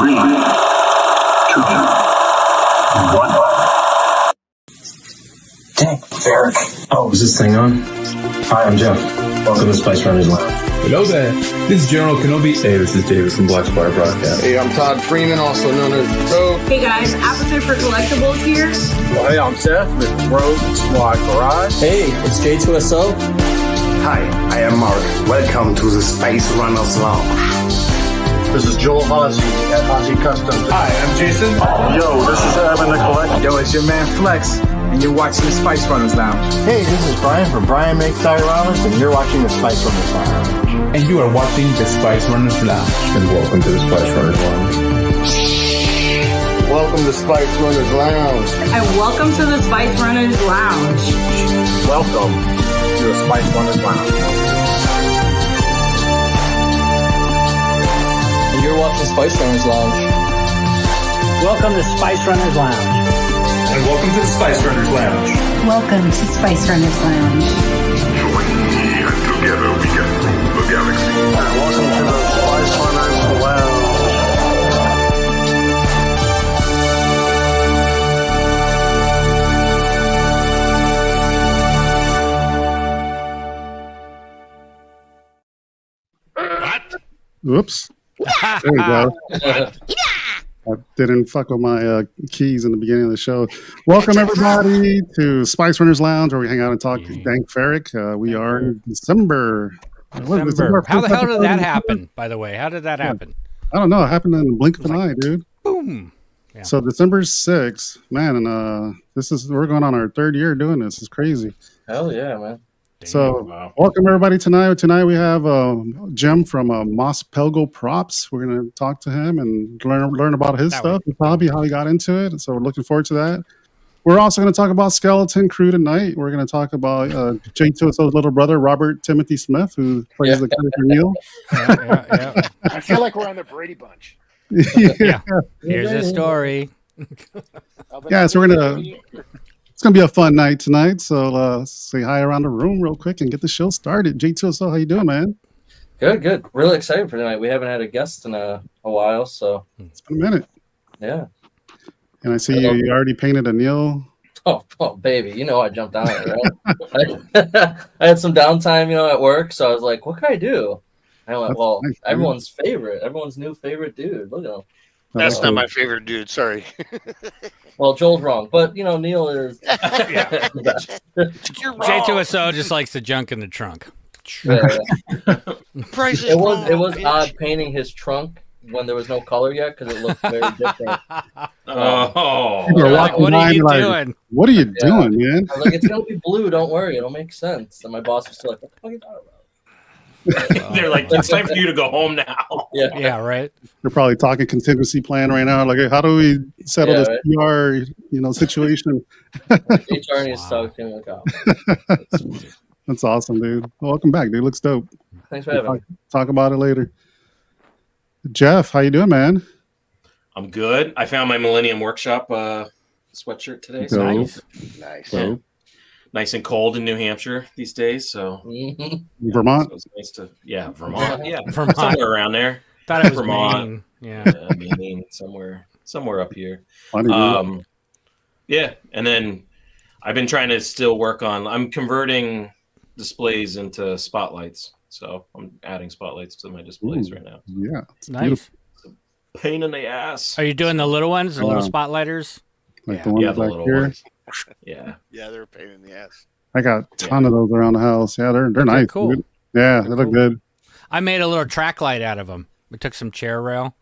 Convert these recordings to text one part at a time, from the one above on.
3, 2, 1. Dang, Eric. Oh, is this thing on? Hi, I'm Jeff. Welcome to Spice Runners Lounge. Hello there. This is General Kenobi. Hey, this is David from Black Spire Broadcast. Hey, I'm Todd Freeman, also known as Toad. Hey guys, Appetite for Collectibles here. Well, hey, I'm Seth with Rogue Squad Garage. Hey, it's J2SO. Hi, I am Mark. Welcome to the Spice Runners Lounge. This is Joel Hazy at Hazy Customs. Hi, I'm Jason. Yo, this is Evan the Collect. Yo, it's your man Flex, and you're watching the Spice Runners Lounge. Hey, this is Brian from Brian Makes Dioramas, and you're watching the Spice Runners Lounge. And you are watching the Spice Runners Lounge. And welcome to the Spice Runners Lounge. Welcome to Spice Runners Lounge. And welcome to the Spice Runners Lounge. Welcome to the Spice Runners Lounge. And you're watching Spice Runners Lounge. Welcome to Spice Runners Lounge. And welcome to the Spice Runners Lounge. Welcome to Spice Runners Lounge. Join me and together we can rule the galaxy. And welcome to the Spice Runners Lounge. Oops. There we go. I didn't fuck with my keys in the beginning of the show. Welcome, everybody, to Spice Runners Lounge, where we hang out and talk dank ferric. We are in December. How the hell did that happen, by the way? How did that happen? I don't know. It happened in the blink of an eye, dude. Boom. Yeah. So December 6th, man, and we're going on our third year doing this. It's crazy. Hell yeah, man. So, welcome everybody tonight. Tonight we have Jim from Mos Pelgo Props. We're going to talk to him and learn about his stuff, his hobby, how he got into it. So we're looking forward to that. We're also going to talk about Skeleton Crew tonight. We're going to talk about J2SO's little brother, Robert Timothy Smith, who plays the character Neil. Yeah. I feel like we're on the Brady Bunch. Yeah. Here's a story. Yeah, so it's going to be a fun night tonight. So let's say hi around the room real quick and get the show started. J2SO, how you doing, man? Good. Really excited for tonight. We haven't had a guest in a while, so. It's been a minute. Yeah. And I see you already painted a Neil. Oh, baby. You know I jumped on it, right? I had some downtime, at work, so I was like, what can I do? And I went, nice, everyone's new favorite dude. Look at him. That's not my favorite dude. Sorry. Well, Joel's wrong, but Neil is. Yeah. J2SO just likes the junk in the trunk. Yeah. It was odd painting his trunk when there was no color yet because it looked very different. What are you doing? What are you doing, man? I was like, it's gonna be blue. Don't worry, it'll make sense. And my boss was still like, what the fuck are you talking about? They're like, it's time for you to go home now. Yeah, right. You're probably talking contingency plan right now. Like, how do we settle this PR, situation? HR needs to talk to him. That's awesome, dude. Welcome back, dude. Looks dope. Thanks for having me. Talk about it later. Jeff, how you doing, man? I'm good. I found my Millennium Workshop sweatshirt today. So nice. Yeah. Nice and cold in New Hampshire these days, so Vermont. So it's nice to Vermont. Yeah, Vermont. Somewhere around there. Thought it was Vermont. Maine. Yeah, Maine, somewhere up here. Yeah, and then I've been trying to still work on. I'm converting displays into spotlights, so I'm adding spotlights to my displays right now. Yeah, it's nice. Pain in the ass. Are you doing the little ones, the little spotlighters? Like the ones the back little here? ones. Yeah, they're a pain in the ass. I got a ton of those around the house. Yeah, they're nice. Cool. Dude. Yeah, they look good. I made a little track light out of them. We took some chair rail,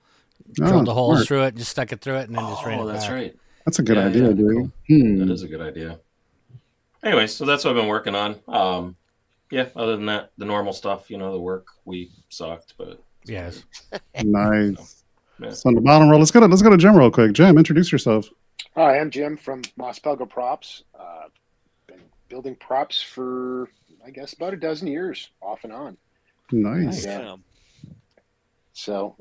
drilled the holes through it, just stuck it through it, and then just ran it that's back. right. That's a good idea, dude. Cool. That is a good idea. Anyway, so that's what I've been working on. Other than that, the normal stuff, the work we sucked, but yes. Nice. So on the bottom row, let's go to Jim real quick. Jim, introduce yourself. Hi, I'm Jim from Mos Pelgo Props. Been building props for, I guess, about a dozen years, off and on. Nice. So,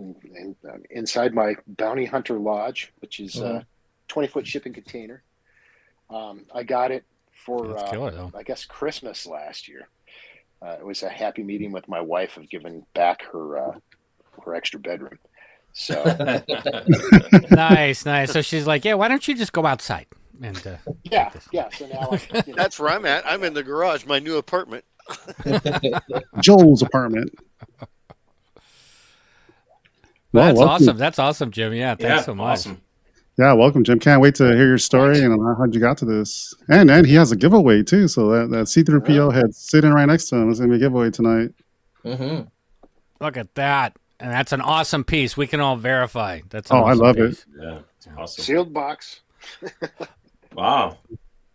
inside my Bounty Hunter Lodge, which is a 20-foot shipping container. I got it for, I guess, Christmas last year. It was a happy meeting with my wife of giving back her extra bedroom. So nice. So she's like, yeah, why don't you just go outside? And yeah. So now that's where I'm at. I'm in the garage, my new apartment. Joel's apartment. Well, Well, that's awesome. That's awesome, Jim. Yeah, thanks so much. Awesome. Yeah, welcome, Jim. Can't wait to hear your story and how'd you got to this. And he has a giveaway too. So that C3PO head sitting right next to him is going to be a giveaway tonight. Mm-hmm. Look at that. And that's an awesome piece. We can all verify. That's I love it. Yeah, it's awesome. Sealed box. Wow,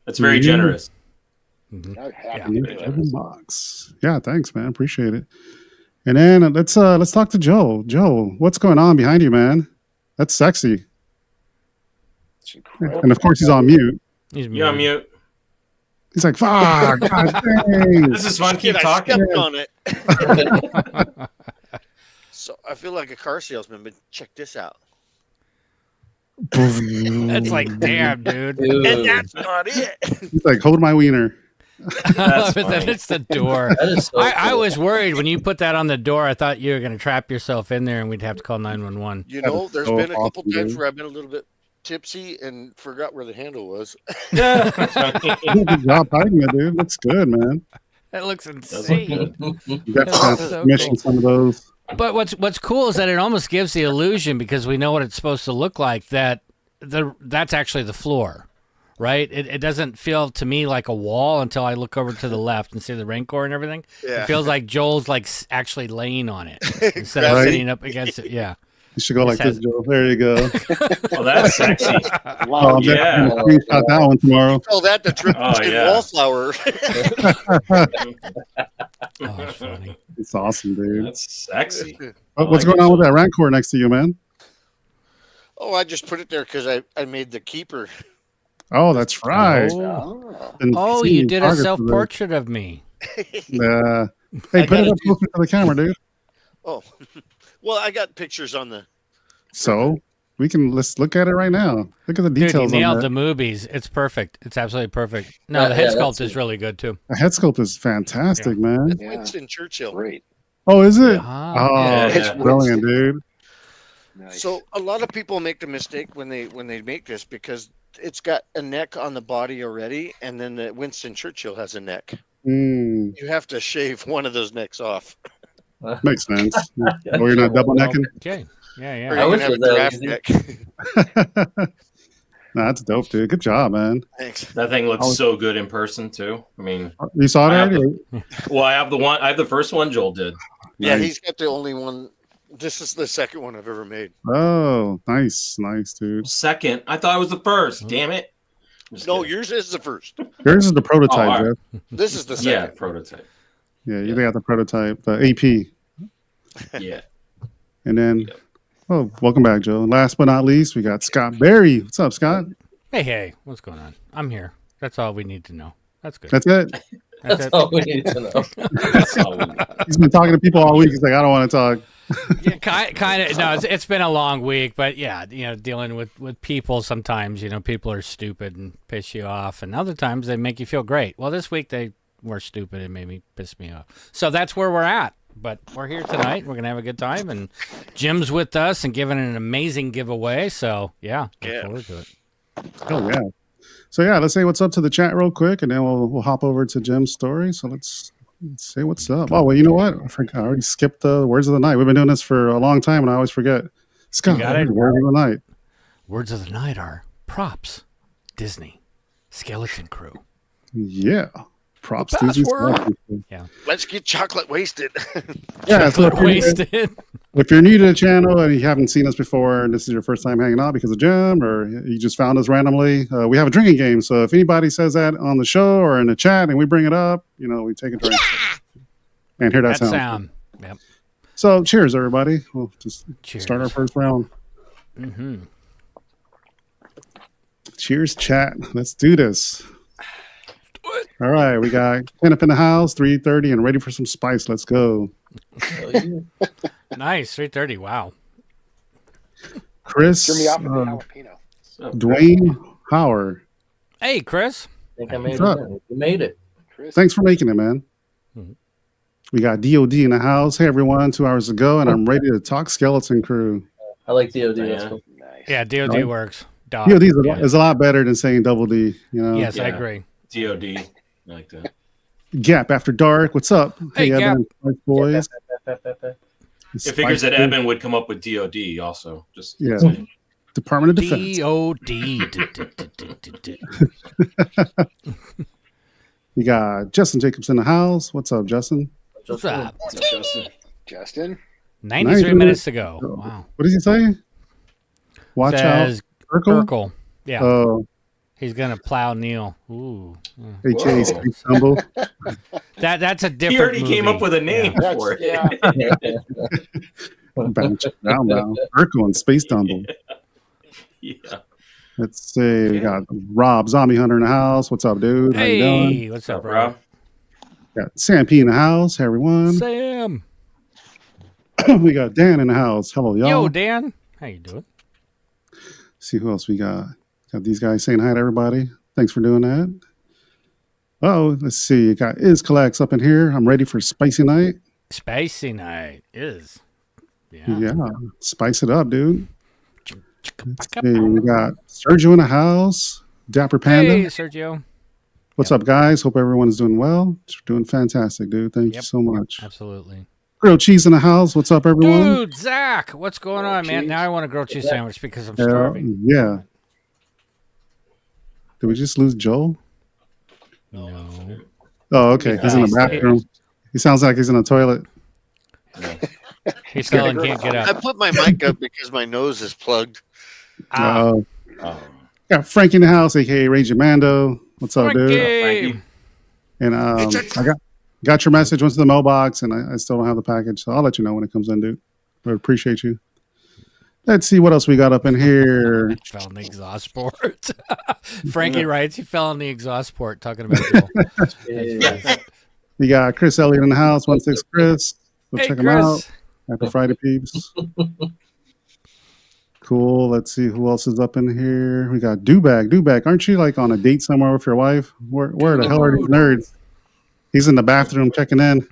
that's very generous. Box. Yeah, thanks, man. Appreciate it. And then let's talk to Joe. Joe, what's going on behind you, man? That's sexy. And of course, he's on mute. You're on mute. He's like, "Fuck, God dang. This is fun. Keep talking." I stepped on it. So I feel like a car salesman, but check this out. That's like, damn, dude. And that's not it. He's like, hold my wiener. But then it's the door. So I was worried when you put that on the door. I thought you were going to trap yourself in there and we'd have to call 911. You know, there's been a couple times where I've been a little bit tipsy and forgot where the handle was. Good job hiding it, dude. Looks good, man. That looks insane. You got to commission some of those. But what's cool is that it almost gives the illusion, because we know what it's supposed to look like, that that's actually the floor, right? It doesn't feel to me like a wall until I look over to the left and see the Rancor and everything. Yeah. It feels like Joel's like actually laying on it instead of sitting up against it. Yeah. You should go like this, Joe. There you go. Oh, that's sexy. Wow, yeah. Screenshot that one tomorrow. Call that the triple wallflower. Oh, that's funny. It's awesome, dude. That's sexy. What's going on with that Rancor next to you, man? Oh, I just put it there because I made the keeper. Oh, that's right. Oh, you did a self-portrait of me. Yeah. Hey, put it up closer to the camera, dude. Oh, well, I got pictures on the. So let's look at it right now. Look at the details. Dude, you nailed on that. the movies. It's perfect. It's absolutely perfect. No, the head sculpt is really good too. The head sculpt is fantastic, man. It's Winston Churchill. Great. Oh, is it? Yeah. It's brilliant, dude. Nice. So a lot of people make the mistake when they make this, because it's got a neck on the body already, and then the Winston Churchill has a neck. You have to shave one of those necks off. Makes sense. Or you're not double necking. Okay. Yeah. Or you can have a giraffe neck. Nah, that's dope, dude. Good job, man. Thanks. That thing looks so good in person too. I mean, you saw it already? I have the first one Joel did. Yeah, he's got the only one. This is the second one I've ever made. Oh, nice, dude. Second, I thought it was the first. Damn it! No, yours is the first. Yours is the prototype, Jeff. This is the second. Yeah, prototype. Yeah, you got the prototype, the AP. Yeah. And then, welcome back, Joe. Last but not least, we got Scott Berry. What's up, Scott? Hey, what's going on? I'm here. That's all we need to know. That's good. That's it. That's all we need to know. That's all we need. He's been talking to people all week. He's like, I don't want to talk. Yeah, kind of. No, it's been a long week, but yeah, dealing with people sometimes, people are stupid and piss you off, and other times they make you feel great. Well, this week they were stupid and made me piss me off. So that's where we're at. But we're here tonight. We're gonna have a good time, and Jim's with us and giving an amazing giveaway. So yeah, look forward to it. Oh yeah. So yeah, let's say what's up to the chat real quick, and then we'll hop over to Jim's story. So let's say what's up. Oh well, you know what? I already skipped the words of the night. We've been doing this for a long time, and I always forget. Scott, words of the night. Words of the night are props, Disney, skeleton crew. Yeah. Props, Disney. Yeah. Let's get chocolate wasted. Yeah, so wasted. If you're new to the channel and you haven't seen us before, and this is your first time hanging out because of Jim, or you just found us randomly, we have a drinking game. So if anybody says that on the show or in the chat and we bring it up, we take a drink. And hear that sound. Yep. So cheers, everybody. We'll just cheers. Start our first round. Mm-hmm. Cheers, chat. Let's do this. All right, we got Kenneth in the house, 3:30, and ready for some spice. Let's go. Nice, 3:30. Wow. Chris, Dwayne Howard. Hey, Chris. I think I made it. You made it. Chris. Thanks for making it, man. We got DOD in the house. Hey, everyone, 2 hours ago, and I'm ready to talk Skeleton Crew. I like DOD. Yeah. That's cool. Nice. Yeah, DOD works. Dog. DOD is a lot better than saying double D. You know. Yes, I agree. DOD. I like that. Gap After Dark. What's up? Hey, Gap. Evan, Spice boys. It figures that Eben would come up with DOD also. Just Yeah. Department of Defense. DOD. You got Justin Jacobs in the house. What's up, Justin? What's up? Justin? 93 minutes to go. Wow. What does he say? Watch Says out. Urkel. Yeah. Oh. He's gonna plow Neil. Ooh. AKA Space Tumble. That's a different He already movie. came up with a name for it. Bounce down. Urkel and Space Tumble. Yeah. Let's see. We got Rob Zombie Hunter in the house. What's up, dude? How you Hey, doing? what's up, Rob? Got Sam P in the house. Hey, everyone. Sam. We got Dan in the house. Hello, y'all. Yo, Dan. How you doing? See who else we got. Got these guys saying hi to everybody. Thanks for doing that. Oh, let's see. Got Is Collects up in here. I'm ready for Spicy Night. Spicy Night is. Yeah. Spice it up, dude. Let's see. We got Sergio in the house. Dapper Panda. Hey, Sergio. What's up, guys? Hope everyone is doing well. Doing fantastic, dude. Thank you so much. Absolutely. Grilled cheese in the house. What's up, everyone? Dude, Zach, what's going on, man? Now I want a grilled cheese sandwich because I'm starving. Yeah. Did we just lose Joel? No. Oh, okay. He's in the bathroom. He sounds like he's in the toilet. He fell and can't get I up. put my mic up because my nose is plugged. Got Frankie in the house, aka Raging Mando. What's up, dude? Frankie. And I got your message, went to the mailbox, and I still don't have the package, so I'll let you know when it comes in, dude. I appreciate you. Let's see what else we got up in here. He fell in the exhaust port. Frankie writes he fell in the exhaust port talking about Joel. We got Chris Elliott in the house, 16 Chris. Go Hey, check him Chris. out. Happy Friday, peeps. Cool. Let's see who else is up in here. We got Dubag. Dubag, aren't you like on a date somewhere with your wife? Where the hell are these nerds? He's in the bathroom checking in.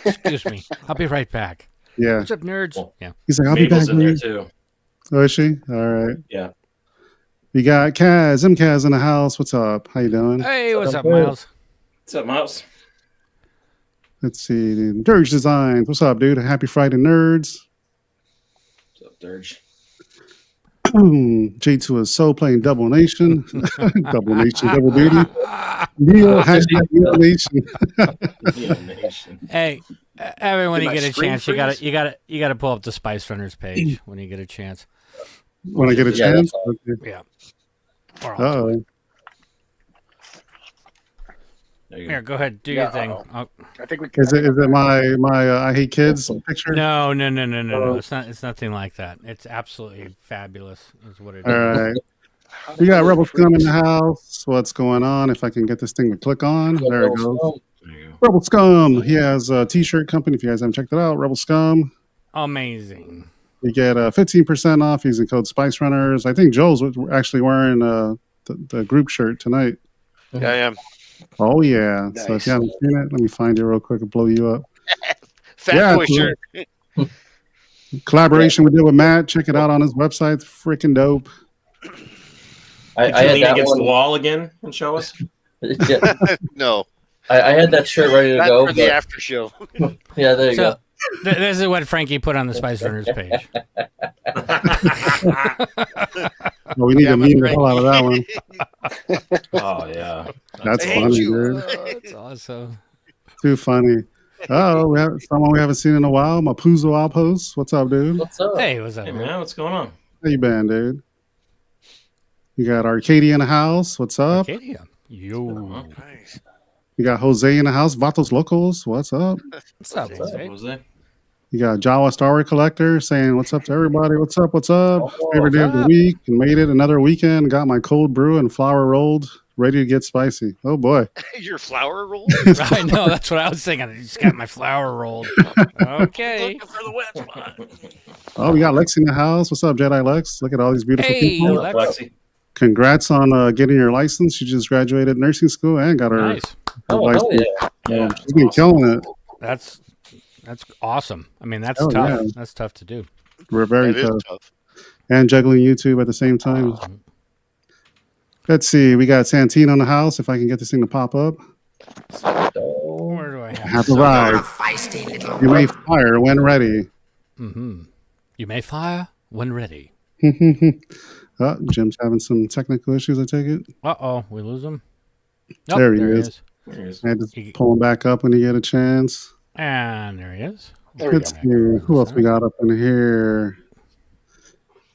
Excuse me. I'll be right back. Yeah. What's up, nerds? Yeah. He's like, I'll be back. Mabel's in there man. too. Oh, is she? All right. Yeah. We got Kaz, Kaz in the house. What's up? How you doing? Hey, what's up, Miles? What's up, Miles? Let's see. Dirge Designs. What's up, dude? Happy Friday, nerds. What's up, Dirge? J2 is so playing Double Nation. Double Nation, Double Duty. Neil, hashtag Neil Nation. Hey, everyone, when Did you my get a screen chance, freeze? you gotta pull up the Spice Runners page when you get a chance. When I get a chance? Yeah. Uh-oh. Here, go ahead, do your thing. I think we Is it my I Hate Kids picture? No. It's nothing like that. It's absolutely fabulous. Is what it is. All right. We got Rebel Scum in the house. What's going on? If I can get this thing to click on. There it goes. Rebel Scum. He has a t-shirt company. If you guys haven't checked it out, Rebel Scum. Amazing. You get 15% off using code Spice Runners. I think Joel's actually wearing the group shirt tonight. Yeah, I am. Oh, yeah. Nice. So if you haven't seen it, let me find you real quick and blow you up. Fat boy shirt. Collaboration we did with Matt. Check it out on his website. It's freaking dope. I had lean against the wall again and show us. Yeah. No. I had that shirt ready to Not go. for the after show. Yeah, there you go. This is what Frankie put on the Spice Runners page. Well, we need to meme the hell out of that one. Oh, yeah. That's funny, dude. That's awesome. Too funny. Oh, we have someone we haven't seen in a while. Mapuzo Outpost. What's up, dude? What's up? Hey, what's up, Hey, man? man, what's going on? How you been, dude? You got Arcadia in the house. What's up? Arcadia. Yo. Nice. You got Jose in the house. Vatos Locos. What's up? What's up, Jose? Jose? You got Jawa Star Wars Collector saying, what's up to everybody? What's up? What's up? Favorite day of the week. And made it another weekend. Got my cold brew and flour rolled. Ready to get spicy. Oh, boy. Your flour roll? I know. That's what I was thinking. I just got my flour rolled. Okay. Looking for the wet spot. Oh, we got Lex in the house. What's up, Jedi Lex? Look at all these beautiful Hey, people. Lex. Lexi. Congrats on getting your license. She just graduated nursing school and got her, Nice. her Oh, license. hell yeah. Yeah. She's been killing it. That's awesome. I mean, that's Oh, tough. yeah. That's tough to do. We're very That is tough. And juggling YouTube at the same time. Let's see. We got Santino in the house. If I can get this thing to pop up. Where do I have arrived. You may fire when ready. Mm-hmm. You may fire when ready. Jim's having some technical issues, I take it. Uh-oh. We lose him? Nope, there he is. I had to pull him back up when you get a chance. And there he is. Let's see. Who else we got up in here?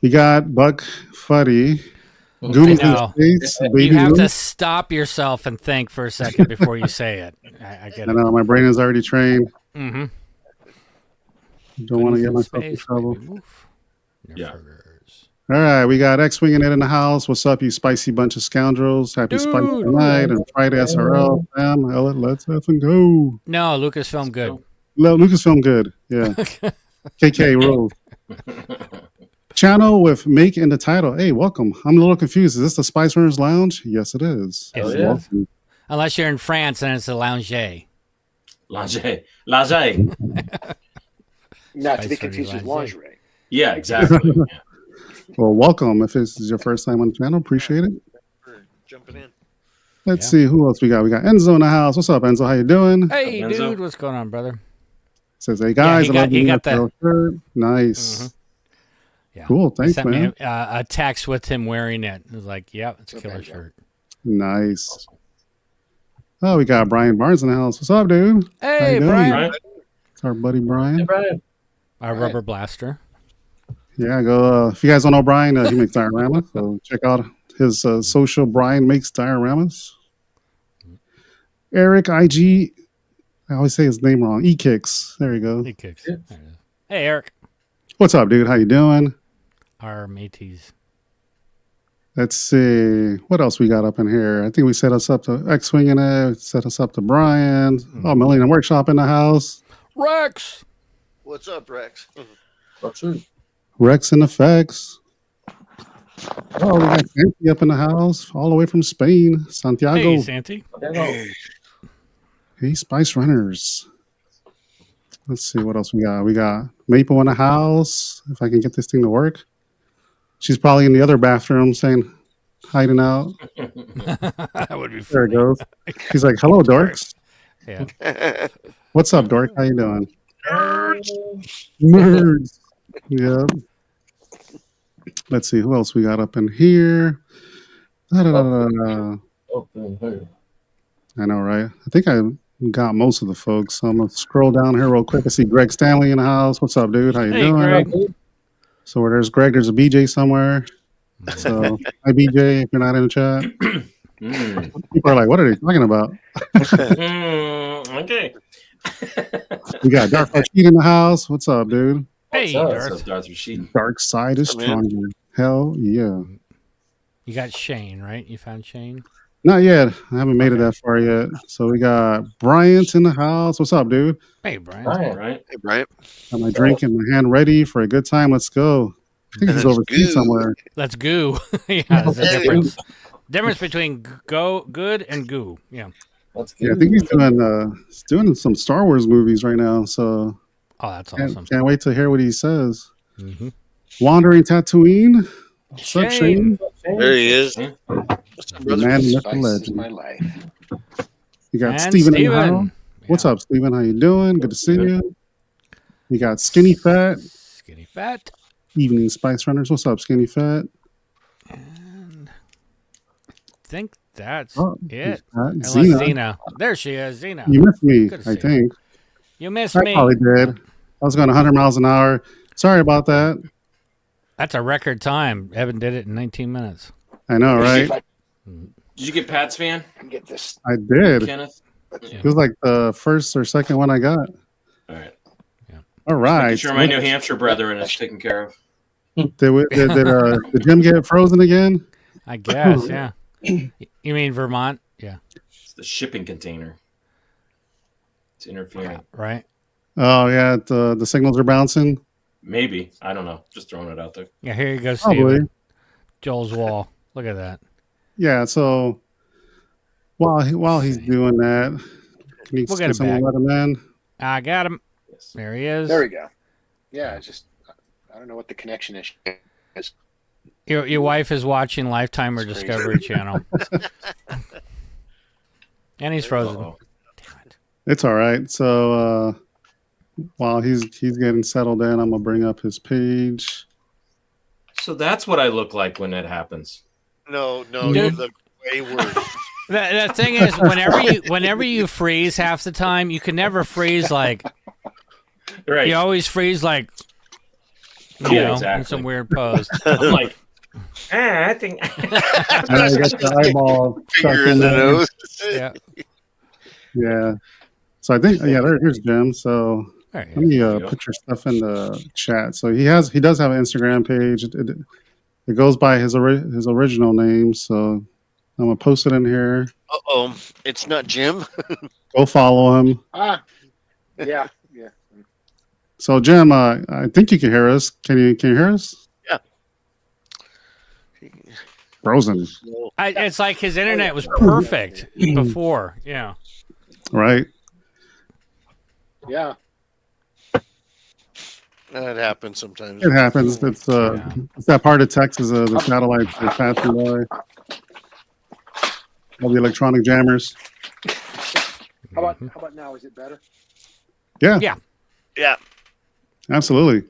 You got Buck Fuddy. Goonies in space, baby you have Lou. to stop yourself and think for a second before you say it. I get it. I know, my brain is already trained. Mm-hmm. Don't want to get myself in space, trouble. Yeah. All right, we got X Winging It in the house. What's up, you spicy bunch of scoundrels? Happy Spicy Night and Friday SRL. Fam, let's effing go. No, Lucasfilm good. Lucasfilm good. Yeah. KK rules. Channel with Make in the title. Hey, welcome. I'm a little confused. Is this the Spice Runners Lounge? Yes, it is. Yes, it is. Unless you're in France and it's a lounge. Lingerie. Not to be confused with lingerie. Yeah, exactly. Yeah. Well, welcome. If this is your first time on the channel, appreciate it. Jumping in. Let's see who else we got. We got Enzo in the house. What's up, Enzo? How you doing? Hey, dude. What's going on, brother? Says, hey, guys. Yeah, he got the shirt. Nice. Mm-hmm. Yeah. Cool. Thanks, sent man. me a text with him wearing it. It was like, yeah, it's a killer shirt. Nice. Awesome. Oh, we got Brian Barnes in the house. What's up, dude? Hey, Brian. It's our buddy Brian. Hey, Brian. Our rubber blaster. Yeah, go. If you guys don't know Brian, he makes dioramas. So check out his social. Brian Makes Dioramas. Eric IG. I always say his name wrong. E-Kicks. There you go. E-Kicks. Hey, Eric. What's up, dude? How you doing? Our mateys. Let's see. What else we got up in here? I think we set us up to X-Wing in it. Set us up to Brian. Oh, Millennium Workshop in the house. Rex. What's up, Rex? What's up? Rex and Effects. Oh, we got Santi up in the house, all the way from Spain. Santiago. Hey, Santi. Hey, Spice Runners. Let's see what else we got. We got Maple in the house. If I can get this thing to work. She's probably in the other bathroom saying, hiding out. That would be funny. There it goes. She's like, hello, dorks. Yeah. What's up, dork? How you doing? Nerds. Yeah. Let's see who else we got up in here. I know, right? I think I got most of the folks. So I'm gonna scroll down here real quick. I see Greg Stanley in the house. What's up, dude? How you doing? Greg. So where there's Greg, there's a BJ somewhere. So hi, BJ. If you're not in the chat, people are like, "What are they talking about?" Okay. We got Dark Rashid in the house. What's up, dude? Hey, Darth Rashid. Dark side is stronger. Hell yeah. You got Shane, right? You found Shane? Not yet. I haven't made it that far yet. So we got Bryant in the house. What's up, dude? Hey, Brian. Right. Hey, Brian. Got my drink in my hand ready for a good time. Let's go. I think he's overseas somewhere. Let's goo. Yeah, there's a difference. Difference between good and goo. Yeah. Yeah, I think he's doing some Star Wars movies right now. So oh, that's awesome. Can't wait to hear what he says. Mm-hmm. Wandering Tatooine. What's up, Shane? There he is. The man, myth, and legend. My life. You got And Steven. Steven. What's up, Steven? How you doing? Good to see you. You got Skinny Fat. Skinny Fat. Evening Spice Runners. What's up, Skinny Fat? And I think that's it. Unless Xena. There she is, Xena. You missed me, I think. You missed I me. probably did. I was going 100 miles an hour. Sorry about that. That's a record time. Evan did it in 19 minutes. I know, right? Did you get Pat's fan? Get this. I did. Kenneth? It was like the first or second one I got. All right. All right. Making sure my New Hampshire brethren is taken care of. Did Jim get frozen again? I guess, yeah. You mean Vermont? Yeah. It's the shipping container. It's interfering. Yeah, right. Oh, yeah. The signals are bouncing. Maybe. I don't know. Just throwing it out there. Yeah, here you go, Probably. Steven. Joel's wall. Look at that. Yeah, so while he's doing that, can We'll get him someone back. let him in? I got him. There he is. There we go. Yeah, I don't know what the connection is. Your wife is watching Lifetime or Discovery Channel. And he's frozen. Uh-oh. It's all right. So while he's getting settled in, I'm gonna bring up his page. So that's what I look like when it happens. No, you look way worse. The thing is, whenever you freeze half the time, you can never freeze like. Right. You always freeze like. In some weird pose. I'm like, I think. I got the eyeball Finger in the nose. Yeah. Yeah. So I think here's Jim. So Right, let me put your stuff in the chat. So he does have an Instagram page. It goes by his original name. So I'm gonna post it in here. It's not Jim. Go follow him. Yeah. So Jim, I think you can hear us. Can you hear us? Yeah. Frozen. It's like his internet was perfect before. Yeah. Right. Yeah. That happens sometimes. It happens. It's that part of Texas, the satellites are passing by. All the electronic jammers. How about now? Is it better? Yeah. Absolutely.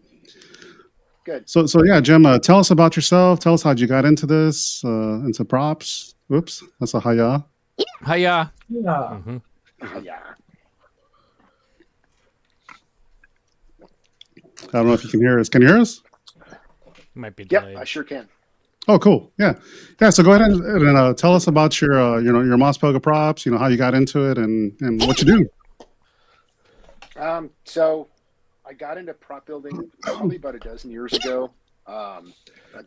Good. So yeah, Jim, tell us about yourself. Tell us how you got into this, into props. Oops, that's a hiya. Hiya. Yeah. Mm-hmm. Yeah. I don't know if you can hear us. Can you hear us? Might be Yep, delayed. I sure can. Oh, cool. Yeah. So go ahead and tell us about your your Mos Pelgo Props. How you got into it and what you do. So I got into prop building probably about a dozen years ago. I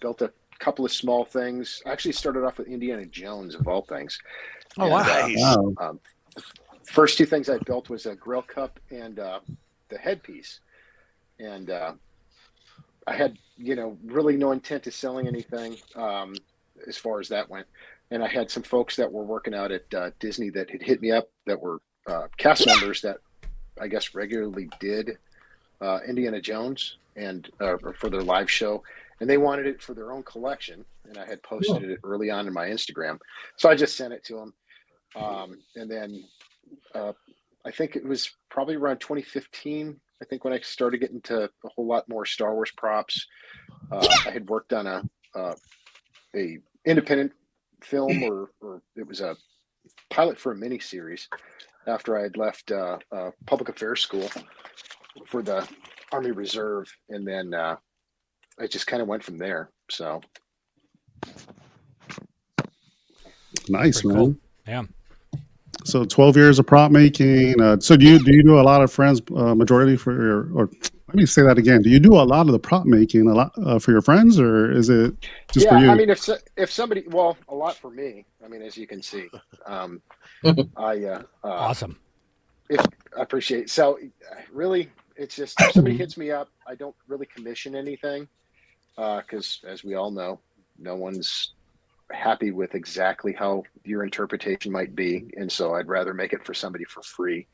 built a couple of small things. I actually started off with Indiana Jones, of all things. Oh, wow. Wow. First two things I built was a grill cup and the headpiece. And I had, really no intent of selling anything as far as that went. And I had some folks that were working out at Disney that had hit me up that were cast members that I guess regularly did Indiana Jones and for their live show. And they wanted it for their own collection. And I had posted it early on in my Instagram. So I just sent it to them. And then I think it was probably around 2015. I think when I started getting into a whole lot more Star Wars props, I had worked on a independent film, or it was a pilot for a mini series after I had left public affairs school for the Army Reserve, and then I just kind of went from there. So Nice, man. Cool. Yeah. So 12 years of prop making. So do you do a lot of friends, majority for your, or let me say that again. Do you do a lot of the prop making a lot for your friends, or is it just for you? I mean, if somebody, a lot for me. I mean, as you can see, Awesome. I appreciate it. So really, it's just if somebody hits me up, I don't really commission anything because, as we all know, no one's happy with exactly how your interpretation might be, and so I'd rather make it for somebody for free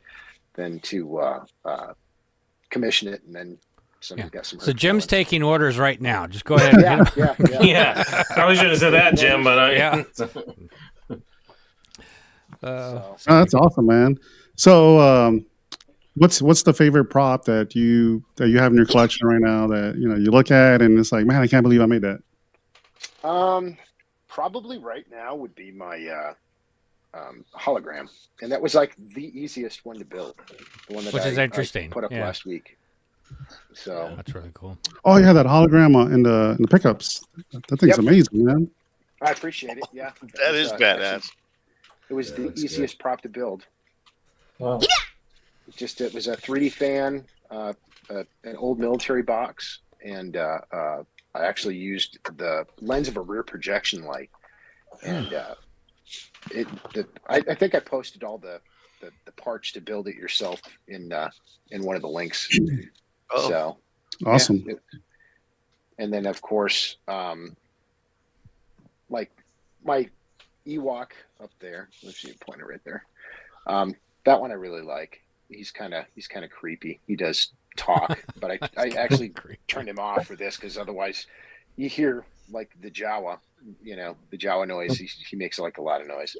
than to commission it and then somebody got some. So Jim's taking orders right now. Just go ahead. Yeah. Probably should have said that, Jim, but yeah. That's awesome, man. So what's the favorite prop that you have in your collection right now that you look at and it's like, man, I can't believe I made that? Probably right now would be my hologram, and that was like the easiest one to build. The one that Which is interesting. I put up last week. So that's really cool. Oh yeah, that hologram in the pickups. That thing's amazing, man. I appreciate it. Yeah, that is badass. It was the easiest prop to build. Wow. It was a 3D fan, an old military box, and I actually used the lens of a rear projection light, and I think I posted all the parts to build it yourself in one of the links. Oh, so awesome! Yeah, and then of course, like my Ewok up there. Let's see a pointer right there. That one I really like. He's kind of creepy. He does talk, but I actually turned him off for this because otherwise you hear like the Jawa, the Jawa noise. He makes like a lot of noise.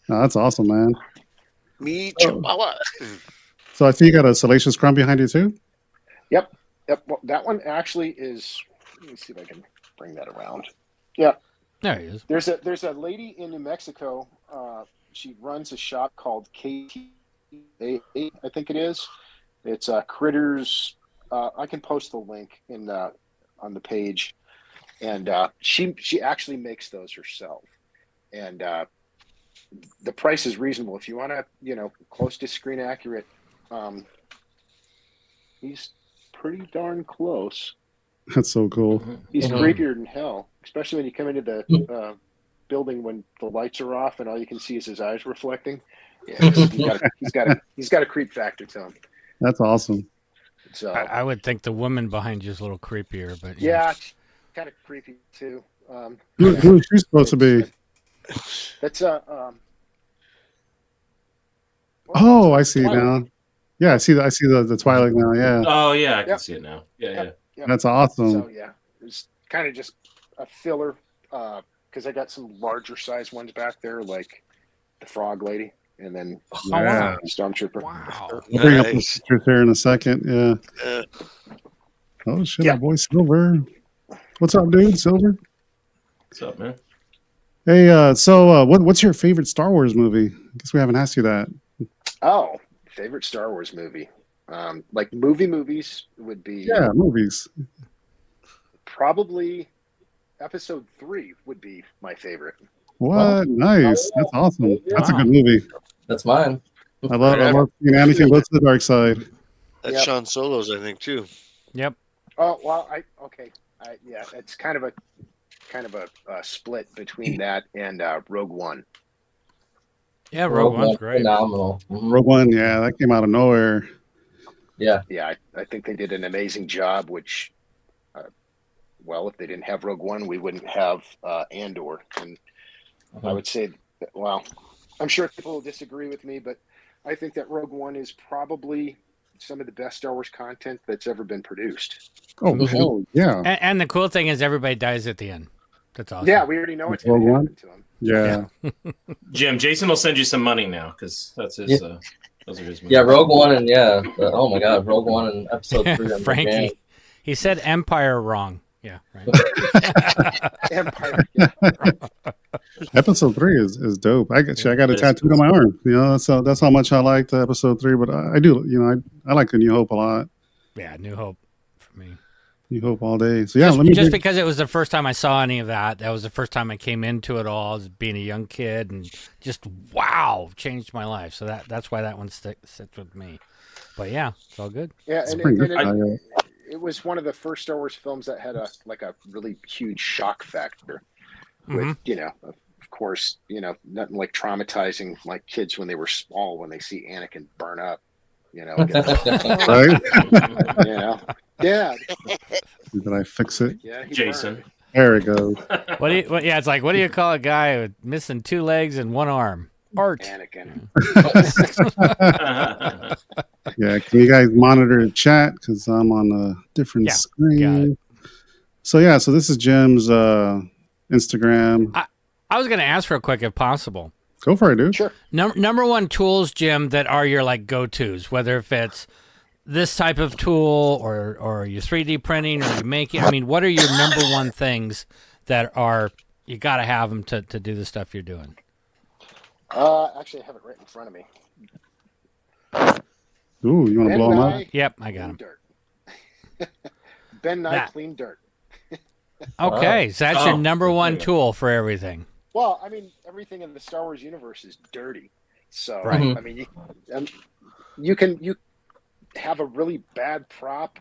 Oh, that's awesome, man. Me Chihuahua. So I see you got a Salacious Crumb behind you too. Yep. Well, that one actually is. Let me see if I can bring that around. Yep. There he is. There's a lady in New Mexico. She runs a shop called KTA, I think it is. It's Critters. I can post the link on the page, and she actually makes those herself, and the price is reasonable if you want to, close to screen accurate. He's pretty darn close. That's so cool. He's creepier than hell, especially when you come into the building when the lights are off and all you can see is his eyes reflecting. Yeah, he's got a creep factor to him. That's awesome. So I would think the woman behind you is a little creepier, but yeah, kind of creepy too. Who's she supposed to be? That's Oh, I see now. Yeah, I see the Twilight now. Yeah. Oh yeah, I can see it now. Yeah. That's awesome. So yeah, it was kind of just a filler because I got some larger size ones back there, like the Frog Lady, and then Stormtrooper. Wow. We'll bring up the pictures here in a second. Yeah. Oh shit, our boy Silver. What's up, dude? Silver. What's up, man? Hey, so what's your favorite Star Wars movie? I guess we haven't asked you that. Oh, favorite Star Wars movie. Like movies would be movies. Probably Episode 3 would be my favorite. What? Nice. That's awesome. That's a good movie. That's mine. I love seeing Anakin go to the dark side. That's Sean Solo's, I think, too. Yep. Oh well, it's kind of a split between that and Rogue One. Yeah, Rogue One's great. Phenomenal. Rogue One, yeah, that came out of nowhere. Yeah. I think they did an amazing job. Which, if they didn't have Rogue One, we wouldn't have Andor. And I would say, I'm sure people will disagree with me, but I think that Rogue One is probably some of the best Star Wars content that's ever been produced. Oh, yeah. And the cool thing is everybody dies at the end. That's awesome. Yeah, we already know what's going to happen to him. Yeah. Jim, Jason will send you some money now because that's his. Those are his movies. Yeah, Rogue One and oh my God, Rogue One and Episode 3. Frankie, he said Empire wrong. Yeah, right. Empire. Episode 3 is dope. I got it tattooed on my arm. That's how much I liked Episode 3. But I do, I like the New Hope a lot. Yeah, New Hope for me. New Hope all day. So yeah, because it was the first time I saw any of that. That was the first time I came into it all as being a young kid, and just changed my life. So that's why that one sits with me. But yeah, it's all good. Yeah, it was one of the first Star Wars films that had a really huge shock factor. With of course, nothing like traumatizing like kids when they were small when they see Anakin burn up. Right? Dad. Did I fix it? Yeah, Jason. Burned. There it goes. It's like, what do you call a guy with missing 2 legs and 1 arm? Art. Anakin. Yeah, can you guys monitor the chat because I'm on a different screen? Got it. So this is Jim's Instagram. I was going to ask real quick if possible. Go for it, dude. Sure. Number one tools, Jim, that are your like go-tos, whether if it's this type of tool or your 3D printing or you make it. I mean, what are your number one things that are you got to have them to do the stuff you're doing? Actually, I have it right in front of me. Ooh, you want to blow them up? Yep, I got them. Ben Nye Clean Dirt. Okay, so that's your number one tool for everything. Well, I mean, everything in the Star Wars universe is dirty. So, right. I mean, you have a really bad prop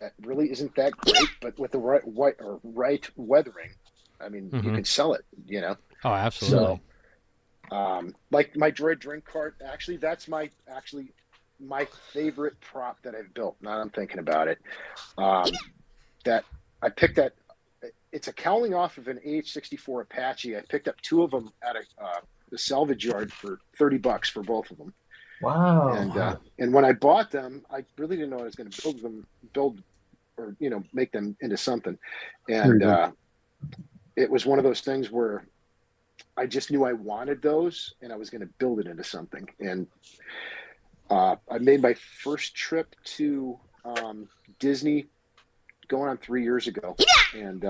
that really isn't that great, but with the right weathering, I mean, you can sell it, Oh, absolutely. So, like my droid drink cart, actually, that's my favorite prop that I've built. Now I'm thinking about it. That I picked that. It's a cowling off of an AH-64 Apache. I picked up 2 of them at a salvage yard for $30 for both of them. Wow. And when I bought them, I really didn't know I was going to build or make them into something. And it was one of those things where I just knew I wanted those, and I was going to build it into something. And I made my first trip to Disney going on 3 years ago, and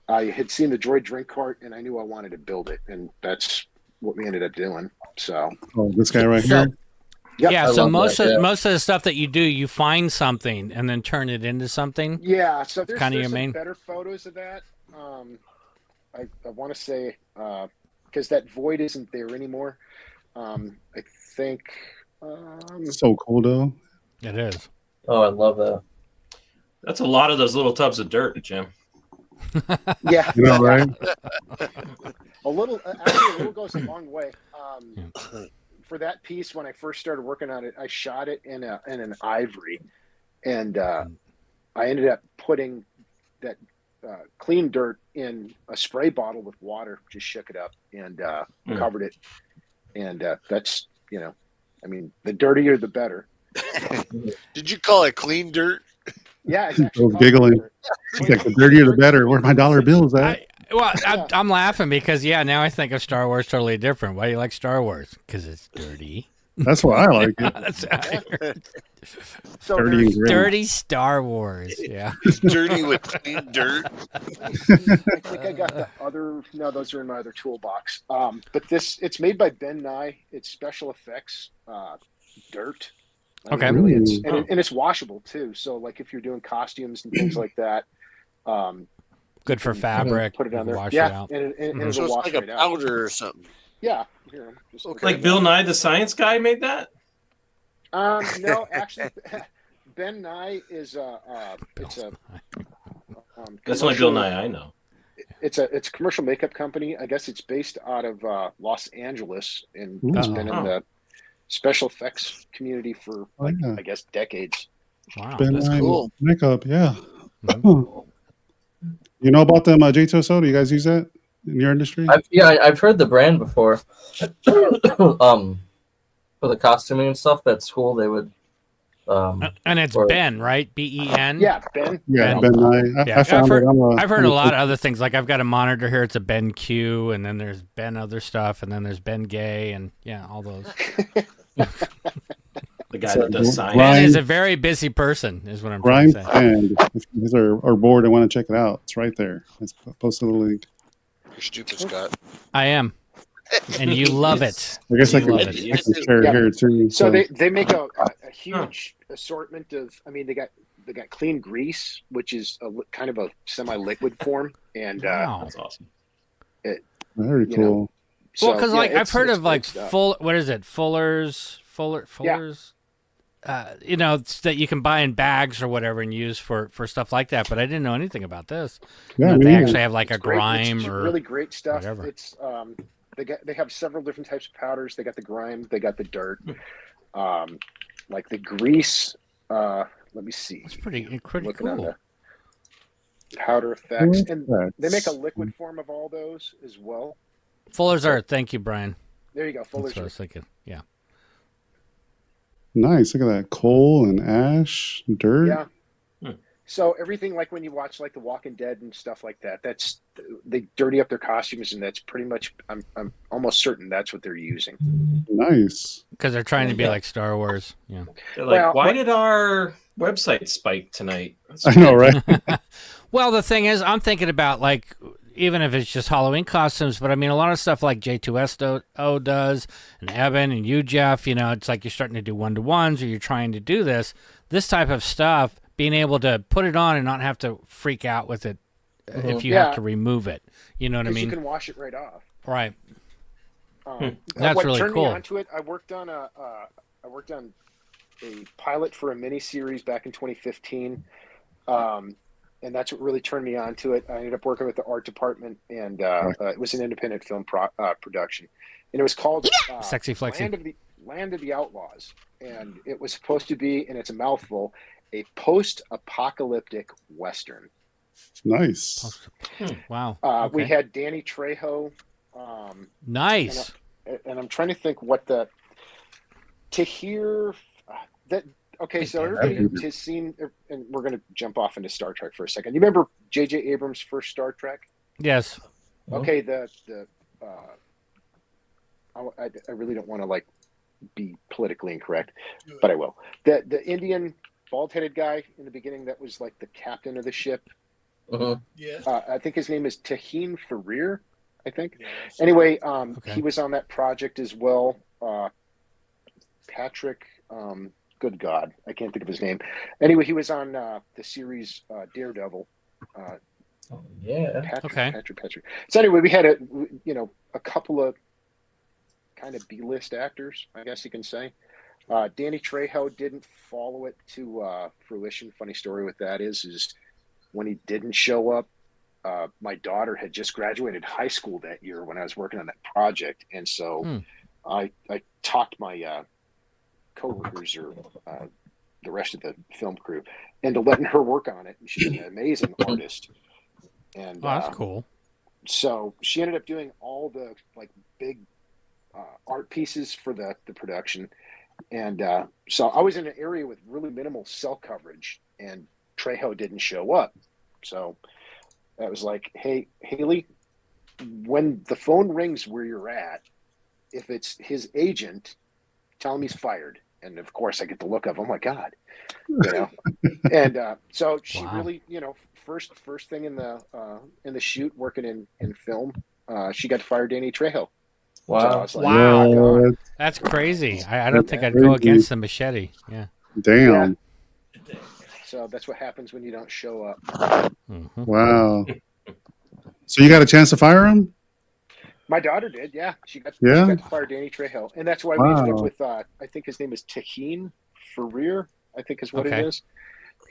I had seen the Droid drink cart, and I knew I wanted to build it, and that's what we ended up doing. So, this guy right here. Yep. Yeah. So most of the stuff that you do, you find something and then turn it into something. Yeah. So there's kind of your some main better photos of that. I want to say because that void isn't there anymore. I think. So cool though. It is. Oh, I love that. That's a lot of those little tubs of dirt, Jim. Yeah. You know, right? A little goes a long way. For that piece, when I first started working on it, I shot it in an ivory, and I ended up putting that clean dirt in a spray bottle with water, just shook it up and covered it. And that's, I mean, the dirtier, the better. Did you call it clean dirt? Yeah. I was giggling. It's like the dirtier, the better. Where my dollar bills at? I'm laughing because, now I think of Star Wars totally different. Why do you like Star Wars? Because it's dirty. That's why I like it. That's what I heard. So dirty and gritty. Dirty Star Wars. Yeah. Dirty with clean dirt. I think I got the other. No, those are in my other toolbox. But it's made by Ben Nye. It's special effects dirt. Okay. Really, and it's washable too. So like if you're doing costumes and things like that. Good for fabric. Put it on there. Wash Yeah. it out. And it'll So it's wash like a right out. powder or something. Yeah. Like Bill Nye the Science Guy made that? No, actually, Ben Nye is That's only Bill Nye I know. It's a commercial makeup company. I guess it's based out of Los Angeles, and it's been in the special effects community for I guess decades. Wow, Ben that's Nye cool. Makeup, yeah. You know about them J2 soda? You guys use that in your industry? I've heard the brand before. For the costuming and stuff, that's cool. They would. And it's Ben, right? Ben. Yeah, Ben. Yeah, Ben Nye. Yeah, I found it. I've heard a lot of other things. Like I've got a monitor here. It's a Ben Q, and then there's Ben other stuff, and then there's Ben Gay, and all those. The guy that does science. Ben is a very busy person, is what I'm trying to say. And if you guys are bored and want to check it out, it's right there. Let's post a link. You're stupid, Scott. I am. And you love it. I guess I love can it. share it here too. So they make a huge assortment of. I mean, they got clean grease, which is kind of a semi-liquid form, and that's awesome. Very cool. Well, because I've heard of like what is it? Fuller's. That you can buy in bags or whatever and use for stuff like that. But I didn't know anything about this. Yeah, they actually have like a grime it's or really great stuff. Whatever. It's they have several different types of powders. They got the grime, they got the dirt, like the grease. Let me see. It's pretty Looking cool. on the powder effects, and they make a liquid form of all those as well. Fuller's Earth. Thank you, Brian. There you go. Fuller's That's what I was Earth. thinking. Yeah. Nice. Look at that. Coal and ash, dirt. Yeah. So everything like when you watch like The Walking Dead and stuff like that, that's they dirty up their costumes, and that's pretty much I'm almost certain that's what they're using. Nice. Because they're trying to be like Star Wars. Yeah. They're like, why did our website spike tonight? I know, right? Well, the thing is, I'm thinking about like even if it's just Halloween costumes, but I mean a lot of stuff like J2SO does, and Evan and you, Jeff. It's like you're starting to do 1-to-1s, or you're trying to do this type of stuff. Being able to put it on and not have to freak out with it if you have to remove it. You know what I mean? You can wash it right off. Right. That's what really turned cool. Me onto it, I worked on a pilot for a mini series back in 2015, and that's what really turned me on to it. I ended up working with the art department, and it was an independent film production, and it was called Sexy Flexy. Land of the Outlaws, and it was supposed to be, and it's a mouthful, a post-apocalyptic Western. Nice. Wow. Okay. We had Danny Trejo. Nice. And I'm trying to think what the to hear that. Okay, so everybody has seen, and we're going to jump off into Star Trek for a second. You remember J.J. Abrams' first Star Trek? Yes. Okay, I really don't want to like be politically incorrect, but I will. The Indian bald-headed guy in the beginning that was like the captain of the ship. Yeah. I think his name is Taheen Farir. I think. Anyway, he was on that project as well. Patrick. Good God, I can't think of his name. Anyway, he was on the series Daredevil. Patrick. So anyway, we had a couple of kind of B-list actors, I guess you can say. Danny Trejo didn't follow it to fruition. Funny story with that is when he didn't show up, my daughter had just graduated high school that year when I was working on that project, and so I talked my co-workers or the rest of the film crew into letting her work on it. She's an amazing artist, and that's cool. So she ended up doing all the like big art pieces for the production, and so I was in an area with really minimal cell coverage, and Trejo didn't show up. So I was like, "Hey, Haley, when the phone rings where you're at, if it's his agent, tell him he's fired." And of course, I get the look of, "Oh my God," And so she really, first thing in the shoot, working in film, she got to fire Danny Trejo. Wow! So I was like, Wow. That's crazy. I don't think I'd go against the machete. Yeah. Damn. Yeah. So that's what happens when you don't show up. Mm-hmm. Wow. So you got a chance to fire him? My daughter did, yeah. She got to fire Danny Trejo, and that's why we ended up with I think his name is Taheen Farir, I think is what it is,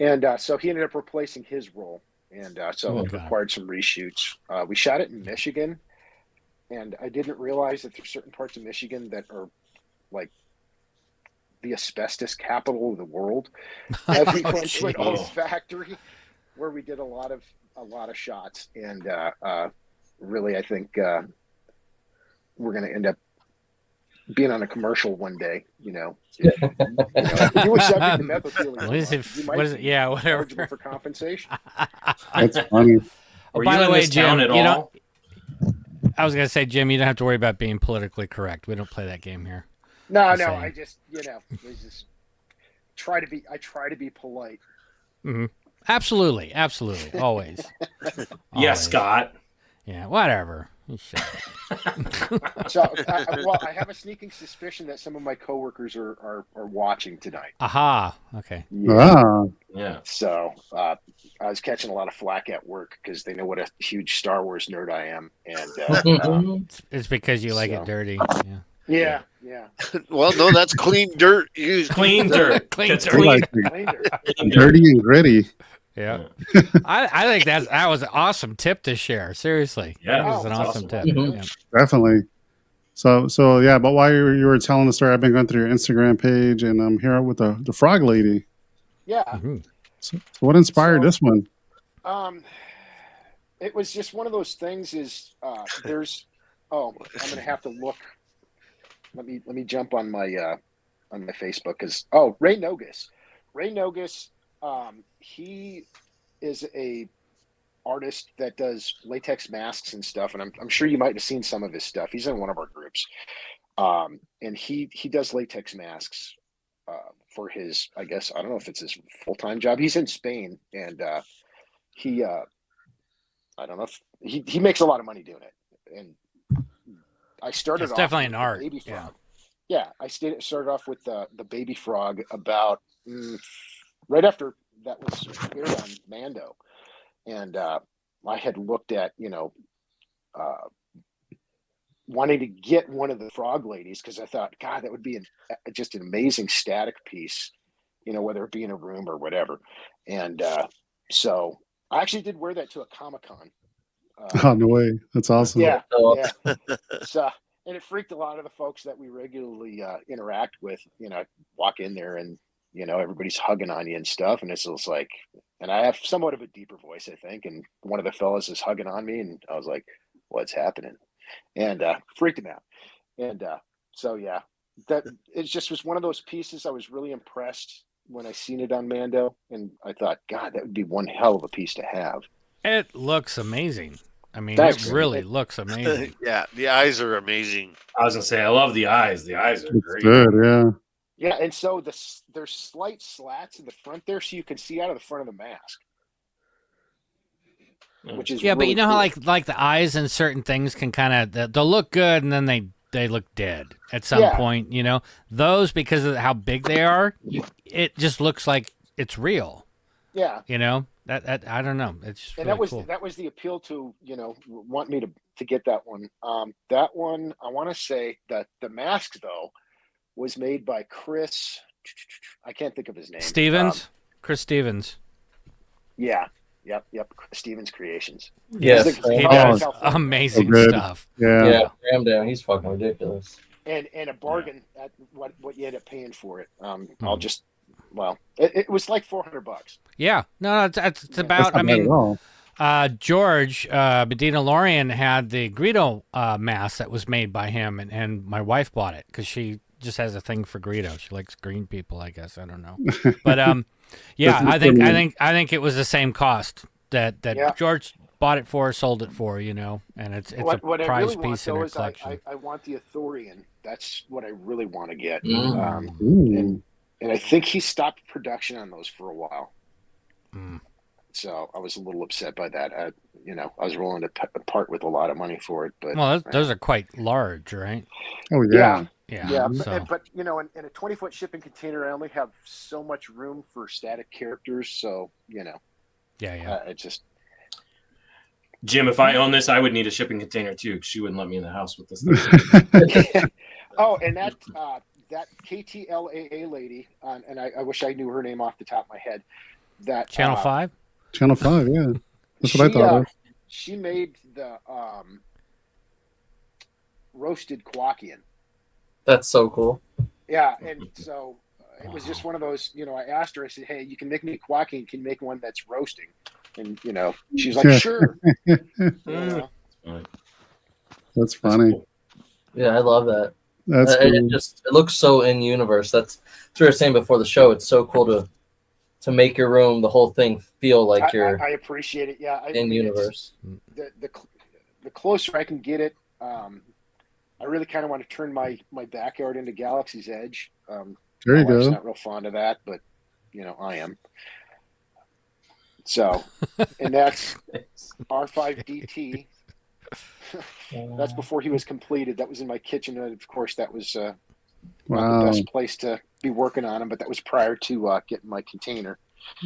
and so he ended up replacing his role, and so it required some reshoots. We shot it in Michigan, and I didn't realize that there's certain parts of Michigan that are like the asbestos capital of the world. We went to an old factory where we did a lot of shots, and really, I think. We're going to end up being on a commercial one day, If you were subject to mesothelioma, what is it? Yeah, whatever. Eligible for compensation. That's funny. By the way, Jim, I was going to say, Jim, you don't have to worry about being politically correct. We don't play that game here. No, I just, try to be polite. Mm-hmm. Absolutely, always. Yes, Scott. Yeah, whatever. So, I have a sneaking suspicion that some of my coworkers are watching tonight. Aha. Okay. Yeah. So I was catching a lot of flack at work because they know what a huge Star Wars nerd I am, and it's because you like it dirty. Yeah. Well, no, that's clean dirt. Clean dirt. Clean dirt. Dirty and gritty. Yeah, I think that was an awesome tip to share. Seriously, yeah, that was an awesome tip. Mm-hmm. Yeah. Definitely. So yeah, but while you were telling the story, I've been going through your Instagram page, and I'm here with the frog lady. Yeah. Mm-hmm. So what inspired this one? It was just one of those things. There's I'm gonna have to look. Let me jump on my Facebook because Ray Nogus. He is a artist that does latex masks and stuff, and I'm sure you might have seen some of his stuff. He's in one of our groups, and he does latex masks for his, I guess, I don't know if it's his full-time job. He's in Spain, and he I don't know if he makes a lot of money doing it. And I started it's off definitely with an art. Baby frog. Yeah, I started off with the baby frog about right after that was aired on Mando, and I had looked at wanting to get one of the frog ladies because I thought, God, that would be just an amazing static piece, whether it be in a room or whatever. And so I actually did wear that to a Comic-Con. Oh, no way! That's awesome. Yeah. So, and it freaked a lot of the folks that we regularly interact with. Walk in there and everybody's hugging on you and stuff, and it's just like, and I have somewhat of a deeper voice, I think, and one of the fellas is hugging on me, and I was like, "What's happening?" And freaked him out. And so yeah, that it just was one of those pieces. I was really impressed when I seen it on Mando, and I thought, God, that would be one hell of a piece to have. It looks amazing. I mean, That's it really looks amazing. Yeah, the eyes are amazing. I was gonna say, I love the eyes. The eyes are great. Good, yeah. Yeah, and so there's slight slats in the front there, so you can see out of the front of the mask. Which is but you know cool. how like the eyes and certain things can kind of they'll look good and then they look dead at some point. You know, those because of how big they are, it just looks like it's real. Yeah, you know that I don't know. It's just really cool. That was the appeal to want me to get that one. That one I want to say that the mask though was made by Chris. I can't think of his name. Stevens, Chris Stevens. Yeah. Yep. Stevens Creations. Yes, he does amazing stuff. Yeah, Graham down. He's fucking ridiculous. And a bargain at what you end up paying for it. I'll just it was like $400. Yeah, no, it's about. I mean, George Medina Lorian had the Greedo mask that was made by him, and my wife bought it because she just has a thing for Greedo. She likes green people, I guess. I don't know, but yeah, I think it was the same cost that George bought it for, sold it for, and it's what a prize I really piece in want, her collection. I want the Authorian. That's what I really want to get. Mm. And I think he stopped production on those for a while. So I was a little upset by that. I was willing to part with a lot of money for it, but those are quite large, right? Oh yeah. Yeah, so. but in a 20-foot shipping container, I only have so much room for static characters. So it just. Jim, if I own this, I would need a shipping container too, because she wouldn't let me in the house with this thing. Oh, and that KTLAA lady, and I wish I knew her name off the top of my head. That Channel 5. Channel 5, yeah, that's what I thought of. She made the roasted Kwakian. That's so cool. Yeah, and so it was just one of those, I asked her, I said, hey, you can make me Kwakian, can you make one that's roasting? And, she's like, sure. That's funny. Yeah, I love that. That's cool. It looks so in universe. That's what we were saying before the show. It's so cool to make your room, the whole thing feel like you're I appreciate it. Yeah. in universe. The closer I can get it, I really kind of want to turn my backyard into Galaxy's Edge. There you go. I'm not real fond of that, but I am. So, and that's R5DT. That's before he was completed. That was in my kitchen, and of course, that was not the best place to be working on him. But that was prior to getting my container.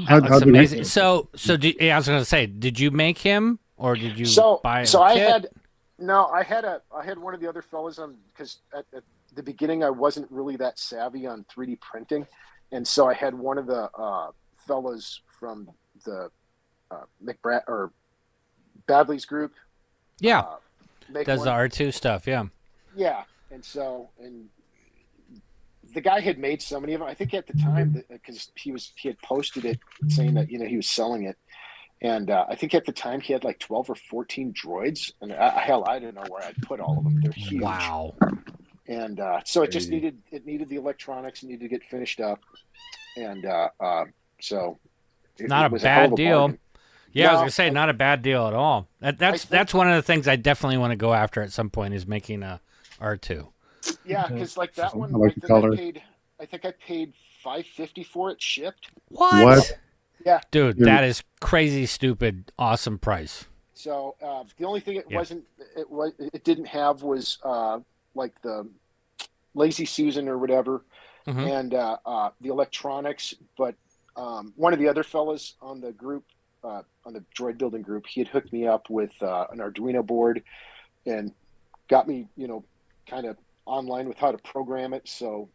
That's amazing. So I was going to say, did you make him, or did you buy a kit? I had one of the other fellas on, because at the beginning I wasn't really that savvy on 3D printing, and so I had one of the fellas from the Badley's group. Yeah, does the R2 stuff? Yeah. Yeah, and the guy had made so many of them. I think at the time, because he had posted it saying that he was selling it. And I think at the time he had like 12 or 14 droids, and I didn't know where I'd put all of them. They're huge. Wow. And so it just needed the electronics, needed to get finished up, and so not a bad deal. Yeah, I was gonna say not a bad deal at all. That's one of the things I definitely want to go after at some point is making a R2. Yeah, because like that one, I think I paid $550 for it shipped. What? Yeah, dude, that is crazy, stupid, awesome price. So the only thing it didn't have was like the Lazy Susan or whatever, and the electronics. But one of the other fellas on the group, on the droid building group, he had hooked me up with an Arduino board and got me, kind of online with how to program it. So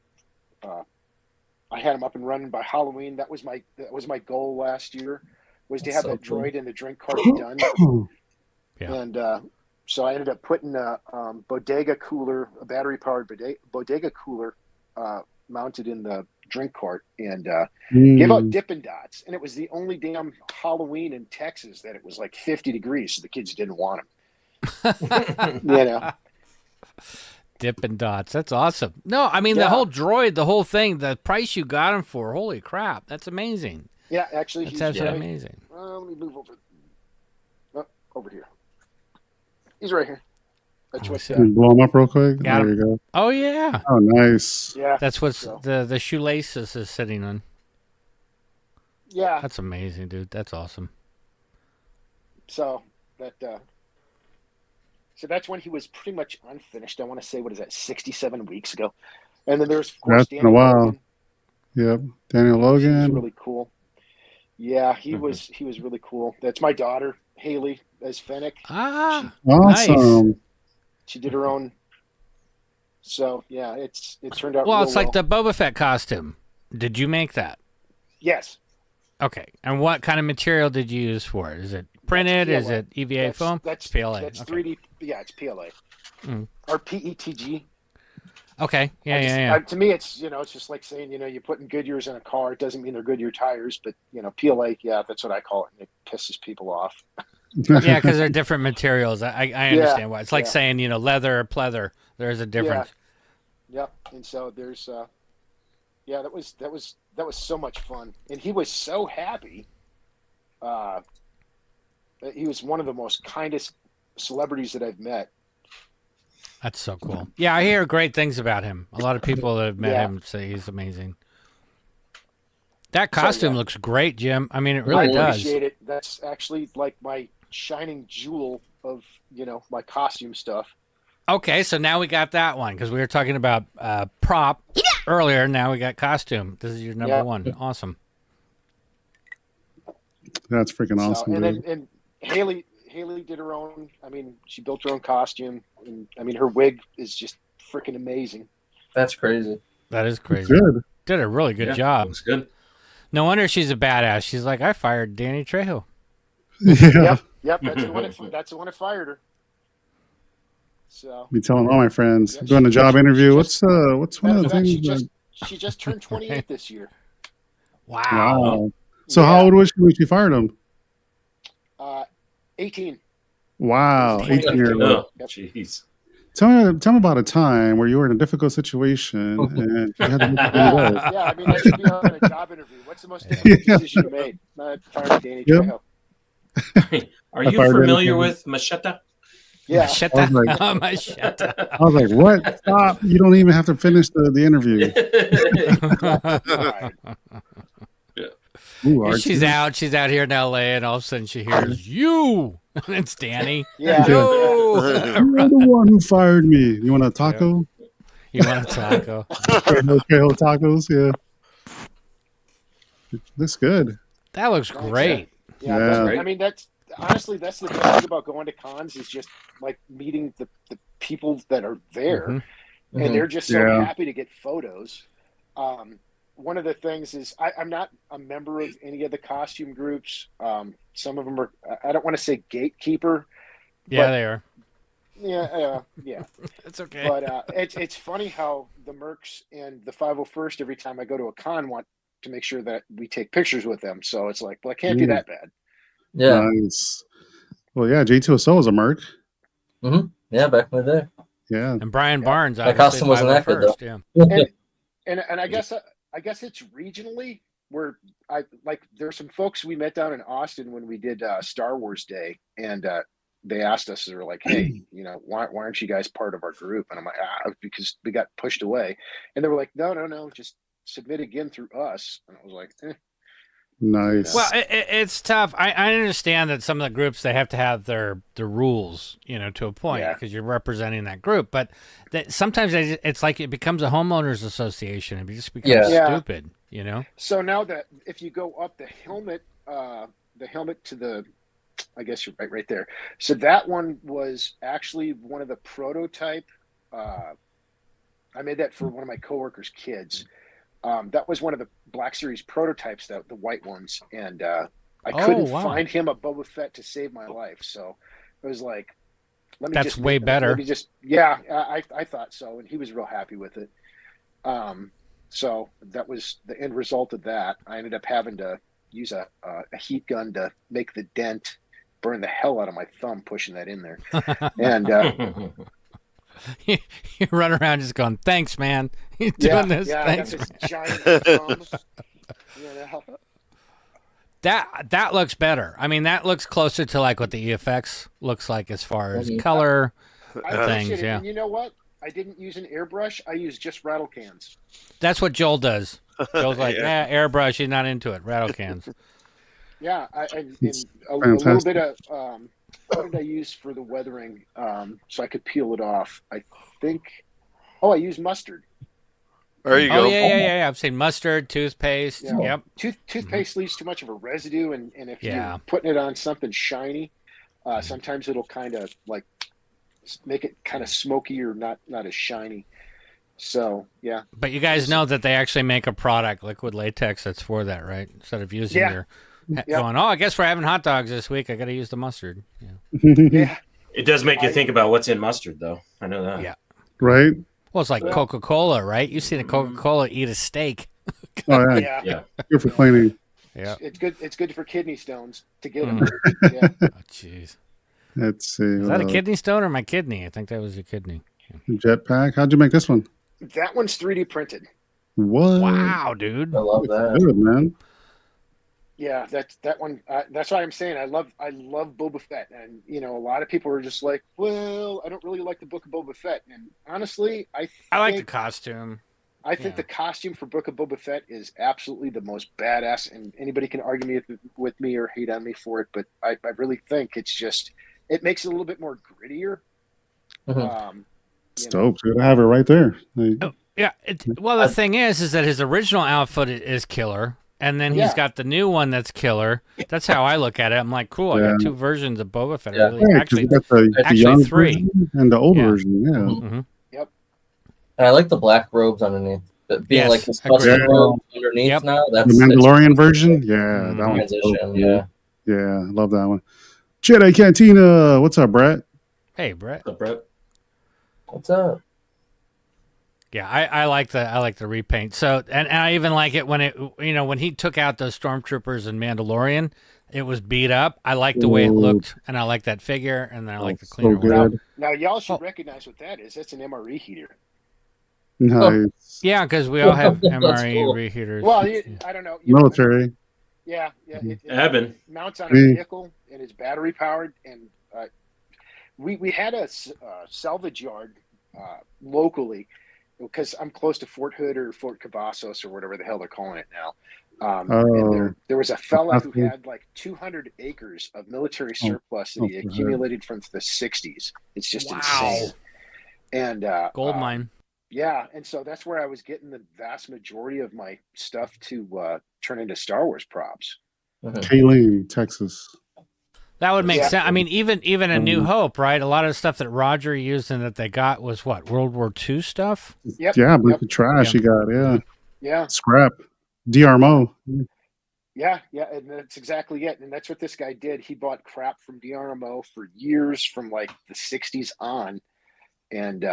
I had him up and running by Halloween. That was my goal last year, was to have that droid and the drink cart done. Yeah. And so I ended up putting a bodega cooler, a battery powered bodega cooler, mounted in the drink cart, and gave out Dippin' Dots. And it was the only damn Halloween in Texas that it was like 50 degrees, so the kids didn't want them. Dippin' Dots. That's awesome. No, I mean, Yeah. the whole droid, the whole thing, the price you got him for, holy crap. That's amazing. Yeah, actually, That's he's absolutely right. amazing. Let me move over here. He's right here. That's what. Can you blow him up real quick? Got There him. you go. Oh, yeah. Oh, nice. Yeah. That's what so, the shoelaces is sitting on. Yeah. That's amazing, dude. That's awesome. So that. So that's when he was pretty much unfinished. I want to say, what is that, 67 weeks ago? And then there's, of course, That's been a Daniel while. Logan. Yep. Daniel He was Logan. really cool. Yeah, he was really cool. That's my daughter, Haley, as Fennec. Ah, Awesome. nice. She did her own. So yeah, it turned out Well, real it's like the Boba Fett costume. Did you make that? Yes. Okay. And what kind of material did you use for it? Is it printed? Is it EVA foam? That's PLA. That's Okay. 3D. Yeah, it's PLA. Or PETG. Okay. Yeah. To me, it's it's just like saying you're putting Goodyears in a car. It doesn't mean they're Goodyear tires, but PLA. Yeah, that's what I call it. And it pisses people off. Yeah, because they're different materials. I understand why. It's like yeah. saying leather or pleather. There's a difference. Yeah. Yep. And so there's yeah, that was so much fun, and he was so happy. He was one of the most kindest celebrities that I've met. That's so cool. Yeah, I hear great things about him. A lot of people that have met Yeah. him say he's amazing. That costume looks great, Jim. I mean, it I really does. appreciate it. That's actually like my shining jewel of my costume stuff. Okay, so now we got that one because we were talking about prop earlier. Now we got costume. This is your number one. Awesome. That's freaking awesome. And dude. then Haley did her own. I mean, she built her own costume, and I mean, her wig is just freaking amazing. That's crazy. That is crazy. Good. Did a really good job. Looks good. No wonder she's a badass. She's like, I fired Danny Trejo. Yeah. Yep. That's the one. That's the one that fired her. So. Be telling all my friends Yeah, doing a job interview. she What's one of the things? She just turned 28 this year. Wow. So how old was she when she fired him? 18. Wow, 18-year-old. Oh, jeez. Tell me about a time where you were in a difficult situation and you had to make it work. Yeah, I mean, that should be on a job interview. What's the most difficult decision you made? Firing Danny Trejo. Are you familiar with Macheta? Yeah. Macheta. Macheta. I was like, what? Stop. You don't even have to finish the interview. Ooh, And she's out here in LA, and all of a sudden she hears you. And it's Danny. Yeah. No. You're the one who fired me. You want a taco? You want a taco? Trejo tacos, yeah. Looks good. That looks great. Yeah, Yeah. I mean, that's honestly that's the best thing about going to cons is just like meeting the people that are there, and they're just so happy to get photos. One of the things is I'm not a member of any of the costume groups. Some of them are. I don't want to say gatekeeper. Yeah, they are. Yeah. It's okay. But it's funny how the Mercs and the 501st every time I go to a con want to make sure that we take pictures with them. So it's like, well, it can't be that bad. Yeah. Nice. Well, yeah, J2SO was a merc. Yeah, back in the day. Yeah. And Brian Barnes. My costume wasn't that good, though. Yeah. And I guess it's regionally where there's some folks we met down in Austin when we did Star Wars Day, and they asked us, they were like, hey, why aren't you guys part of our group? And I'm like, because we got pushed away. And they were like, no, just submit again through us. And I was like, Nice. Well, it's tough. I understand that some of the groups, they have to have their rules, to a point because you're representing that group. But sometimes it's like it becomes a homeowners association. It just becomes stupid, So now that if you go up the helmet to the, I guess you're right there. So that one was actually one of the prototype. I made that for one of my coworkers' kids. That was one of the Black Series prototypes, the white ones, and I couldn't find him a Boba Fett to save my life. So it was like, That's way better. I thought so, and he was real happy with it. So that was the end result of that. I ended up having to use a heat gun to make the dent, burn the hell out of my thumb pushing that in there, and you run around just going, "Thanks, man. You're doing this. Thanks, I got this giant thumb, you know. That looks better. I mean, that looks closer to like what the EFX looks like as far as color things. Yeah. And you know what? I didn't use an airbrush. I used just rattle cans. That's what Joel does. Joel's like, airbrush. He's not into it. Rattle cans. Yeah, and a little bit of what did I use for the weathering so I could peel it off? I think. Oh, I used mustard. There you go. Oh yeah. I've seen mustard, toothpaste. Yeah. Yep. Toothpaste leaves too much of a residue, and if you're putting it on something shiny, sometimes it'll kind of like make it kind of smoky or not as shiny. So yeah. But you guys know that they actually make a product, liquid latex, that's for that, right? Instead of using your going, I guess we're having hot dogs this week. I got to use the mustard. Yeah. It does make you think about what's in mustard, though. I know that. Yeah. Right. Well, it's like Coca-Cola, right? You've seen a Coca-Cola eat a steak. Oh yeah. Good for cleaning. Yeah. It's good. It's good for kidney stones to get them. Oh, jeez. Let's see. Is that a kidney stone or my kidney? I think that was your kidney. Jetpack. How'd you make this one? That one's 3D printed. What? Wow, dude. I love that. Good, man. Yeah, that one. That's why I'm saying I love Boba Fett, and you know a lot of people are just like, well, I don't really like the Book of Boba Fett, and honestly, I like the costume. I think the costume for Book of Boba Fett is absolutely the most badass, and anybody can argue with me or hate on me for it, but I really think it makes it a little bit more grittier. It's dope, dude. I have it right there. Yeah. Well, the thing is that his original outfit is killer. And then he's got the new one that's killer. That's how I look at it. I'm like, cool. I got two versions of Boba Fett. Actually, you got the young three version and the old version. Yeah. Mm-hmm. Yep. And I like the black robes underneath. Being like his custom robe underneath now. That's the Mandalorian version. Yeah, that one's transition. dope. Yeah, I love that one. Jedi Cantina. What's up, Brett? Hey, Brett. What's up, Brett? What's up? Yeah, I like the repaint. So and I even like it when when he took out those stormtroopers in Mandalorian, it was beat up. I like the way it looked, and I like that figure, and then I like the cleaner one. Now y'all should recognize what that is. That's an MRE heater. Nice. Yeah, because we all have MRE reheaters. Well, I don't know. Military. Yeah. It mounts on a vehicle and it's battery powered. And we had a salvage yard locally because I'm close to Fort Hood or Fort Cavazos or whatever the hell they're calling it now. And there was a fella who had like 200 acres of military surplus that he accumulated from the 60s. It's just insane. And gold mine. Yeah, and so that's where I was getting the vast majority of my stuff to turn into Star Wars props. Kaleen, Texas. That would make sense. I mean, even a New Hope, right? A lot of the stuff that Roger used and that they got was what, World War II stuff? Yep. Yeah, but the trash you got, Yeah. Scrap. DRMO. Yeah, and that's exactly it. And that's what this guy did. He bought crap from DRMO for years, from like the 60s on. And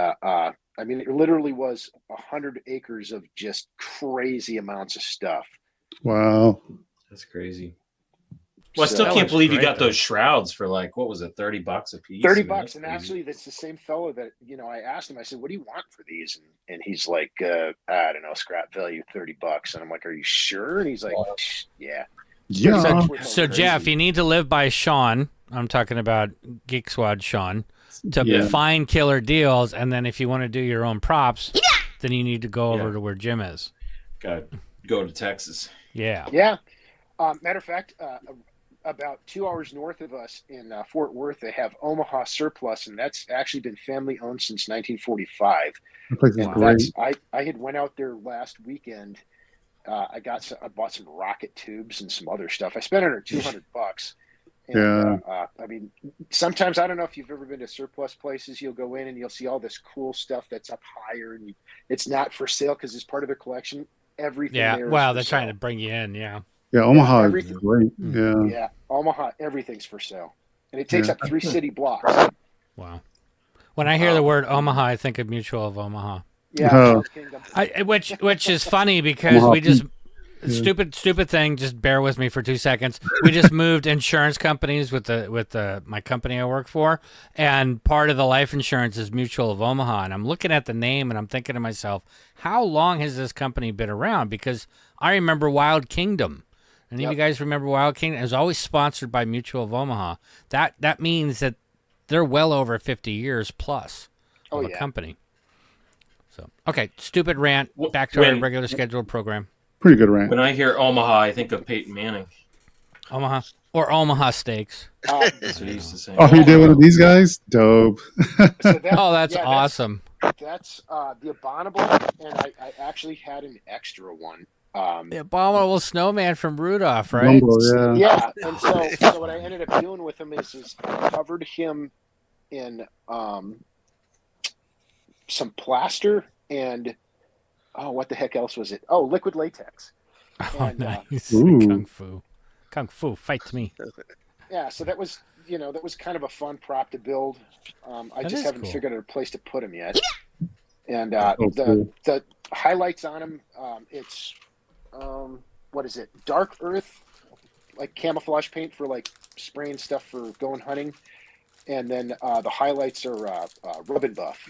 I mean, it literally was 100 acres of just crazy amounts of stuff. Wow. That's crazy. Well, I still can't believe you got those shrouds for like, what was it, $30 a piece? $30. And actually, that's the same fellow that, I asked him, I said, what do you want for these? And he's like, I don't know, scrap value, $30. And I'm like, are you sure? And he's like, yeah. Yeah. So Jeff, you need to live by Sean. I'm talking about Geek Squad Sean. To find killer deals, and then if you want to do your own props, then you need to go over to where Jim is. Got to go to Texas. Yeah. Yeah. Matter of fact, about 2 hours north of us in Fort Worth, they have Omaha Surplus, and that's actually been family owned since 1945. I had went out there last weekend. I bought some rocket tubes and some other stuff. I spent under $200. And, I mean, sometimes, I don't know if you've ever been to surplus places, you'll go in and you'll see all this cool stuff that's up higher, and it's not for sale because it's part of their collection. Everything. Yeah. Well, they're trying to bring you in. Yeah. Yeah. Omaha is great. Yeah. Yeah. Omaha, everything's for sale, and it takes up 3 city blocks. Wow. When I hear the word Omaha, I think of Mutual of Omaha. Yeah. Which is funny because Stupid thing. Just bear with me for 2 seconds. We just moved insurance companies with my company I work for, and part of the life insurance is Mutual of Omaha. And I'm looking at the name and I'm thinking to myself, how long has this company been around? Because I remember Wild Kingdom. Any of you guys remember Wild Kingdom? It was always sponsored by Mutual of Omaha. That means that they're well over 50 years plus of a company. So okay, stupid rant. Back to our regular scheduled program. Pretty good rant. When I hear Omaha, I think of Peyton Manning. Omaha or Omaha Steaks. That's what he used to say. Oh, you did one of these guys? Dope. That's awesome. That's the Abominable, and I actually had an extra one. The Abominable Snowman from Rudolph, right? Rumble, Yeah, and so what I ended up doing with him is I covered him in some plaster and what the heck else was it? Oh, liquid latex. And, nice. Kung Fu, fight me. Yeah, so that was kind of a fun prop to build. I just haven't figured out a place to put him yet. And the highlights on him, it's what is it? Dark earth, like camouflage paint for like spraying stuff for going hunting, and then the highlights are rub and buff.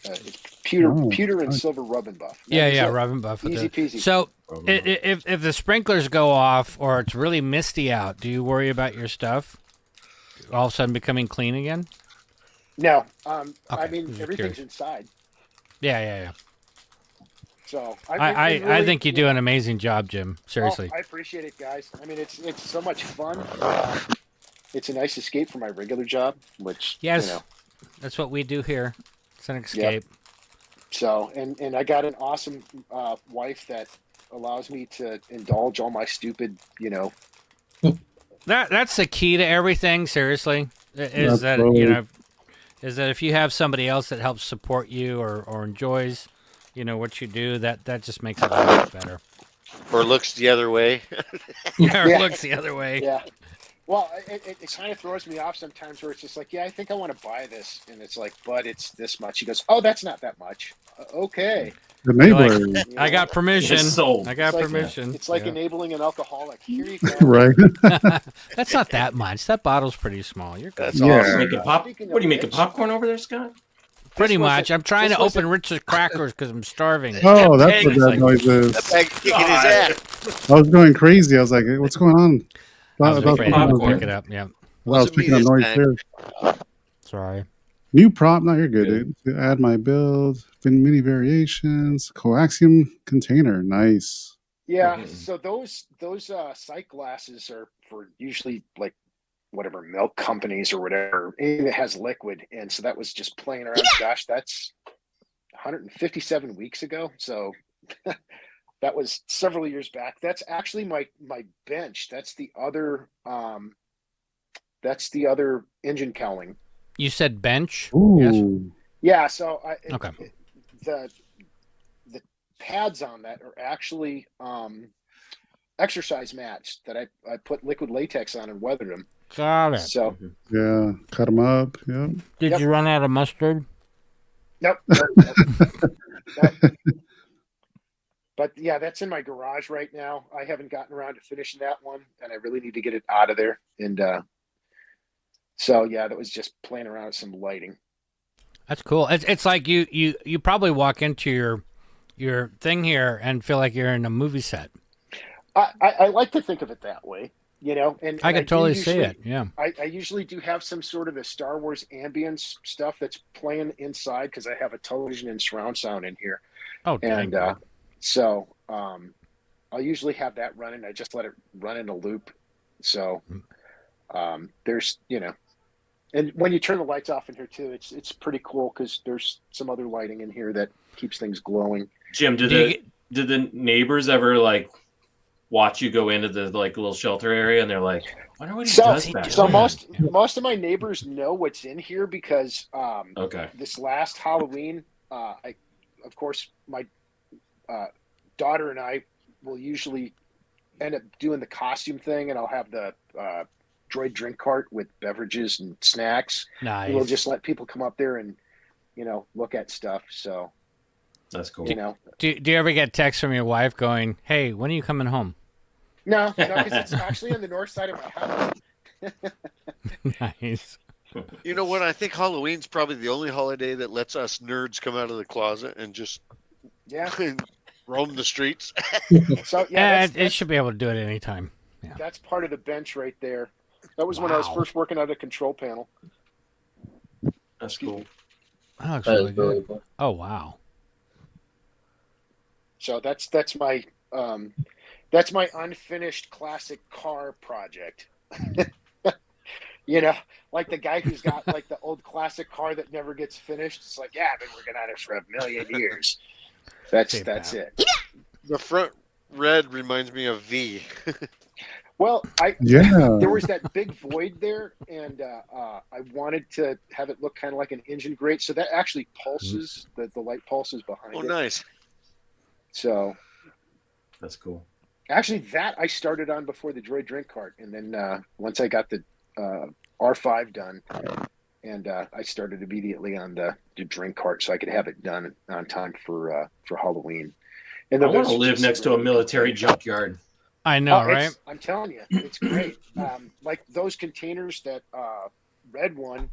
It's pewter and silver rub and buff. Rub and buff. Easy peasy. So if the sprinklers go off or it's really misty out, do you worry about your stuff all of a sudden becoming clean again? No. Okay, I mean, everything's inside. Yeah. So I think you do an amazing job, Jim. Seriously. I appreciate it, guys. I mean, it's so much fun. It's a nice escape from my regular job, which that's what we do here. It's an escape. Yep. So, and I got an awesome wife that allows me to indulge all my stupid, That's the key to everything. Seriously, is that if you have somebody else that helps support you or enjoys, what you do, that just makes it much better. Or looks the other way. Looks the other way. Yeah. Well, it kind of throws me off sometimes where it's just like, I think I want to buy this. And it's like, but it's this much. He goes, oh, that's not that much. Okay. The neighbor. I got permission. Sold. I got permission. It's like enabling an alcoholic. Here you go. Right. That's not that much. That bottle's pretty small. You're good. That's awesome. What are you making popcorn over there, Scott? Pretty much. I'm trying to open Richard's crackers because I'm starving. Oh, that's what that noise is. That bag kicking his ass. I was going crazy. I was like, what's going on? I was afraid to pick it up. Yeah. I was picking up noise too. Sorry. New prop. No, you're good, dude. To add my build. Mini variations. Coaxium container. Nice. Yeah. So those sight glasses are for usually like whatever milk companies or whatever, anything that has liquid. And so that was just playing around. Gosh, that's 157 weeks ago. So that was several years back. That's actually my bench. That's the other engine cowling. You said bench? Ooh. Yes. Yeah. So the pads on that are actually exercise mats that I put liquid latex on and weathered them. Got it. So yeah, cut them up. Yep. Did you run out of mustard? Nope. But yeah, that's in my garage right now. I haven't gotten around to finishing that one, and I really need to get it out of there. And so yeah, that was just playing around with some lighting. That's cool. It's like you probably walk into your thing here and feel like you're in a movie set. I like to think of it that way. And I can totally see it. Yeah. I usually do have some sort of a Star Wars ambience stuff that's playing inside because I have a television and surround sound in here. Oh, dang. And so I'll usually have that running. I just let it run in a loop. So there's, and when you turn the lights off in here too, it's pretty cool because there's some other lighting in here that keeps things glowing. Jim, did the neighbors ever like watch you go into the like little shelter area and they're like, I wonder what he does back so there. most of my neighbors know what's in here because okay, this last Halloween, of course my daughter and I will usually end up doing the costume thing, and I'll have the droid drink cart with beverages and snacks. Nice. And we'll just let people come up there and look at stuff. So That's cool. You know. Do you ever get texts from your wife going, "Hey, when are you coming home?" No, because it's actually on the north side of my house. Nice. You know what? I think Halloween's probably the only holiday that lets us nerds come out of the closet and just roam the streets. So it should be able to do it anytime. Yeah. That's part of the bench right there. That was when I was first working on a control panel. That's cool. That looks really good. Cool. Oh wow. So that's my unfinished classic car project. You know, like the guy who's got like the old classic car that never gets finished. It's like, yeah, I've been working on it for 1,000,000 years. That's it. The front red reminds me of V. Well, there was that big void there, and I wanted to have it look kind of like an engine grate, so that actually pulses. The light pulses behind it. Oh, nice. So that's cool. Actually, that I started on before the Droid drink cart, and then once I got the R5 done, and I started immediately on the drink cart, so I could have it done on time for Halloween. And I want to live next to a military junkyard. I know, right? I'm telling you, it's great. Like those containers, that red one,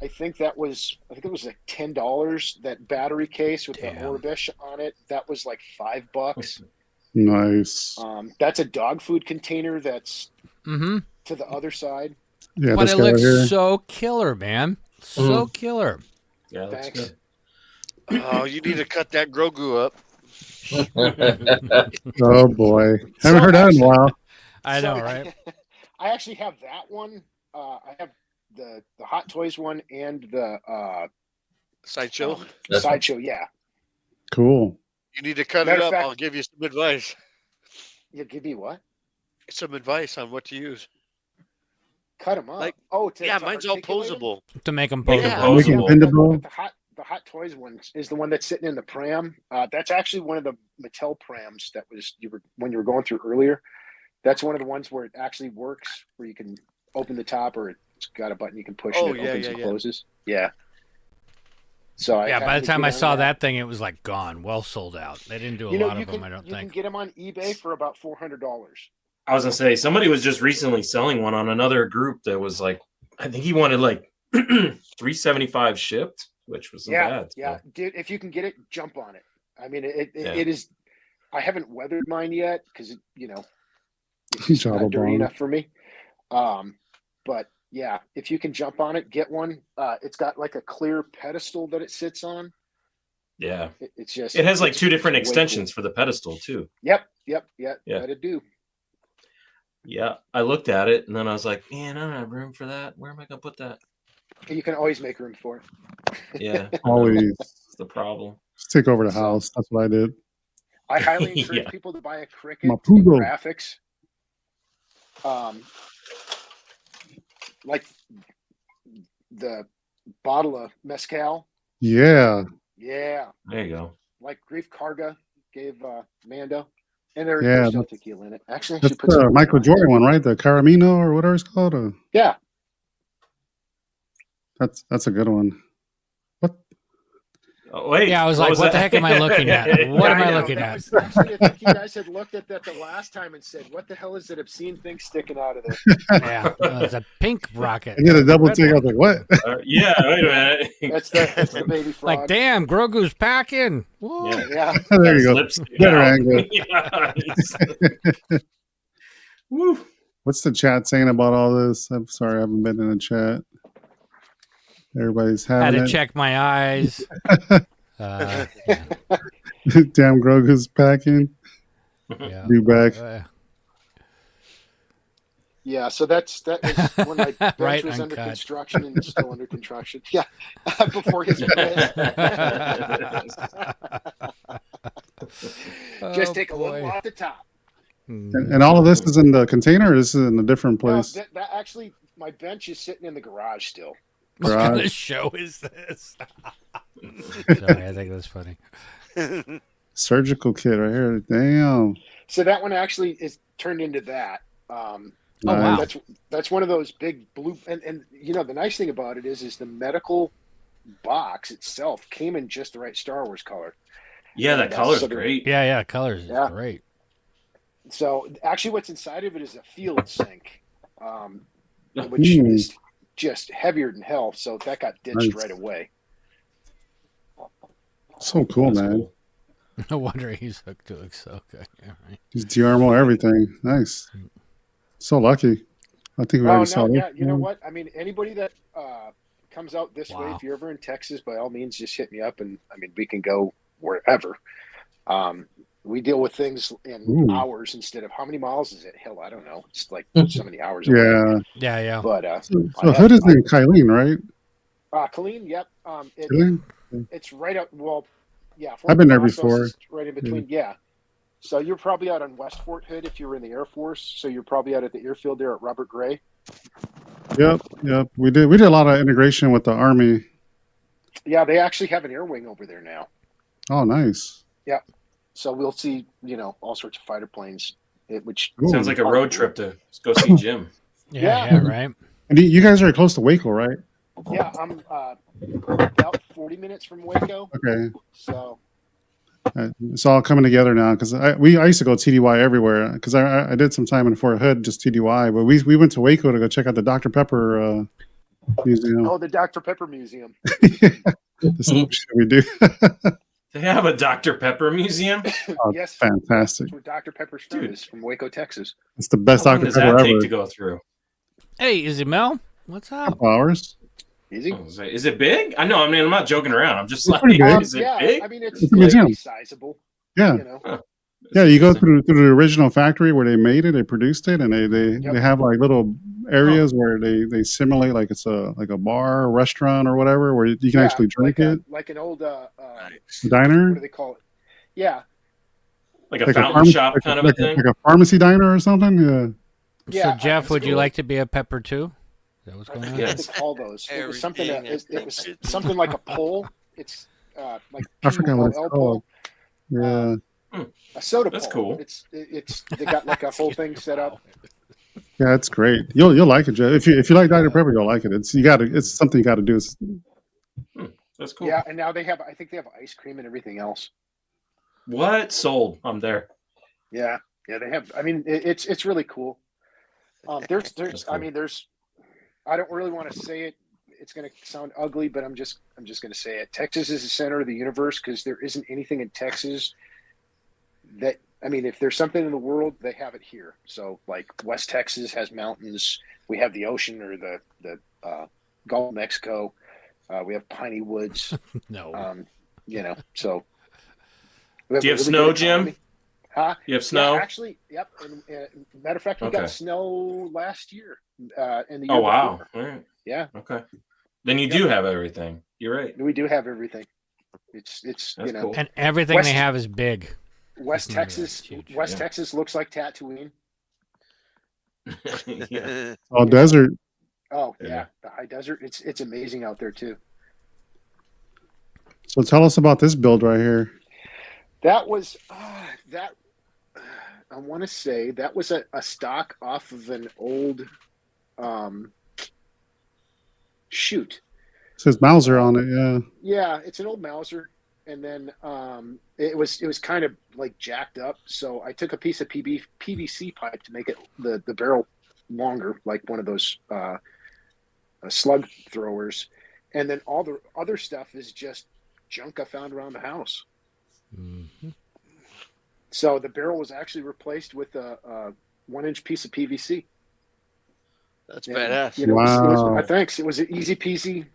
I think it was like $10. That battery case with the Orbish on it, that was like $5. Nice. That's a dog food container that's to the other side. Yeah, but it looks so killer, man. So killer. Yeah, that's good. Oh, you need to cut that Grogu up. Oh boy, haven't heard that in a while. I know, right? I actually have that one. I have the Hot Toys one and the Sideshow. Sideshow, yeah. Cool. You need to cut it up. I'll give you some advice. You give me what? Some advice on what to use. Cut them up. Like, mine's all posable. To make them posable. Yeah. The Hot Toys one is the one that's sitting in the pram. That's actually one of the Mattel prams that was when you were going through earlier. That's one of the ones where it actually works, where you can open the top, or it's got a button you can push and it opens and closes. Yeah. So by the time I saw that thing, it was like gone, well sold out. They didn't do a lot of them, I don't think. You can get them on eBay for about $400. I was gonna say somebody was just recently selling one on another group that was like, I think he wanted like $375 shipped, which was bad. Yeah, dude, if you can get it, jump on it. I mean, it is. I haven't weathered mine yet because it's not dirty enough for me. But yeah, if you can jump on it, get one. It's got like a clear pedestal that it sits on. Yeah, it's just. It has like two different extensions for the pedestal too. Yep. That it do. Yeah, I looked at it and then I was like, man, I don't have room for that. Where am I gonna put that? You can always make room for it. Yeah, always. That's the problem. Just take over the house. That's what I did. I highly encourage people to buy a Cricut graphics. Like the bottle of mezcal. Yeah. Yeah. There you go. Like Grief Karga gave Mando. And there's still tequila in it. Actually, I should put the Michael Jordan one, right? The Caramino or whatever it's called. Yeah. That's a good one. What? Oh, wait. Yeah, I was like, what the heck am I looking at? What am I looking at? Actually, I think you guys had looked at that the last time and said, what the hell is that obscene thing sticking out of there? Yeah, it's a pink rocket. I get a double take. I was like, what? Yeah, wait a minute. That's the baby frog. Like, damn, Grogu's packing. Yeah. There you go. Better angle. Woo. What's the chat saying about all this? I'm sorry, I haven't been in the chat. Everybody's having Had to check my eyes. Damn, Grogu's packing. Yeah. Be back. Yeah, so that is when my bench Right, was under uncut. construction and still under construction. Yeah, before his just take a little off the top. And all of this is in the container, or this is in a different place? No, that actually, my bench is sitting in the garage still. What kind of show is this? Sorry, I think that's funny. Surgical kit right here. Damn. So that one actually is turned into that. Wow. That's one of those big blue. And the nice thing about it is the medical box itself came in just the right Star Wars color. Yeah, that And, color's so they're- great. Yeah, colors is great. So actually, what's inside of it is a field sink, which is just heavier than hell. So that got ditched right away. So cool, man. Cool. No wonder he's hooked to it. So good. Yeah, right. He's DRMO everything. Nice. So lucky. I think we already saw Yeah, it. you know what? I mean, anybody that comes out this way, if you're ever in Texas, by all means, just hit me up, and I mean, we can go wherever. We deal with things in hours instead of how many miles is it? Hell, I don't know. It's like so many hours. Yeah. Yeah. But so Hood is in Kylene, right? Colleen, yep. It's right up. Well, yeah. I've been there Fort Bronx before. is right in between. Yeah. So you're probably out on West Fort Hood if you were in the Air Force. So you're probably out at the airfield there at Robert Gray. Yep. We did a lot of integration with the Army. Yeah, they actually have an air wing over there now. Oh, nice. Yeah. So we'll see, all sorts of fighter planes. Which sounds like a road trip to go see Jim. Yeah, right. And you guys are close to Waco, right? Yeah, I'm about 40 minutes from Waco. Okay. So it's all coming together now because I used to go TDY everywhere because I did some time in Fort Hood, just TDY, but we went to Waco to go check out the Dr. Pepper museum. Oh, the Dr. Pepper Museum. The stuff we do. They have a Dr. Pepper museum? Oh, yes. Fantastic. That's where Dr. Pepper's from is from Waco, Texas. It's the best How long Dr. does Pepper that take ever. to go through? Hey, Izzy Mel, what's up? Couple hours. Easy. Oh, is it big? I know. I mean, I'm not joking around. I'm just like, pretty big. is it big? I mean, it's a museum. pretty sizable. Yeah. Yeah, you go through the original factory where they made it, they produced it, and they have like little areas where they simulate like it's a bar, or restaurant, or whatever, where you can actually drink it. Like an old Diner. What do they call it? Yeah. Like a fountain shop kind of a thing? Like a pharmacy diner or something? Yeah. So, Jeff, would you like to be a pepper too? Is that what's going on? What they call those? It was something. It was something like a pole. It's like I forgot what it's POL called. Yeah. A soda That's pole. cool. It's they got like a whole thing set up. Yeah, it's great. You'll like it, Jeff. If you like Dr. Pepper, you'll like it. It's something you got to do. That's cool. Yeah, and now I think they have ice cream and everything else. What? Sold. I'm there. Yeah, they have. I mean, it's really cool. There's I mean, I don't really want to say it. It's going to sound ugly, but I'm just going to say it. Texas is the center of the universe because there isn't anything in Texas that, I mean, if there's something in the world, they have it here. So like West Texas has mountains. We have the ocean or the Gulf of Mexico. We have piney woods. No. So. Do you have snow, Jim? Huh? You have snow? Yeah, actually, yep. And, matter of fact, we got snow last year. And the year Oh, wow. before. All right. Yeah. Okay. Then you do have everything. You're right. We do have everything. It's That's cool. And everything they have is big. West Texas. huge, West Texas looks like Tatooine. Yeah. All desert. Oh yeah, the high desert. It's amazing out there too. So tell us about this build right here. That was that. I want to say that was a stock off of an old shoot. It says Mauser on it. Yeah. Yeah, it's an old Mauser, and then it was kind of like jacked up. So I took a piece of PVC pipe to make it the barrel longer, like one of those slug throwers, and then all the other stuff is just junk I found around the house. Mm-hmm. So the barrel was actually replaced with a 1-inch piece of PVC. That's badass. Wow. Thanks. It was an easy peasy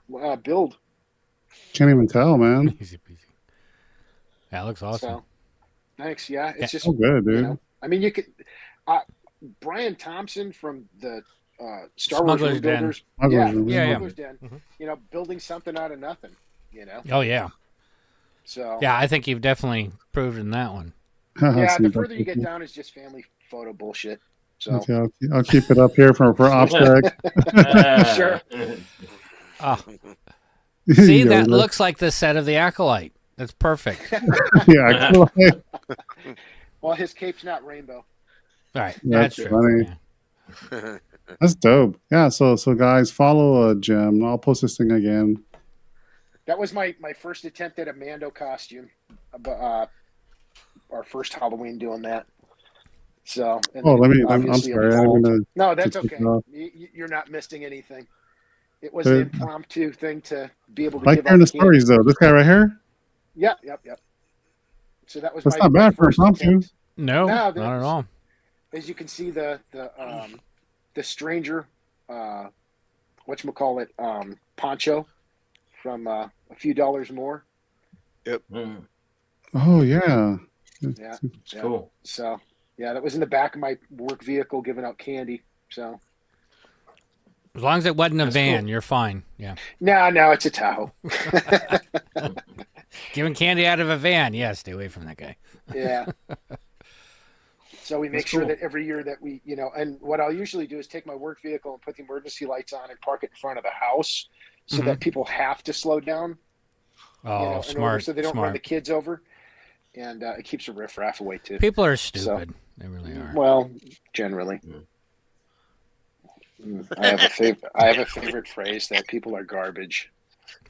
build. Can't even tell, man. Easy peasy. That looks awesome. So, thanks. Yeah, it's just so good, dude. I mean, you could. Brian Thompson from the Star Smuggler's Wars Den. Builders. Smuggler's Den. Mm-hmm. Building something out of nothing. Oh yeah. So yeah, I think you've definitely proven that one. Yeah, the further you get down is just family photo bullshit. So okay, I'll keep it up here for Obstac. Sure. See, that looks like the set of the Acolyte. That's perfect. Yeah. Well, his cape's not rainbow. All right, That's true. funny. Yeah. That's dope. Yeah. So guys, follow Jim. I'll post this thing again. That was my first attempt at a Mando costume. our first Halloween doing that. So, I'm sorry. No, that's okay. You're not missing anything. It was an impromptu thing to be able to like give hearing out the stories though. This guy right here. Yep. So that was That's not bad for impromptu. No, not at all. As you can see, the stranger, whatchamacallit, poncho from A Few Dollars More. Yep. Oh yeah. Yeah. Cool. So yeah, that was in the back of my work vehicle giving out candy. So as long as it wasn't a van, cool. You're fine. Yeah. No, it's a Tahoe. Giving candy out of a van. Yeah, stay away from that guy. Yeah. So we make sure that every year that we, and what I'll usually do is take my work vehicle and put the emergency lights on and park it in front of the house so that people have to slow down. Oh, smart. So they don't run the kids over. And it keeps the riffraff away too. People are stupid. They really are. Well, generally. I have a favorite phrase that people are garbage.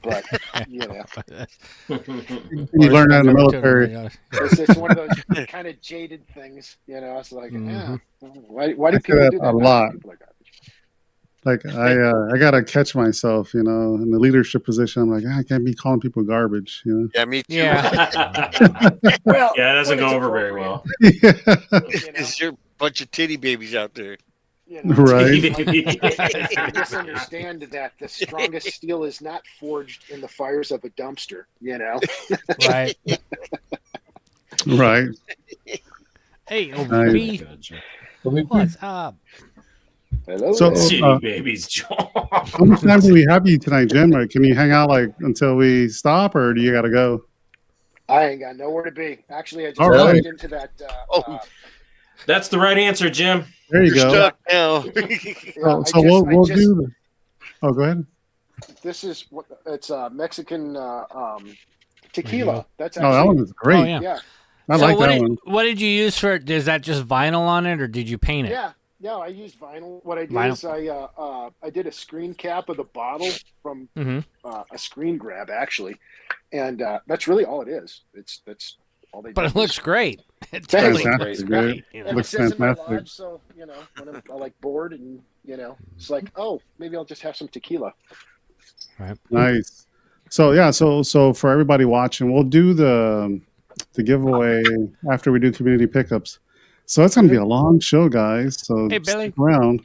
But you learn that in the military. It's one of those kind of jaded things, It's like, why do people do that? A lot. Like I gotta catch myself, in the leadership position. I'm like, I can't be calling people garbage, Yeah, me too. Yeah. Well, yeah, it doesn't go over very well. It's your bunch of titty babies out there. Right. I misunderstand that the strongest steel is not forged in the fires of a dumpster, Right. Right. Hey, OB. What's up? Hello. So, City babies, John. How much time do we have you tonight, Jim? Can you hang out until we stop, or do you got to go? I ain't got nowhere to be. Actually, I just jumped into that. That's the right answer, Jim. There you go. Stuck now. We'll do. Oh, go ahead. This is it's Mexican tequila. That's that one is great. Oh, yeah. I like that one. What did you use for it? Is that just vinyl on it, or did you paint it? Yeah. No, I used vinyl. What I did is I did a screen cap of the bottle from a screen grab actually, and that's really all it is. That's all they do. But it looks great. It's really great. It looks fantastic. Lodge, so when I'm bored and it's like, oh, maybe I'll just have some tequila. Right. Nice. So yeah, so for everybody watching, we'll do the giveaway after we do community pickups. So it's going to be a long show, guys. So hey, Billy. Stick around.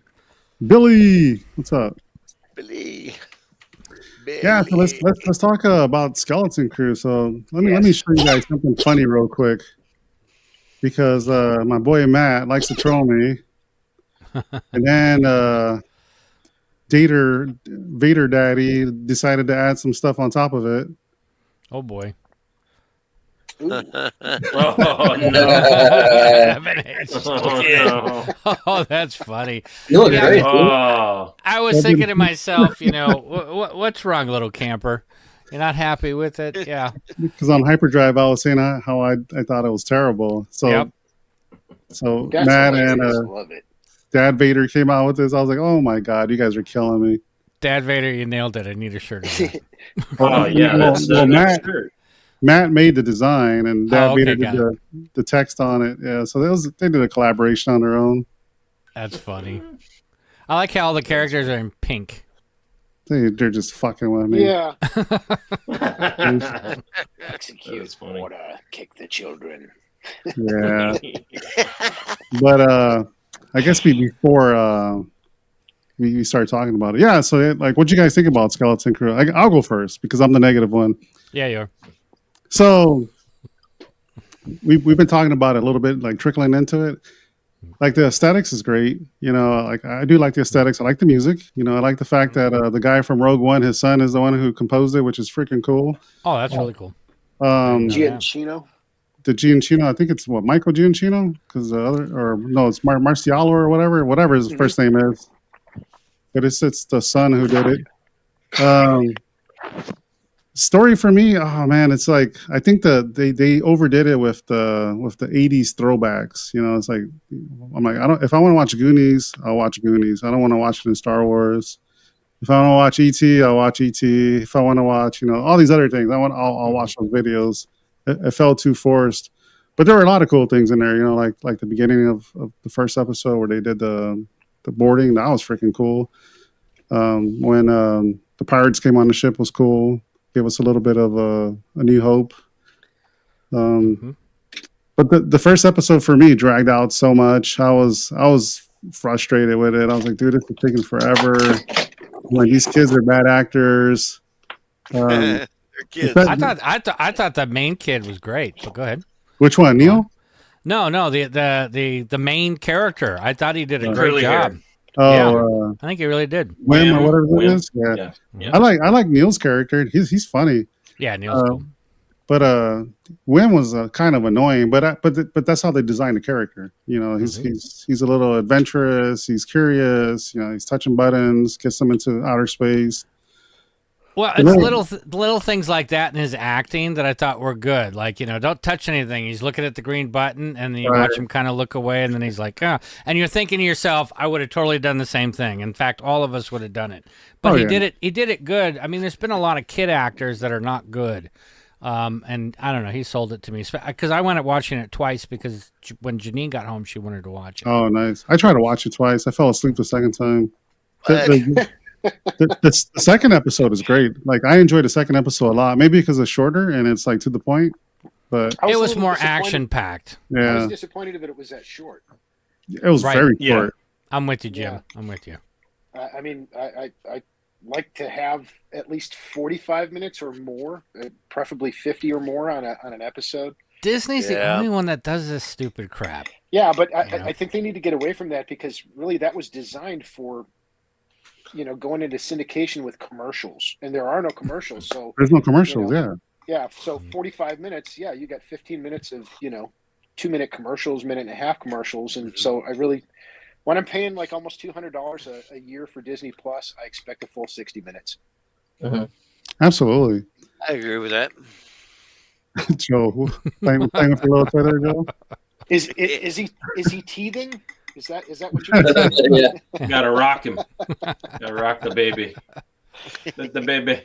Billy, what's up? Billy. Yeah, so let's talk about Skeleton Crew. So let me show you guys something funny real quick, because my boy Matt likes to troll me, and then Vader Daddy decided to add some stuff on top of it. Oh boy. Oh no! Oh, that's funny. You look great. I was thinking to myself, what's wrong, little camper? You're not happy with it? Yeah. Because on Hyperdrive, I was saying how I thought it was terrible. So, so Matt and Dad Vader came out with this. I was like, oh my god, you guys are killing me. Dad Vader, you nailed it. I need a shirt. Oh yeah, Matt made the design, and Dad Vader did the text on it. Yeah, so they did a collaboration on their own. That's funny. I like how all the characters are in pink. They're just fucking with me. Yeah. Execute order, kick the children. Yeah. But I guess before we start talking about it. Yeah, so what do you guys think about Skeleton Crew? I'll go first because I'm the negative one. Yeah, you are. So we've been talking about it a little bit, trickling into it. The aesthetics is great. I do like the aesthetics. I like the music. I like the fact that the guy from Rogue One, his son, is the one who composed it, which is freaking cool. Oh, that's really cool. Giancino? The Giancino, I think it's Michael Giancino? Because it's Marcialo or whatever his first name is. But it's the son who did it. Story for me, oh man, it's I think they overdid it with the 80s throwbacks. It's if I want to watch Goonies, I'll watch Goonies. I don't want to watch it in Star Wars. If I want to watch ET, I'll watch ET. If I want to watch all these other things, I'll watch those videos. it felt too forced. But there were a lot of cool things in there, like the beginning of the first episode where they did the boarding. That was freaking cool. When the pirates came on the ship was cool. Gave us a little bit of a new hope. But the first episode for me dragged out so much. I was frustrated with it. I was like, dude, this is taking forever. Like, these kids are bad actors. They're kids. I thought the main kid was great. But go ahead. Which one, Neil? No, the main character. I thought he did a great job. Oh, I think he really did. Wim or whatever it is. Yeah. I like Neil's character. He's funny. Yeah, Neil's cool. But Wim was kind of annoying. But that's how they designed the character. He's a little adventurous. He's curious. He's touching buttons. Gets them into outer space. Well, it's little things like that in his acting that I thought were good. Like, don't touch anything. He's looking at the green button, and then you watch him kind of look away, and then he's like, oh. And you're thinking to yourself, I would have totally done the same thing. In fact, all of us would have done it. But he did it. He did it good. I mean, there's been a lot of kid actors that are not good. And I don't know. He sold it to me because I went watching it twice because when Janine got home, she wanted to watch it. Oh, nice. I tried to watch it twice. I fell asleep the second time. The second episode is great. Like, I enjoyed the second episode a lot. Maybe because it's shorter and it's like to the point. But it was more action packed. Yeah, I was disappointed that it was that short. It was very short. I'm with you, Jim. I'm with you. I mean, I like to have at least 45 minutes or more, preferably 50 or more on an episode. Disney's the only one that does this stupid crap. Yeah, but I think they need to get away from that because really that was designed for, going into syndication with commercials, and there are no commercials. So there's no commercials. Yeah. So 45 minutes. Yeah. You got 15 minutes of, 2-minute commercials, minute and a half commercials. And so when I'm paying like almost $200 a year for Disney Plus, I expect a full 60 minutes. Absolutely. I agree with that. Joe, thank for a little further, Joe. Is he teething? Is that what you're doing? Yeah. Gotta rock him. Gotta rock the baby. The baby.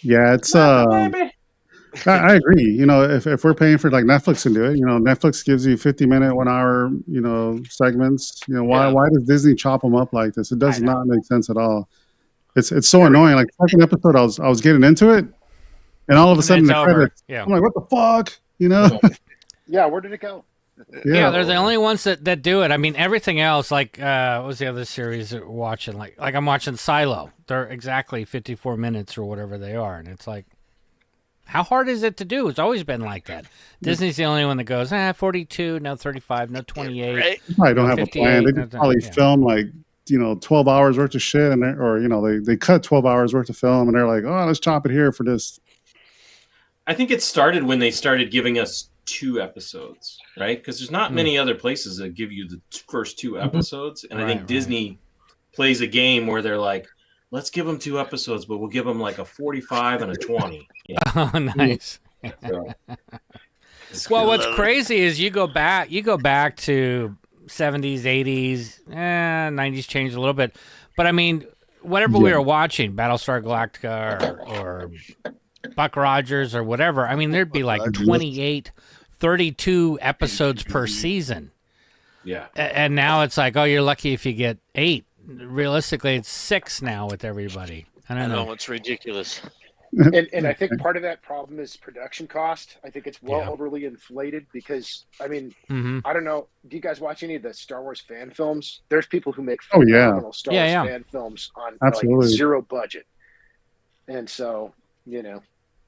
Yeah, it's I agree. If we're paying for like Netflix can do it, Netflix gives you 50-minute, 1 hour, segments. Why does Disney chop them up like this? It does not make sense at all. It's so annoying. Like, second episode, I was getting into it, and all of a sudden the credits. Yeah. I'm like, what the fuck? Yeah, where did it go? Yeah, they're the only ones that do it. I mean, everything else, like what was the other series that we're watching? Like I'm watching Silo. They're exactly 54 minutes or whatever they are, and it's like, how hard is it to do? It's always been like that. Disney's the only one that goes, 42, no 35, no 28. Right. They probably don't have a plan. They just probably film like 12 hours worth of shit, and they cut 12 hours worth of film, and they're like, oh, let's chop it here for this. I think it started when they started giving us 2 episodes, right? Because there's not many other places that give you the first 2 episodes, and I think Disney plays a game where they're like, let's give them 2 episodes, but we'll give them like a 45 and a 20. Oh, nice. Well, what's crazy is you go back to 70s, 80s, 90s changed a little bit, but I mean, whatever we were watching, Battlestar Galactica or Buck Rogers or whatever, I mean, there'd be like 28, 32 episodes per season. Yeah. And now it's like, oh, you're lucky if you get 8. Realistically, it's 6 now with everybody. I don't know. It's ridiculous. And I think part of that problem is production cost. I think it's overly inflated because, I mean, I don't know. Do you guys watch any of the Star Wars fan films? There's people who make phenomenal Star Wars fan films on like 0 budget. And so,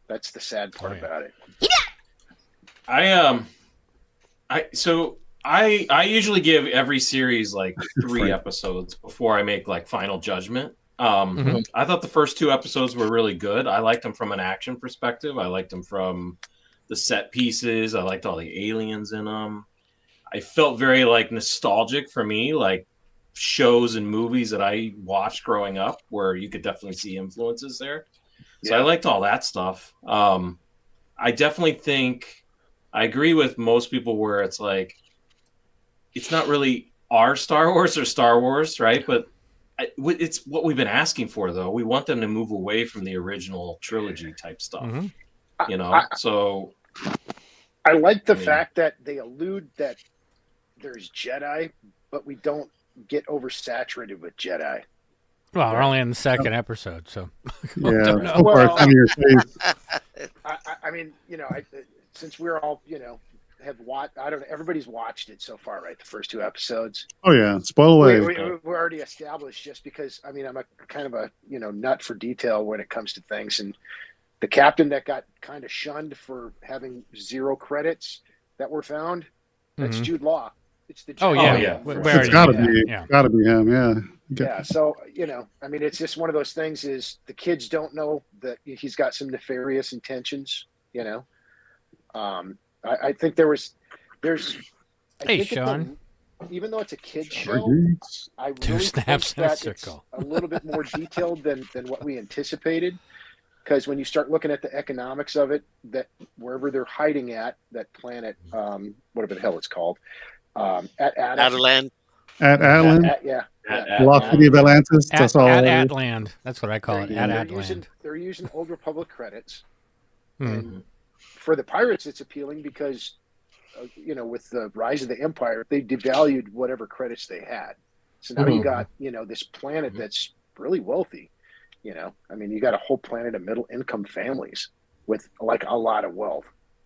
that's the sad part about it. I usually give every series like 3 episodes before I make like final judgment. I thought the first 2 episodes were really good. I liked them from an action perspective. I liked them from the set pieces. I liked all the aliens in them. I felt very like nostalgic for me, like shows and movies that I watched growing up where you could definitely see influences there. So I liked all that stuff. I definitely think I agree with most people where it's like, it's not really our Star Wars or Star Wars, right? But it's what we've been asking for, though. We want them to move away from the original trilogy type stuff. You know, I like the fact that they allude that there's Jedi, but we don't get oversaturated with Jedi. Well, we're only in the second episode, so Yeah. I mean, you know, since we're all, you know, have watched. I don't know. Everybody's watched it so far, right? The first 2 episodes. Oh yeah, spoil away. We're already established just because. I mean, I'm a kind of a nut for detail when it comes to things, and the captain that got kind of shunned for having 0 credits that were found. That's Jude Law. It's the Jude It's gotta be him. Yeah. Yeah. So I mean, it's just one of those things. Is the kids don't know that he's got some nefarious intentions. I think there's. Hey, Sean. Even though it's a kid's show, I really think that it's a little bit more detailed than what we anticipated. Because when you start looking at the economics of it, that wherever they're hiding at, that planet, whatever the hell it's called, at Atlan. At Atlan? Yeah. Lost City of Atlantis. That's all. At Atland. That's what I call it. At Atland. They're using Old Republic credits. And for the pirates, it's appealing because, with the rise of the Empire, they devalued whatever credits they had. So now you got, this planet that's really wealthy. I mean, you got a whole planet of middle-income families with like a lot of wealth.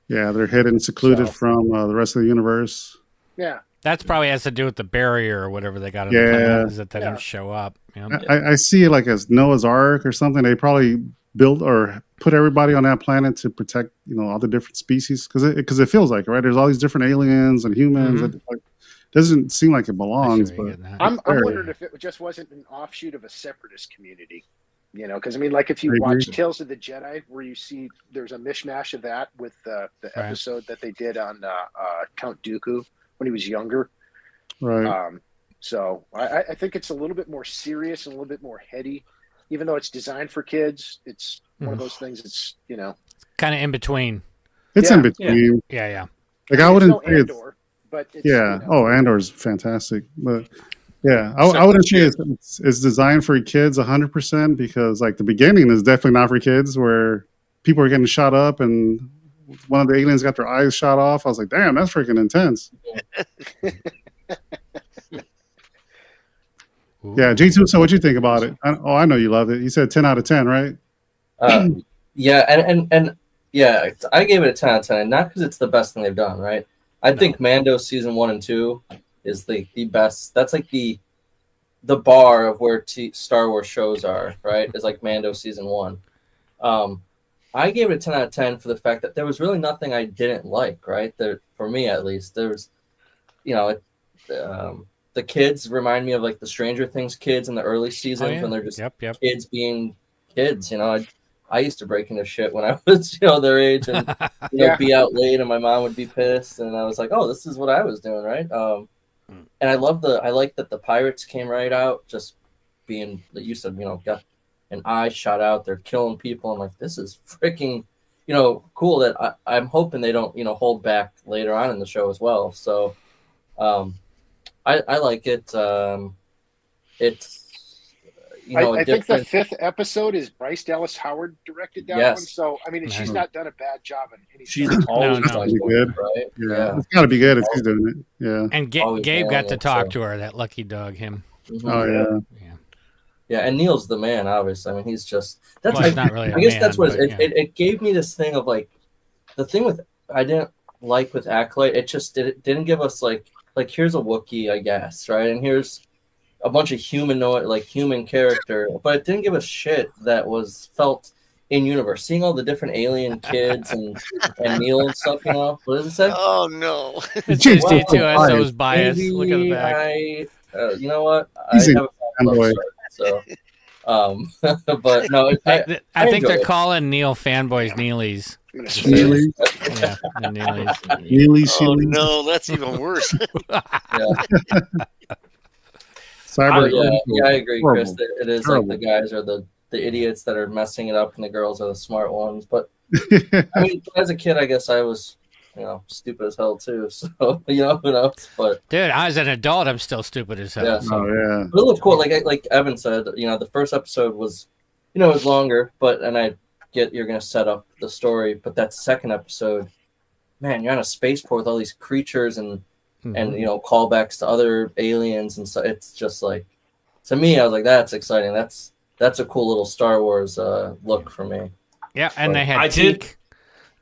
Yeah, they're hidden, secluded from the rest of the universe. Yeah, that's probably has to do with the barrier or whatever they got on the planet, is that they don't show up. I see it like as Noah's Ark or something. They probably built or put everybody on that planet to protect, all the different species because it feels like it, right. There's all these different aliens and humans. It doesn't seem like it belongs. But I'm wondering if it just wasn't an offshoot of a separatist community. Because I mean, like if you watch Tales of the Jedi, where you see there's a mishmash of that with the episode that they did on Count Dooku when he was younger. Right. So I think it's a little bit more serious and a little bit more heady, even though it's designed for kids. It's one of those things. It's kind of in between. It's in between. Yeah. Like I wouldn't say Andor, but it's, Andor's fantastic, but. Yeah, I wouldn't say it's designed for kids 100% because like the beginning is definitely not for kids where people are getting shot up and one of the aliens got their eyes shot off. I was like, damn, that's freaking intense. Yeah, G2, so what'd you think about it? I know you loved it. You said 10 out of 10, right? Yeah, and yeah, I gave it a 10 out of 10, not because it's the best thing they've done, right? I think Mando season 1 and 2 is the best. That's like the bar of where Star Wars shows are, right? Is like Mando season 1. I gave it a 10 out of 10 for the fact that there was really nothing I didn't like, right? There, for me at least, there's, the kids remind me of like the Stranger Things kids in the early seasons when they're just kids being kids. I used to break into shit when I was, their age and be out late and my mom would be pissed and I was like, oh, this is what I was doing, right? And I like that the pirates came right out, just being that you said, got an eye shot out, they're killing people. I'm like, this is freaking, cool that I'm hoping they don't, hold back later on in the show as well. So I like it. It's, I think the 5th episode is Bryce Dallas Howard directed that one. So, I mean, she's not done a bad job in any. She's always good, right? Yeah. It's got to be good if she's doing it. Yeah. And Gabe got to talk to her, that lucky dog, him. Oh, yeah, and Neil's the man, obviously. I mean, he's just... He's not really I guess that's what it gave me this thing of, like... The thing with... I didn't like with Acolyte, it just didn't give us, like, here's a Wookiee, I guess, right? And here's a bunch of human character, but it didn't give us shit that was felt in universe. Seeing all the different alien kids and Neil and stuff, What does it say? Oh no! It's just G2SO's bias. Look at the back. You know what? He's I have a fanboy. So, but no, I think they're calling Neil fanboys Neelies. Neelies? Yeah, the Neelies. Neelies. Oh no, that's even worse. I agree, Chris. It is like the guys are the idiots that are messing it up, and the girls are the smart ones. But I mean, as a kid, I guess I was, stupid as hell too. So who knows? But dude, as an adult, I'm still stupid as hell. Yeah, so. But it looked cool. Like Evan said, the first episode was, it was longer, and I you're gonna set up the story, but that second episode, man, you're on a spaceport with all these creatures and callbacks to other aliens, and so it's just like, to me, I was like, that's exciting. That's a cool little Star Wars look for me. Yeah, and they had Teak,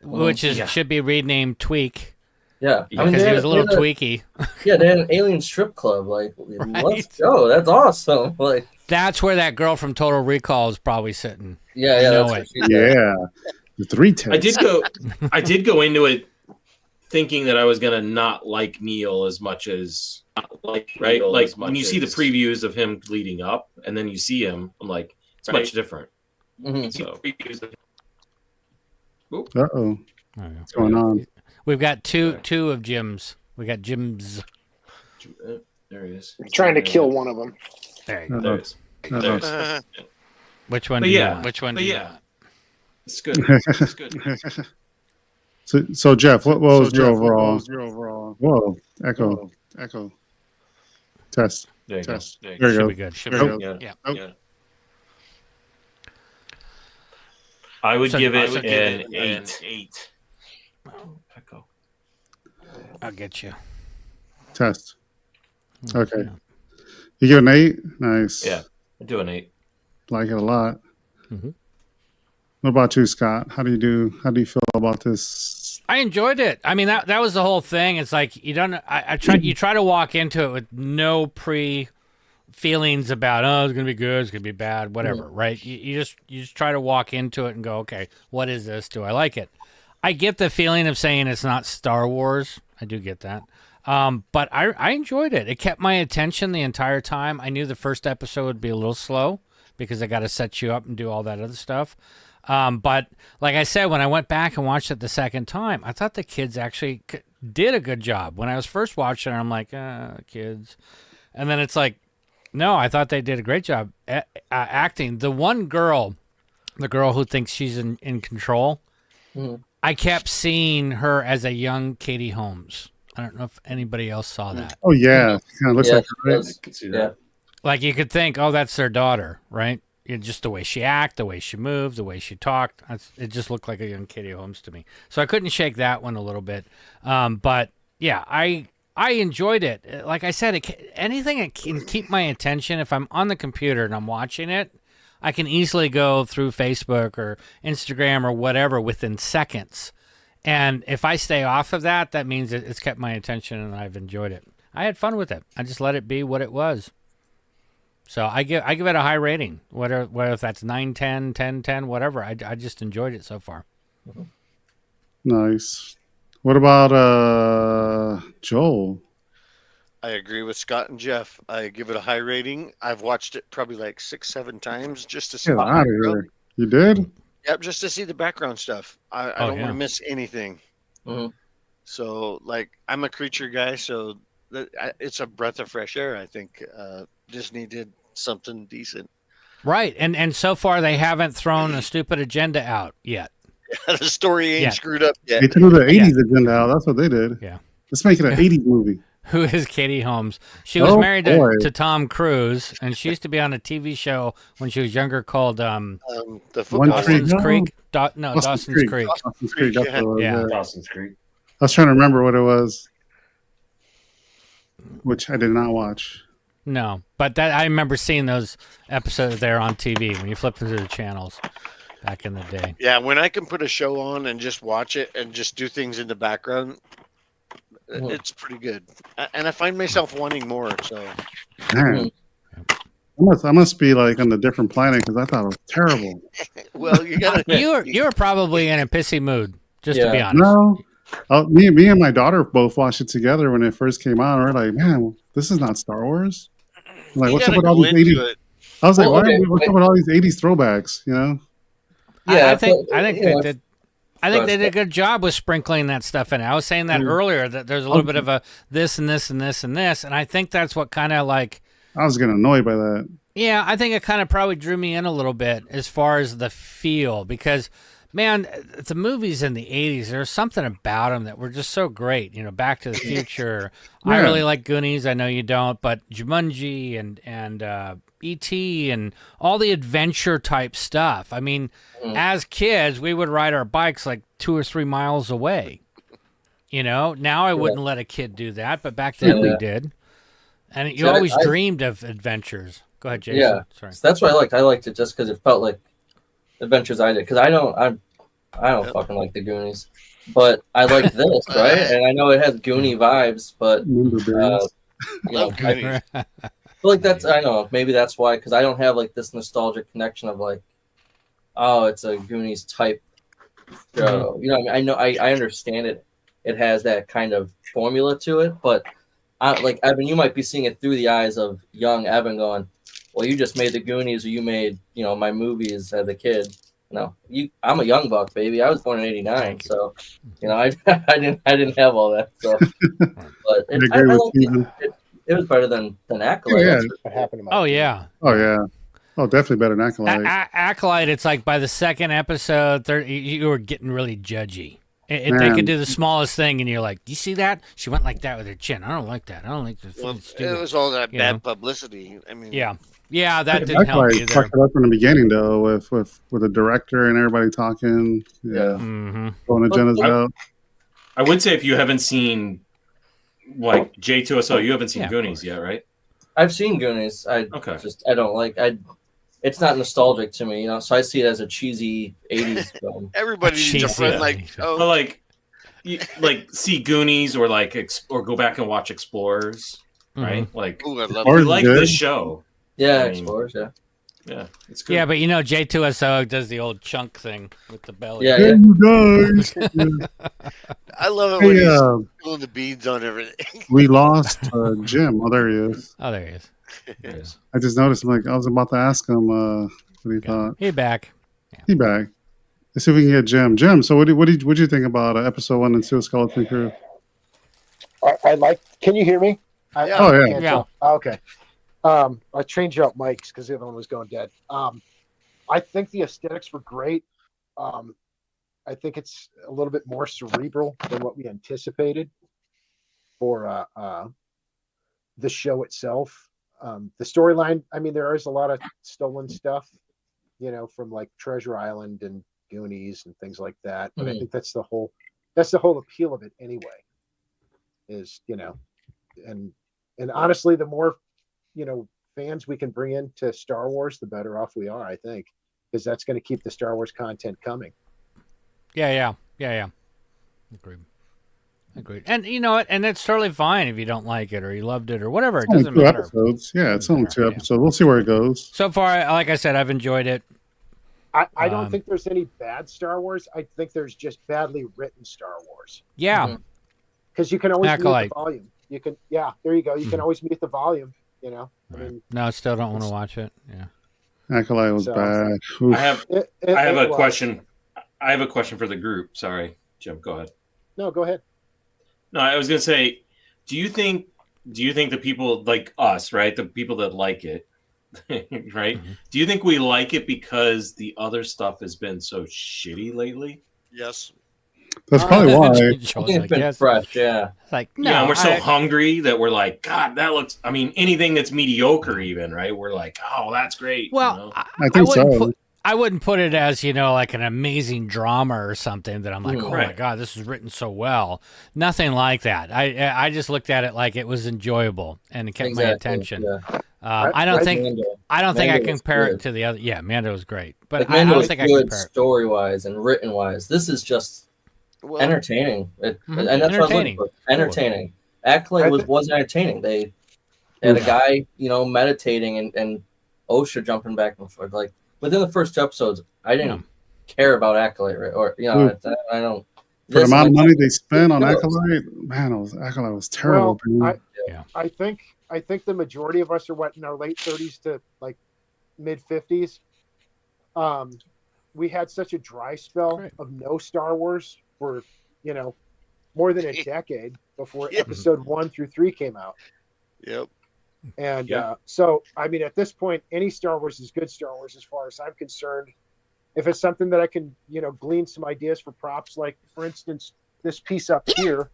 which should be renamed Tweak. Yeah, because he was a little tweaky. Yeah, they had an alien strip club. Like, let's go. That's awesome. Like, that's where that girl from Total Recall is probably sitting. Yeah, the 310. I did go into it thinking that I was gonna not like Neil as much as right. Like when you see the previews of him leading up, and then you see him, I'm like, it's much different. So. Uh-oh. What's going on? We've got two of Jim's. We got Jim's. There he is. I'm trying to kill one of them. There you go. There it is. Which one? Which one? It's good. It's good. So Jeff, what was your overall? Whoa, echo. Test. There you go. There you go. Should be good. Should be good. Yeah. I would give it an 8. Echo. I'll get you. Test. Okay. You give an 8? Nice. Yeah, I do an 8. Like it a lot. What about you, Scott? How do you feel about this? I enjoyed it. I mean, that was the whole thing. It's like you try to walk into it with no feelings about, oh, it's gonna be good, it's gonna be bad, whatever, right? You just try to walk into it and go, okay, what is this? Do I like it? I get the feeling of saying it's not Star Wars. I do get that. But I enjoyed it. It kept my attention the entire time. I knew the first episode would be a little slow because I got to set you up and do all that other stuff. But like I said, when I went back and watched it the second time, I thought the kids actually did a good job. When I was first watching it, I'm like, kids. And then it's like, no, I thought they did a great job acting. The one girl, the girl who thinks she's in control, I kept seeing her as a young Katie Holmes. I don't know if anybody else saw that. Oh, yeah. Kind of looks like her, right? I can see that. Like you could think, oh, that's their daughter, right? Just the way she acted, the way she moved, the way she talked. It just looked like a young Katie Holmes to me. So I couldn't shake that one a little bit. But, yeah, I enjoyed it. Like I said, anything that can keep my attention, if I'm on the computer and I'm watching it, I can easily go through Facebook or Instagram or whatever within seconds. And if I stay off of that, that means it's kept my attention and I've enjoyed it. I had fun with it. I just let it be what it was. So I give it a high rating, whether if that's 9, 10, 10, 10, whatever. I just enjoyed it so far. Nice. What about Joel? I agree with Scott and Jeff. I give it a high rating. I've watched it probably like 6, 7 times just to see. Get out of here. You did? Yep, just to see the background stuff. I don't want to miss anything. So, like, I'm a creature guy, so it's a breath of fresh air. I think Disney did something decent. Right, and so far they haven't thrown a stupid agenda out yet. The story ain't screwed up yet. They threw the 80s agenda out. That's what they did. Yeah. Let's make it an 80s movie. Who is Katie Holmes? She was married to Tom Cruise, and she used to be on a TV show when she was younger called the Dawson's Creek. Dawson's Creek. Dawson's Creek. Yeah. Dawson's Creek. I was trying to remember what it was, which I did not watch. No, but I remember seeing those episodes there on TV when you flip through the channels back in the day. Yeah, when I can put a show on and just watch it and just do things in the background, it's pretty good. And I find myself wanting more. So, man, I must be like on a different planet because I thought it was terrible. Well, you got you were probably in a pissy mood, just to be honest. No, me and my daughter both watched it together when it first came out. We're like, man, this is not Star Wars. I'm like, what's up with all these 80s? I was like, what's up with all these 80s throwbacks? You know? Yeah, I think they did. I think they did a good job with sprinkling that stuff in. I was saying that earlier, that there's a little bit of a this and this and this and this, and I think that's what kind of like. I was getting annoyed by that. Yeah, I think it kind of probably drew me in a little bit as far as the feel because, man, the movies in the 80s, there's something about them that were just so great. You know, Back to the Future. I really like Goonies. I know you don't, but Jumanji and E.T. and all the adventure type stuff. I mean, as kids, we would ride our bikes like 2 or 3 miles away. Now I wouldn't let a kid do that, but back then we did. And you always dreamed of adventures. Go ahead, Jason. Yeah, sorry. So that's what I liked. I liked it just because it felt like adventures I did. Because I don't fucking like the Goonies, but I like this, right? And I know it has Goonie vibes, but I feel like that's, I don't know, maybe that's why, because I don't have like this nostalgic connection of like, oh, it's a Goonies type show. I know, I understand it. It has that kind of formula to it, but like Evan, you might be seeing it through the eyes of young Evan, going, "Well, you just made the Goonies, or you made my movies as a kid." I'm a young buck, baby. I was born in '89, so I didn't have all that. So, but it was better than Acolyte. Yeah. What happened to my Oh, definitely better than Acolyte. Acolyte, it's like by the second episode, you were getting really judgy. They could do the smallest thing, and you're like, "Do you see that? She went like that with her chin. I don't like that. I don't like this." Well, it was all that bad publicity. I mean, yeah, that didn't help either. Fucked it up in the beginning though, with the director and everybody talking. Yeah, going agendas out. I would say if you haven't seen like J2SO, you haven't seen Goonies yet, right? I've seen Goonies. I don't like. It's not nostalgic to me, so I see it as a cheesy 80s film. Everybody's jumping like, like see Goonies or or go back and watch Explorers, right? Like, ooh, I love or like the show. Yeah, Explorers, yeah, it's good. Yeah, but J2SO does the old chunk thing with the belly. Yeah. I love it when he's pulling the beads on everything. We lost Jim. Oh, there he is. Oh, there he is. I just noticed. I was about to ask him what he thought. He back. He back. Let's see if we can get Jim. Jim. So what did you think about episode 1 and 2 of Skeleton Crew? I like. Can you hear me? Yeah. Okay. I changed out mics because the other one was going dead. I think the aesthetics were great. I think it's a little bit more cerebral than what we anticipated for the show itself. The storyline, there is a lot of stolen stuff, from like Treasure Island and Goonies and things like that. But I think that's the whole appeal of it anyway. Is and honestly, the more fans we can bring into Star Wars, the better off we are. I think, because that's going to keep the Star Wars content coming. Yeah. Agreed. And you know what? And it's totally fine if you don't like it or you loved it or whatever. It doesn't matter. Episodes. Yeah, it's only 2 episodes. We'll see where it goes. So far, like I said, I've enjoyed it. I don't think there's any bad Star Wars. I think there's just badly written Star Wars. Yeah. Because you can always mute the volume. You can, there you go. You can always mute the volume. No, I still don't want to watch it. Yeah. Acolyte was bad. I have a question. I have a question for the group. Sorry, Jim. Go ahead. No, go ahead. No, I was gonna say, do you think the people like us, right? The people that like it, right? Do you think we like it because the other stuff has been so shitty lately? Yes. That's probably why. It's been fresh, yeah. Like, no, and we're so hungry that we're like, God, that looks. I mean, anything that's mediocre, even, right? We're like, oh, that's great. Well, I think so. I wouldn't put it as, like an amazing drama or something that I'm like, oh my God, this is written so well. Nothing like that. I just looked at it like it was enjoyable and it kept my attention. Yeah. I don't think I compare it to the other. Yeah, Mando was great, but I don't think I compare it. Story wise and written wise. This is just entertaining. And that's what I was looking for. Entertaining. Acolyte was entertaining. They had a guy, meditating and OSHA jumping back and forth. Like within the first 2 episodes, I didn't care about Acolyte, right? Or I don't. For the amount of money they spent on Acolyte, man, Acolyte was terrible. Well, I think the majority of us are in our late 30s to like mid 50s. We had such a dry spell of no Star Wars for more than a decade before episode 1 through 3 came out. Yep. And so at this point, any Star Wars is good Star Wars as far as I'm concerned. If it's something that I can glean some ideas for props, like for instance this piece up here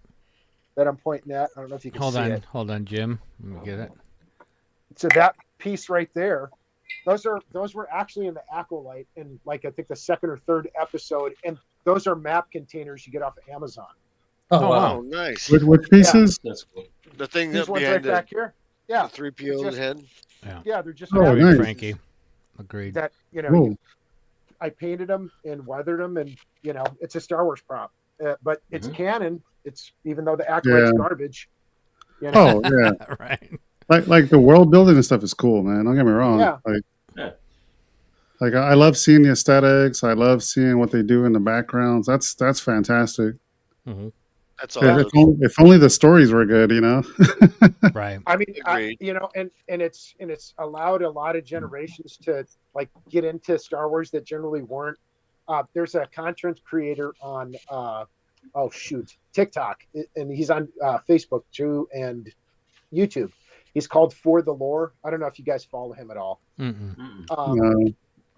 that I'm pointing at, I don't know if you can see it. Hold on, Jim. Let me get it. So that piece right there. Those were actually in the Acolyte in like I think the second or third episode, and those are map containers you get off of Amazon. Oh wow, nice. Which pieces? That's cool. The thing These up ones behind right back here. Yeah, the 3PO head. Yeah, they're just Oh, map nice. Frankie. Agreed. that Cool. I painted them and weathered them, and it's a Star Wars prop, but it's canon. It's even though the Acolyte's garbage. Oh yeah, right. Like the world building and stuff is cool, man. Don't get me wrong. Yeah. Like I love seeing the aesthetics. I love seeing what they do in the backgrounds. That's fantastic. Mm-hmm. That's all. If only the stories were good, Right. I mean, and it's allowed a lot of generations to like get into Star Wars that generally weren't. There's a content creator on TikTok, and he's on Facebook too and YouTube. He's called For the Lore. I don't know if you guys follow him at all. No.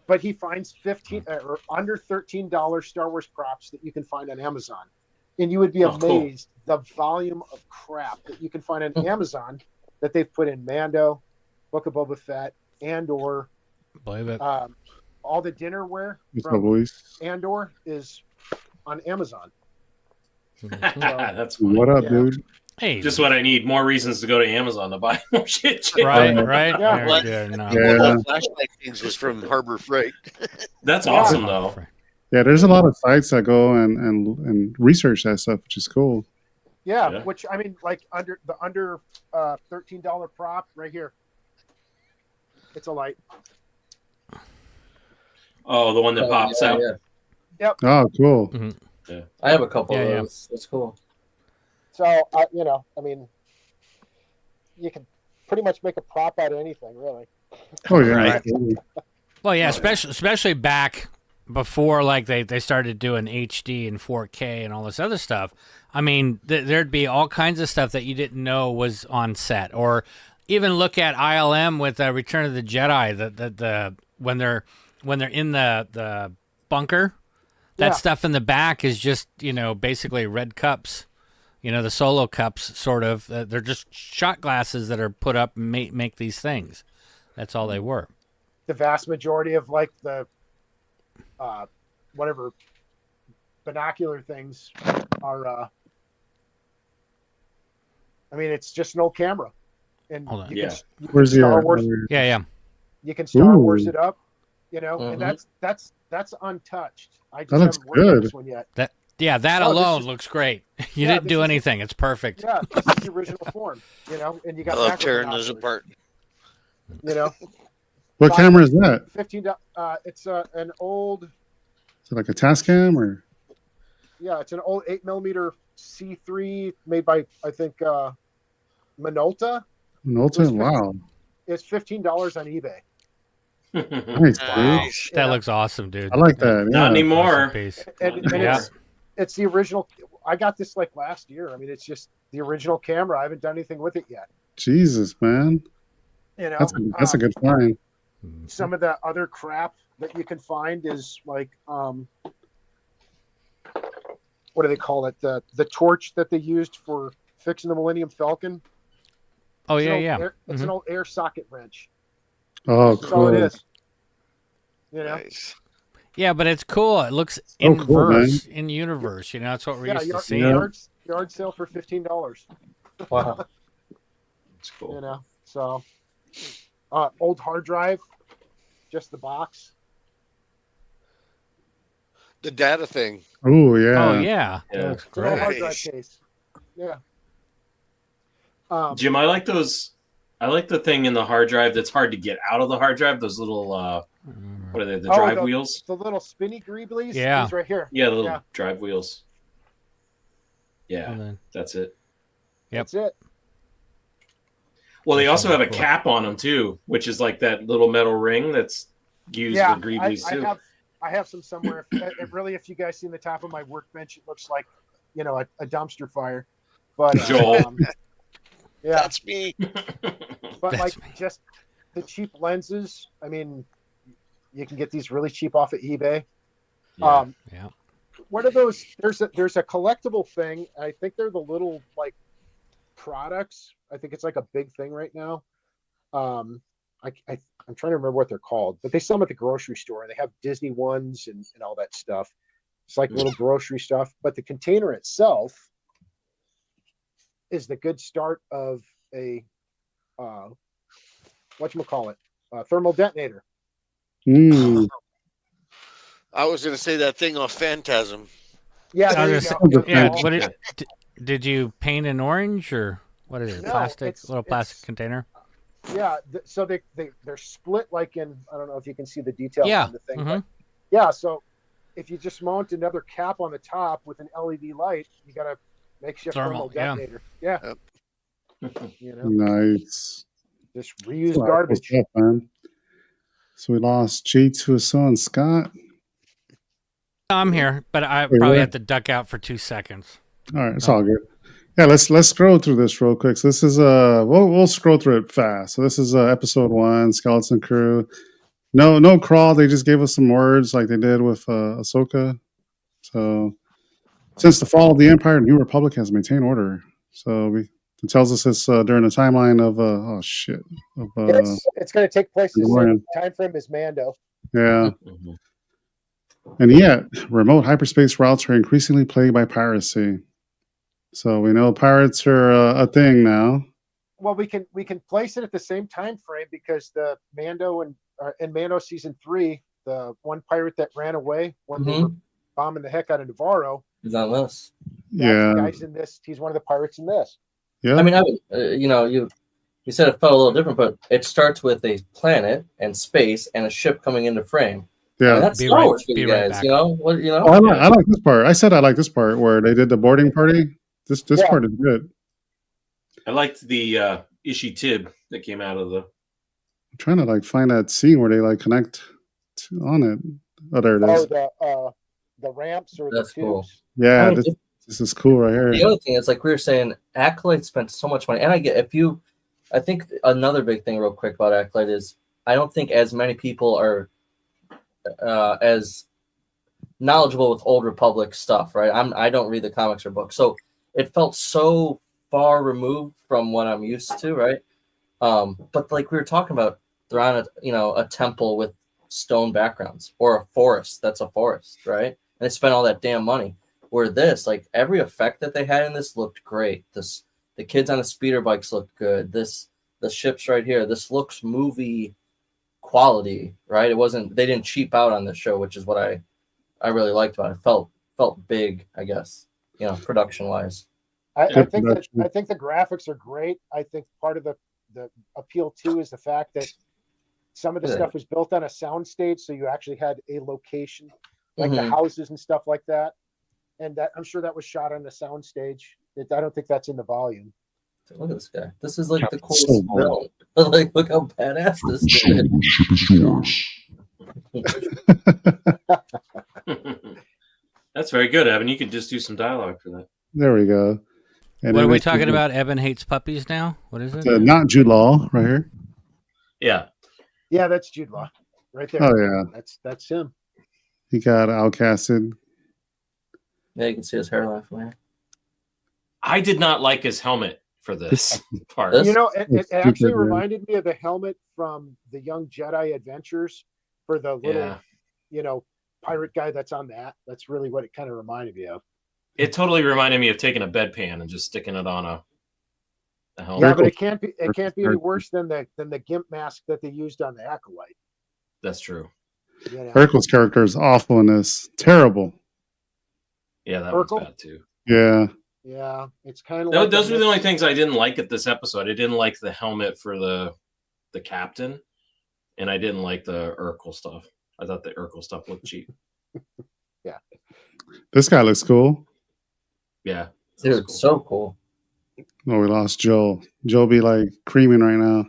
But he finds $15 or under $13 Star Wars props that you can find on Amazon, and you would be amazed the volume of crap that you can find on Amazon that they've put in Mando, Book of Boba Fett, Andor. Believe it. All the dinnerware What's up, from boys? Andor is on Amazon. That's What up, dude? Hey, just what I need. More reasons to go to Amazon to buy more shit. Right. Yeah. Very good. No. One of the flashlight things was from Harbor Freight. That's awesome, though. Yeah, there's a lot of sites that go and research that stuff, which is cool. Yeah, which I mean, like under $13 prop right here. It's a light. Oh, the one that pops out. Yeah. Yep. Oh, cool. Mm-hmm. Yeah. I have a couple of those. That's cool. So I mean, you can pretty much make a prop out of anything, really. Oh yeah. Right. Well, yeah, especially back before like they started doing HD and 4K and all this other stuff. I mean, there'd be all kinds of stuff that you didn't know was on set, or even look at ILM with Return of the Jedi. The when they're in the bunker, that stuff in the back is just basically red cups. The solo cups, sort of. They're just shot glasses that are put up and make these things. That's all they were. The vast majority of like the whatever binocular things are. I mean, it's just an old camera, and you can Star Wars. Yeah. You can Star Wars it up, and that's untouched. I just haven't worked on this one yet. That alone looks great. You didn't do anything. It's perfect. Yeah, this is the original form, and you got. I love tearing those apart. What camera is that? $15. It's an old. Is it like a Tascam or? Yeah, it's an old 8mm C3 made by I think Minolta. Minolta, wow. It's $15 on eBay. Nice, dude. That looks awesome, dude. I like that. Not anymore. And it's the original. I got this like last year. I mean, it's just the original camera. I haven't done anything with it yet. Jesus, man. That's a good find. Some of the other crap that you can find is like what do they call it? The torch that they used for fixing the Millennium Falcon. Oh yeah. It's an old air socket wrench. Oh, That's cool. all it is. Nice. Yeah, but it's cool. It looks in universe. That's what we're used to seeing. Yard sale for $15. Wow, that's cool. So old hard drive, just the box. The data thing. Oh yeah. Oh yeah. That looks It's an old great. hard drive case. Yeah. Jim, I like those. I like the thing in the hard drive that's hard to get out of the hard drive. Those little, what are they? The drive wheels? The little spinny greeblies? Yeah. These right here. Yeah, the little drive wheels. Yeah, that's it. Yep. That's it. Well, they also have a cap on them too, which is like that little metal ring that's used with greeblies too. I have some somewhere. If you guys see the top of my workbench, it looks like, a dumpster fire. But Joel. yeah, that's me. But just the cheap lenses. I mean, you can get these really cheap off of eBay. Yeah. What are those? There's a collectible thing. I think they're the little like products. I think it's like a big thing right now. I'm trying to remember what they're called, but they sell them at the grocery store, and they have Disney ones and all that stuff. It's like little grocery stuff, but the container itself is the good start of a whatchamacallit, thermal detonator. I was going to say that thing off Phantasm. Yeah, Did you paint an orange or what is it? No, little plastic container. Yeah, so they're split like in, I don't know if you can see the detail on the thing, but yeah, so if you just mount another cap on the top with an LED light, you got a makeshift thermal detonator. Yeah. Nice. Just reuse garbage. Stuff, man. So we lost Jay to his son, Scott. I'm here, but I probably have to duck out for 2 seconds. All right, it's all good. Yeah, let's scroll through this real quick. So this is we'll scroll through it fast. So this is episode 1, Skeleton Crew. No crawl. They just gave us some words like they did with Ahsoka. So since the fall of the Empire, New Republic has maintained order. So it tells us it's during the timeline of it's going to take place the same time frame as Mando. Yeah. And yet, remote hyperspace routes are increasingly plagued by piracy. So we know pirates are a thing now. Well, we can place it at the same time frame because the Mando and Mando season 3, the one pirate that ran away when they were bombing the heck out of Navarro. He's on this. Yeah, the guy's in this. He's one of the pirates in this. Yeah. I mean, you said it felt a little different, but it starts with a planet and space and a ship coming into frame. Yeah, I mean, that's Star Wars for you guys. I like this part. I said I like this part where they did the boarding party. This part is good. I liked the Ishi Tib that came out of the. I'm trying to find that scene where they connect on it. Oh, there it is. The ramps or that's the tubes. cool. Yeah, this is cool right here. The other thing is, like we were saying, Acolyte spent so much money, and I think another big thing, real quick about Acolyte is I don't think as many people are as knowledgeable with Old Republic stuff, right? I don't read the comics or books, so it felt so far removed from what I'm used to, right? But like we were talking about, they're on a temple with stone backgrounds or a forest. That's a forest, right? And they spent all that damn money. Where this, like every effect that they had in this looked great. The kids on the speeder bikes looked good. The ships right here. This looks movie quality, right? They didn't cheap out on this show, which is what I really liked about it. Felt big, I guess, production wise. I think the graphics are great. I think part of the appeal too is the fact that some of the stuff was built on a soundstage, so you actually had a location, like the houses and stuff like that. And that I'm sure that was shot on the soundstage. I don't think that's in the volume. Look at this guy. This is like the coolest film. Like, look how badass this is. That's very good, Evan. You could just do some dialogue for that. There we go. And what are we talking about? Evan hates puppies now? What is it? Not Jude Law right here. Yeah. Yeah, that's Jude Law right there. Oh, yeah. That's him. He got outcasted. Yeah, you can see his hairline from here. I did not like his helmet for this part. It actually reminded me of the helmet from the Young Jedi Adventures for the little, pirate guy that's on that. That's really what it kind of reminded me of. It totally reminded me of taking a bedpan and just sticking it on a helmet. Yeah, but it can't be any worse than the gimp mask that they used on the Acolyte. That's true. Urkel's character is awful in this. Terrible. Yeah, that was bad too. Yeah. Yeah, it's kind of those were the only things I didn't like at this episode. I didn't like the helmet for the captain, and I didn't like the Urkel stuff. I thought the Urkel stuff looked cheap. Yeah. This guy looks cool. Yeah. Dude, cool. So cool. Oh, we lost Joel. Joel be creaming right now.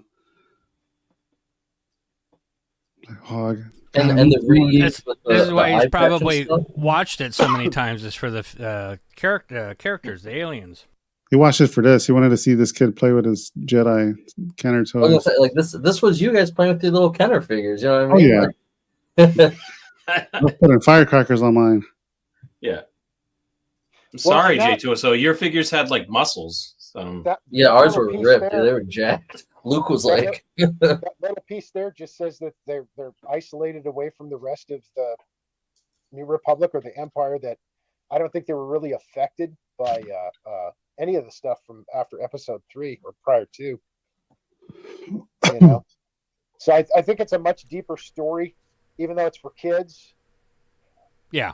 Hog. And the reuse. This is why he's probably watched it so many times. Is for the characters, the aliens. He watched it for this. He wanted to see this kid play with his Jedi Kenner toys. I was gonna say, this was you guys playing with the little Kenner figures. You know what I mean? Oh yeah. I'm putting firecrackers on mine. Yeah. I'm sorry, J2. So your figures had muscles. Yeah, ours were ripped. They were jacked. Luke was That like, that little piece there just says that they're isolated away from the rest of the New Republic or the Empire. That I don't think they were really affected by any of the stuff from after Episode 3 or prior to. You know, so I think it's a much deeper story, even though it's for kids. Yeah.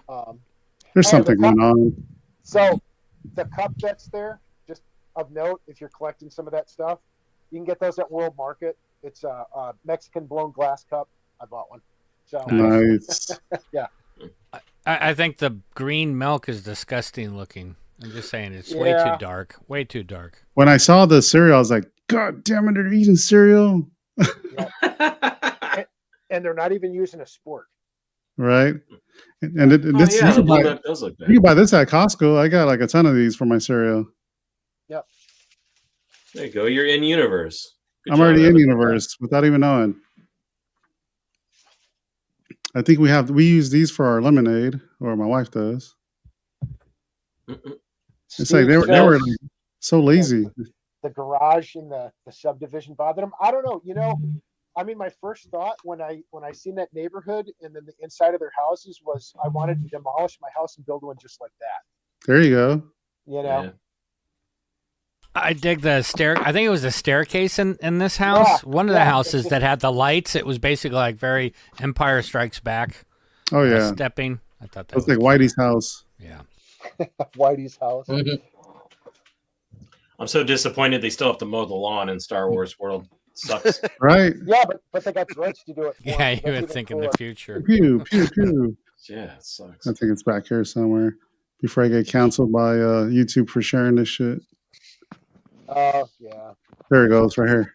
There's something going on. So the cup that's there, just of note, if you're collecting some of that stuff, you can get those at World Market. It's a Mexican blown glass cup. I bought one. So Nice. yeah. I think the green milk is disgusting looking. I'm just saying it's way too dark. Way too dark. When I saw the cereal, I was like, God damn it, they're eating cereal. And they're not even using a sport. Right? And this, yeah, you, can that does look bad. you can buy this at Costco. I got like a ton of these for my cereal. Yep. There you go. You're in universe. Good I'm job, already in Evan. universe without even knowing. I think we use these for our lemonade, or my wife does. It's like they were like, so lazy. The garage in the subdivision bothered them. I don't know. You know, I mean, my first thought when I seen that neighborhood and then the inside of their houses was I wanted to demolish my house and build one just like that. There you go. You know. Yeah. I dig the stair. I think it was the staircase in this house. Yeah, One of the houses that had the lights. It was basically like very Empire Strikes Back. Oh yeah. Stepping. I thought that was like Whitey's house. Yeah. Whitey's house. I'm so disappointed they still have to mow the lawn in Star Wars World. Sucks. Right? Yeah, but they got Dredge to do it. For Yeah, them. you That's would even think in cooler. the future. Pew, pew, pew. Yeah, it sucks. I think it's back here somewhere. Before I get canceled by YouTube for sharing this shit. Yeah. There it goes, right here.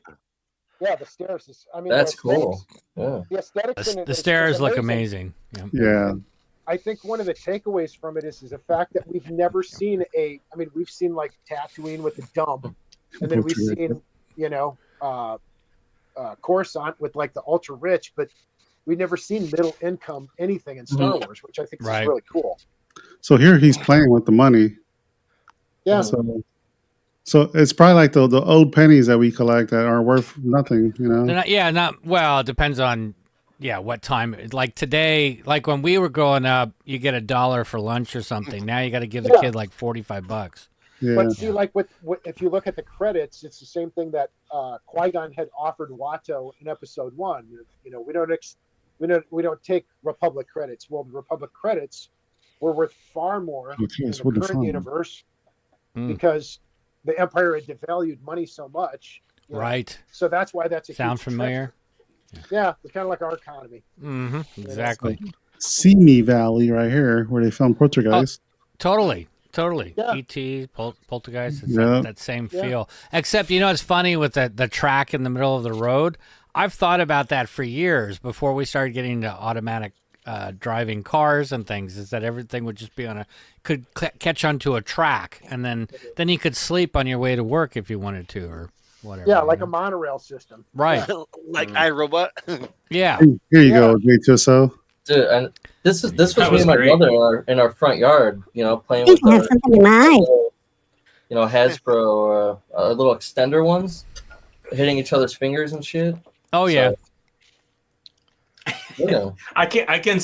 Yeah, the stairs is. I mean, that's the cool. aesthetics- Yeah. The aesthetics in it The is stairs look amazing. amazing. Yeah. I think one of the takeaways from it is the fact that we've never seen we've seen like Tatooine with the dump, and then we've seen, you know, Coruscant with like the ultra rich, but we've never seen middle income anything in Star Wars, which I think is really cool. So here he's playing with the money. Yeah. So it's probably like the old pennies that we collect that are worth nothing, you know? They're not well, it depends on what time. Like today, like when we were growing up, you get $1 for lunch or something. Now you got to give the kid like $45. Yeah. But see, like with if you look at the credits, it's the same thing that Qui-Gon had offered Watto in Episode 1. You know, we don't take Republic credits. Well, the Republic credits were worth far more in the current universe because the Empire had devalued money so much. You know? Right. So that's why that's a Sound huge familiar? Yeah, it's kind of like our economy. Mm-hmm. Exactly. Simi Valley right here where they filmed Poltergeist. Totally. Yeah. E.T., Poltergeist, it's Yeah. that same feel. Except, you know, it's funny with the track in the middle of the road. I've thought about that for years before we started getting into automatic driving cars and things, is that everything would just be could catch onto a track, and then you could sleep on your way to work if you wanted to, or whatever. Yeah, like a monorail system. Right. Like iRobot. Yeah. Here you go, J2SO. Dude, and this was That me was and my great. brother in our front yard, you know, playing with our, you know, Hasbro little extender ones, hitting each other's fingers and shit. Oh yeah. Yeah. I can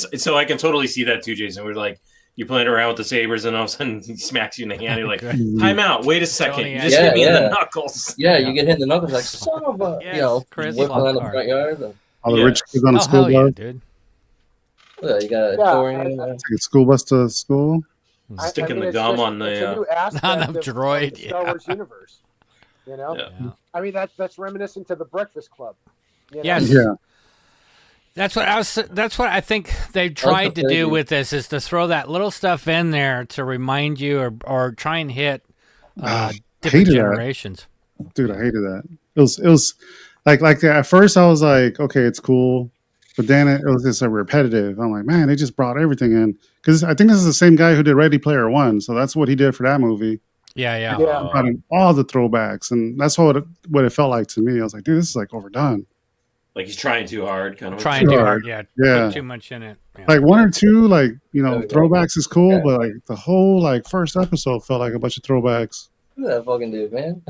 totally see that too, Jason. We're like, you're playing around with the sabers, and all of a sudden he smacks you in the hand. You're like, time out, wait a second. You just hit me in the knuckles. Yeah, you get hit in the knuckles like son of a, Yes, you know, Chris whipping around the Lockhart. front yard. And, All the rich kids on the school hell yeah, bus. dude. yeah, you got a Take a school bus to school. Sticking the it's gum just- on it's a the. new aspect On the of droid, the Star Wars universe. You know, Yeah. I mean that's reminiscent to the Breakfast Club. You know? Yes. Yeah. That's what I think they tried to do with this, is to throw that little stuff in there to remind you or try and hit different hated that. generations. Dude, I hated that. It was like at first I was like, okay, it's cool, but then it was just repetitive. I'm like, man, they just brought everything in, because I think this is the same guy who did Ready Player One, so that's what he did for that movie. Yeah. He brought in all the throwbacks, and that's what it felt like to me. I was like, dude, this is like overdone. Like he's trying too hard, kind of. Trying too hard, yeah. Yeah. Put too much in it. Yeah. Like one or two, like, you know, throwbacks is cool, but like the whole like first episode felt like a bunch of throwbacks. Look at that fucking dude, man.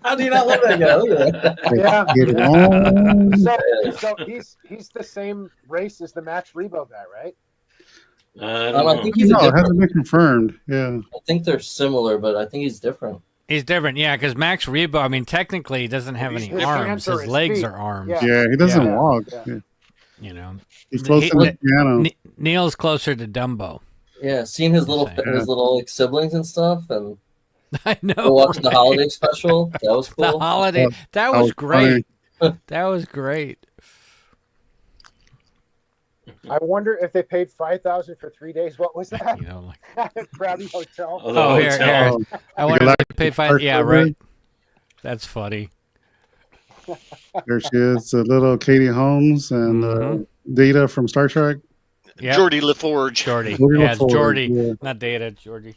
How do you not love that guy? Look at that. Get it on. So he's the same race as the Max Rebo guy, right? I think he's No, it different. hasn't been confirmed. Yeah. I think they're similar, but I think he's different. He's different, yeah, because Max Rebo, I mean, technically he doesn't have any His arms. hands are His his legs feet. are arms. Yeah, he doesn't Yeah. walk. Yeah. Yeah. You know, He's close to the piano. Neil's closer to Dumbo. Yeah, seeing his little like siblings and stuff, and I know. watching the right? holiday special. That was cool. The holiday. That was great. That was great. I wonder if they paid $5,000 for 3 days. What was that? You know, Krabby Hotel. Oh, here. I wonder if they paid $5. Yeah, right. That's funny. There she is, the little Katie Holmes and Data from Star Trek. Yep. Jordy LaForge. Jordy. Jordy Yeah, it's LaForge, Jordy. yeah. Not Data, Jordy.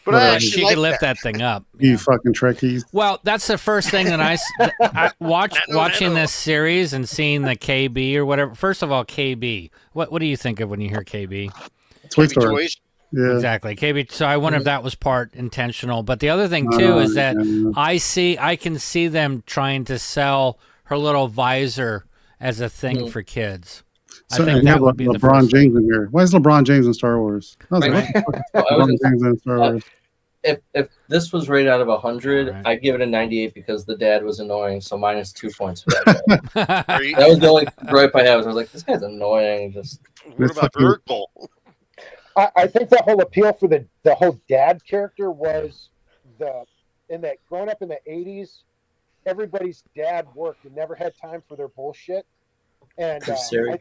But I actually she like could lift that. that thing up. You fucking Trekkies. Well, that's the first thing that I watching this series and seeing the KB or whatever. First of all, KB. What do you think of when you hear KB? Toy Story. Yeah. Exactly. KB. So I wonder if that was part intentional. But the other thing too is that I can see them trying to sell her little visor as a thing for kids. So, I think and that have would be the LeBron first James in here. Why is LeBron James in Star Wars? I was like, Right. what the fuck is LeBron James in Star Wars? If this was rated out of 100, I'd give it a 98 because the dad was annoying. So minus 2 points for that guy. That was the only gripe I had. I was like, this guy's annoying. Just What about Urkel? I think the whole appeal for the whole dad character was growing up in the 80s, everybody's dad worked and never had time for their bullshit. And I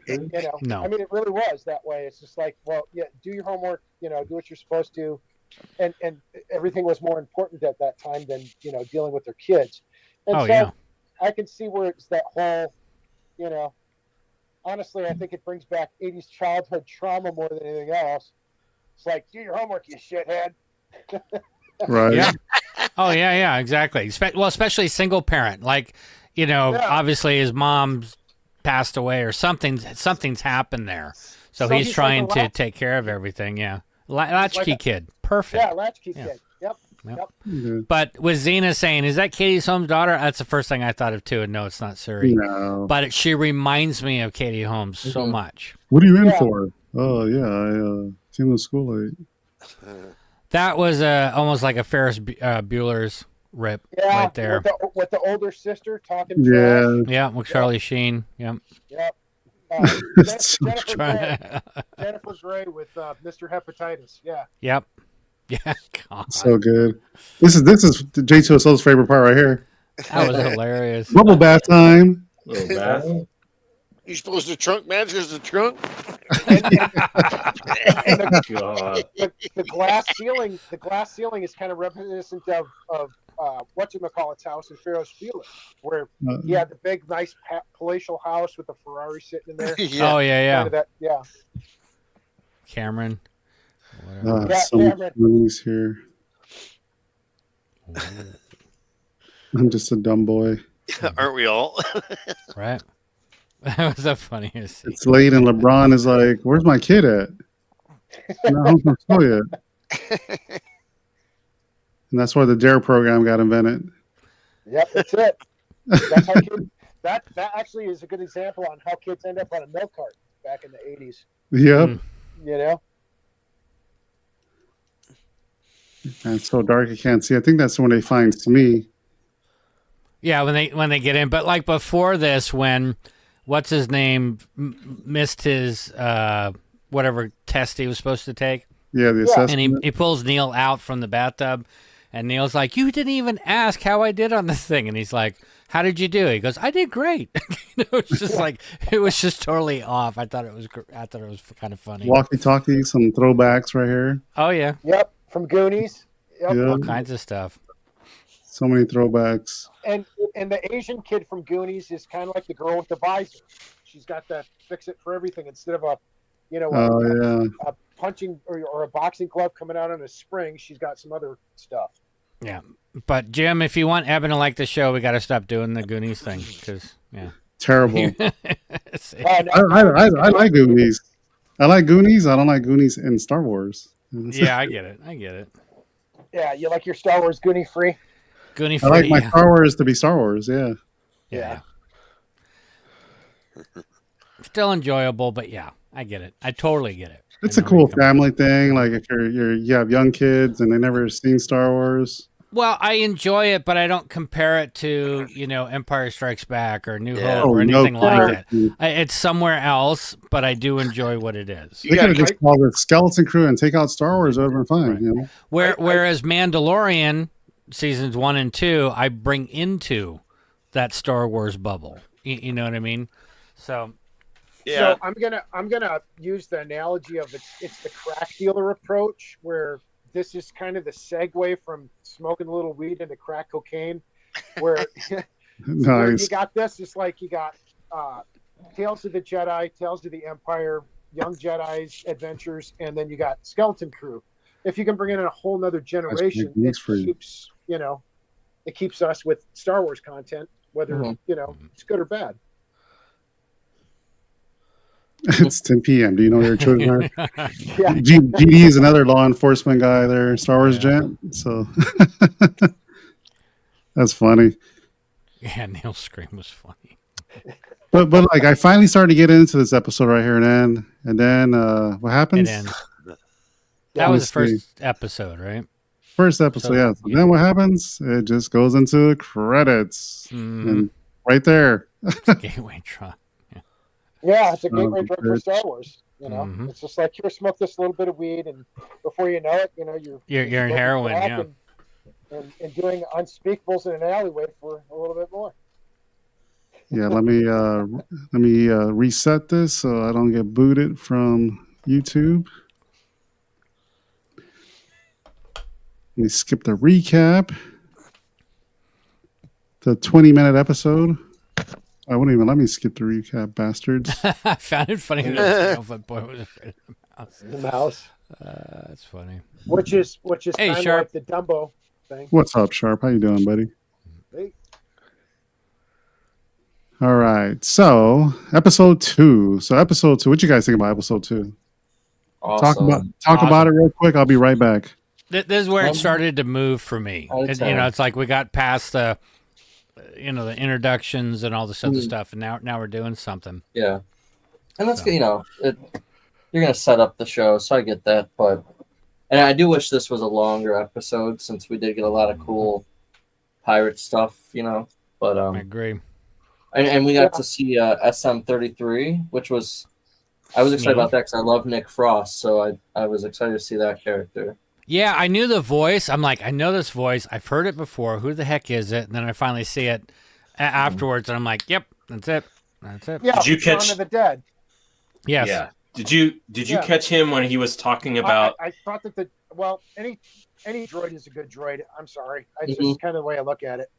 think, No. I mean, it really was that way. It's just like, well, yeah, do your homework, do what you're supposed to. And everything was more important at that time than, dealing with their kids. And I can see where it's that whole, honestly, I think it brings back 80s childhood trauma more than anything else. It's like, do your homework, you shithead. Right. Yeah. Oh yeah, exactly. Especially single parent. Like, obviously his mom's passed away or something's happened there. So he's trying to take care of everything. Yeah. Latchkey kid. Perfect. Yeah, latchkey kid. Yep. But with Xena saying, is that Katie Holmes' daughter? That's the first thing I thought of too. And no, it's not Suri. No. But she reminds me of Katie Holmes so much. What are you in for? Oh, yeah. I came to school late. That was almost like a Ferris Bueller's rip right there. With the older sister talking. Yeah. Yeah, with Charlie Sheen. Yep. Jennifer Grey with Mr. Hepatitis. Yeah. Yep. Yeah. God. So good. This is J2SO's favorite part right here. That was hilarious. Bubble bath time. Little bath. You supposed to trunk match as the trunk? The glass ceiling. The glass ceiling is kind of reminiscent of whatchamacallit's house in Ferris Bueller, where he had the big, nice palatial house with the Ferrari sitting in there. Oh yeah. Kind of that, yeah. Cameron. Some movies here. I'm just a dumb boy. Aren't we all? Right. That was the funniest scene. It's late and LeBron is like, where's my kid at? Not home from school yet. And that's where the DARE program got invented. Yep, that's it. That's how kids, that actually is a good example on how kids end up on a milk cart back in the 80s. Yep. And it's so dark you can't see. I think that's when they find Smee. Yeah, when they get in. But like before this, when what's his name missed his whatever test he was supposed to take. Yeah, the assessment. And he pulls Neil out from the bathtub, and Neil's like, "You didn't even ask how I did on this thing." And he's like, "How did you do?" He goes, "I did great." It's just like it was just totally off. I thought it was kind of funny. Walkie-talkie, some throwbacks right here. Oh yeah. Yep, from Goonies. Yep. All kinds of stuff. So many throwbacks. And the Asian kid from Goonies is kind of like the girl with the visor. She's got that fix it for everything instead of a punching or a boxing glove coming out on a spring. She's got some other stuff. Yeah, but Jim, if you want Evan to like the show, we got to stop doing the Goonies thing because terrible. I like Goonies. I like Goonies. I don't like Goonies in Star Wars. Yeah, I get it. Yeah, you like your Star Wars Goonie free? Goonie I like Free, my yeah. Star Wars to be Star Wars. Yeah. Yeah. Still enjoyable, but yeah, I get it. I totally get it. It's a cool family thing. Like if you have young kids and they never seen Star Wars. Well, I enjoy it, but I don't compare it to, Empire Strikes Back or New Yeah. Hope or Oh, no anything like comparison. that. It's somewhere else, but I do enjoy what it is. They could have just called it Skeleton Crew and take out Star Wars over and fine. You know? Whereas Mandalorian seasons 1 and 2, I bring into that Star Wars bubble. You know what I mean? So So I'm gonna use the analogy of it's the crack dealer approach, where this is kind of the segue from smoking a little weed into crack cocaine, where, where you got this. It's like you got Tales of the Jedi, Tales of the Empire, Young Jedi's adventures, and then you got Skeleton Crew. If you can bring in a whole nother generation, it keeps it keeps us with Star Wars content, whether it's good or bad. It's 10 p.m. Do you know their children are? Yeah. GD is another law enforcement guy there, Star Wars gent. So that's funny. yeah, Neil's scream was funny. But like I finally started to get into this episode right here, and then what happens? It ends. That was the first episode, right? First episode, yeah. So then what happens? It just goes into credits, and right there. Gateway drug. Yeah, it's a gateway drug for Star Wars. It's just like here, smoke this little bit of weed, and before you know it, you're in heroin, yeah, and doing unspeakables in an alleyway for a little bit more. Yeah, let me reset this so I don't get booted from YouTube. Let me skip the recap. The 20-minute episode. I wouldn't even let me skip the recap, bastards. I found it funny that the boy was afraid of the mouse. That's funny. Which is Hey, kind of Sharp. like the Dumbo thing. What's up, Sharp? How you doing, buddy? Hey. All right. So, episode 2. So, episode 2. What you guys think about episode 2? Awesome. Talk about it real quick. I'll be right back. This is where it started to move for me. It's like we got past the the introductions and all this other stuff, and now we're doing something. Yeah, and that's good. You're gonna set up the show, so I get that. But I do wish this was a longer episode since we did get a lot of cool pirate stuff. But I agree. And we got to see SM-33, which was I was excited about that because I love Nick Frost, so I was excited to see that character. Yeah, I knew the voice. I'm like, I know this voice. I've heard it before. Who the heck is it? And then I finally see it afterwards, and I'm like, yep, that's it. That's it. Yeah, Did you catch Shaun of the Dead? Yes. Yeah. Did you catch him when he was talking about? I thought that any droid is a good droid. I'm sorry, it's just kind of the way I look at it.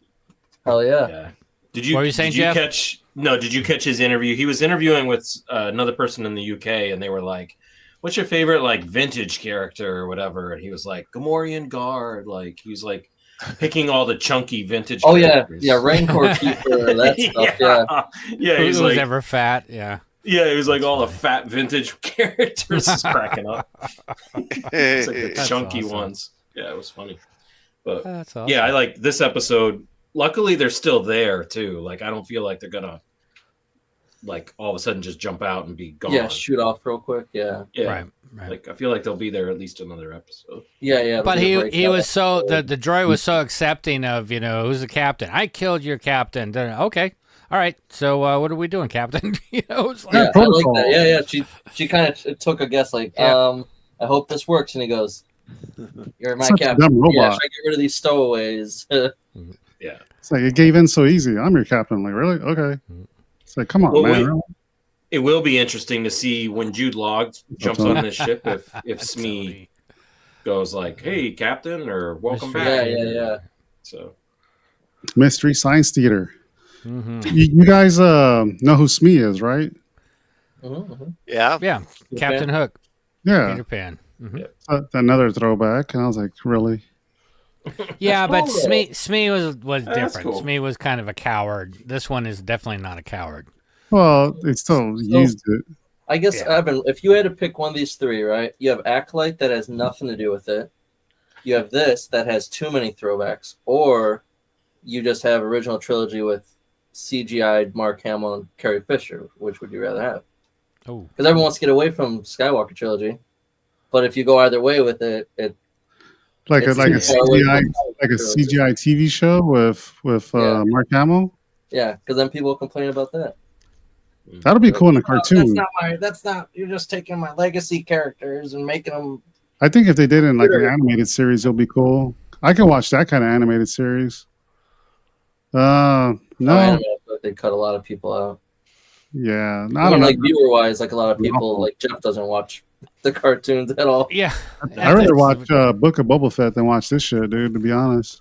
Hell yeah. Did you? What were you saying, did you Jeff? Did you catch his interview? He was interviewing with another person in the UK, and they were like, "What's your favorite vintage character or whatever?" And he was like, "Gamorrean Guard." Like he was like picking all the chunky vintage. Oh characters. yeah, Rancor Keeper, that stuff. Yeah. He's Who was like ever fat? Yeah. Yeah, it was like all the fat vintage characters is cracking up. It's like the chunky ones. Yeah, it was funny. But that's awesome. Yeah, I like this episode. Luckily, they're still there too. Like I don't feel like they're gonna all of a sudden just jump out and be gone. Yeah, shoot off real quick. Yeah. Right. Like I feel like they'll be there at least another episode. Yeah. But he was so the droid was so accepting of who's the captain. I killed your captain. Okay. All right, so what are we doing, Captain? It's like, I like that. Yeah. She kind of took a guess, I hope this works. And he goes, "You're my Such a captain. dumb robot. Yeah, should I get rid of these stowaways?" Yeah, it's like it gave in so easy. I'm your captain. Like really? Okay. It's like come on, man. Really? It will be interesting to see when Jude Law jumps on this ship if Smee goes like, "Hey, Captain," or "Welcome back." Yeah. So, Mystery Science Theater. Mm-hmm. You guys know who Smee is, right? Mm-hmm. Yeah. Captain Hook. Yeah. Peter Pan. Mm-hmm. Another throwback, and I was like, really? Yeah, but Smee was That's different. cool. Smee was kind of a coward. This one is definitely not a coward. Well, they still used it. I guess, Evan, if you had to pick one of these three, right? You have Acolyte that has nothing to do with it. You have this that has too many throwbacks, or you just have original trilogy with CGI'd Mark Hamill and Carrie Fisher. Which would you rather have? Oh, because everyone wants to get away from Skywalker trilogy, but if you go either way with it, like a CGI TV show with Mark Hamill. Yeah, because then people will complain about that. That'll be cool in a cartoon. That's not. You're just taking my legacy characters and making them. I think if they did it in like an animated series, it'll be cool. I can watch that kind of animated series. No, they cut a lot of people out. Yeah, I don't like viewer wise. Like a lot of people, like Jeff doesn't watch the cartoons at all. Yeah, I'd rather watch Book of Boba Fett than watch this shit, dude. To be honest.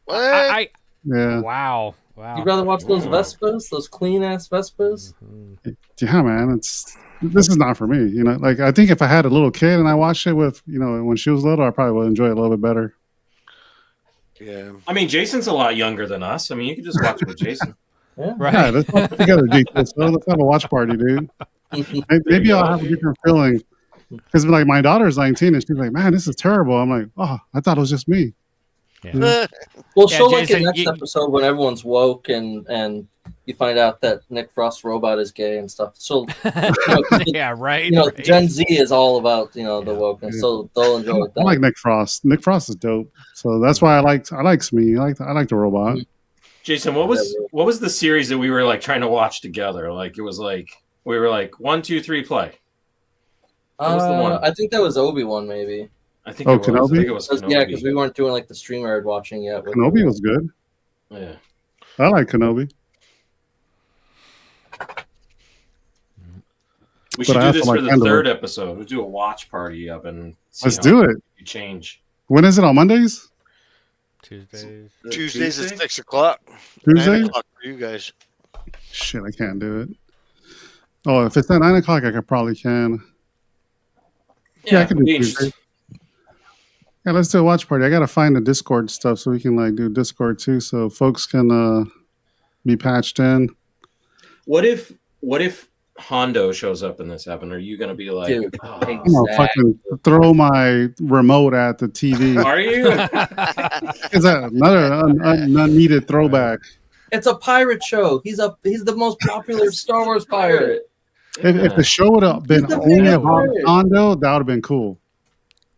What? Yeah. Wow. You'd rather watch those Vespas, those clean ass Vespas? Yeah, man. This is not for me. You know, like I think if I had a little kid and I watched it with, you know, when she was little, I probably would enjoy it a little bit better. Yeah. I mean, Jason's a lot younger than us. I mean, you can just watch it with Jason. Yeah, right. Yeah, let's watch together, Jason. So let's have a watch party, dude. Maybe I'll have a different feeling. Because like my daughter's 19 and she's like, man, this is terrible. I'm like, oh, I thought it was just me. Yeah. Well, show like in next episode when everyone's woke and you find out that Nick Frost's robot is gay and stuff. So yeah, right. You know, right. Gen Z is all about the wokeness, so they'll enjoy it. I like Nick Frost. Nick Frost is dope. So that's why I like Smee. I like the robot. Jason, what was the series that we were like trying to watch together? Like it was like we were like 1, 2, 3, play. What was the one? I think that was Obi-Wan, maybe. I think it was. Kenobi? I think it was Kenobi. Yeah, because we weren't doing like the streamer watching yet. Kenobi was good. Yeah, I like Kenobi. We should do this for the third episode. We'll do a watch party up and let's do it. You change. When is it on Mondays? Tuesdays at 6 o'clock. Tuesday? 9 o'clock for you guys. Shit, I can't do it. Oh, if it's at 9 o'clock, I probably can. Yeah, I can do Tuesday. Yeah, let's do a watch party. I gotta find the Discord stuff so we can like do Discord too, so folks can be patched in. What if Hondo shows up in this happen? Are you gonna be like, dude, I'm gonna fucking throw my remote at the TV? Are you? Is that another unneeded throwback? It's a pirate show. He's the most popular Star Wars pirate. If the show would have been only about Hondo, that would have been cool.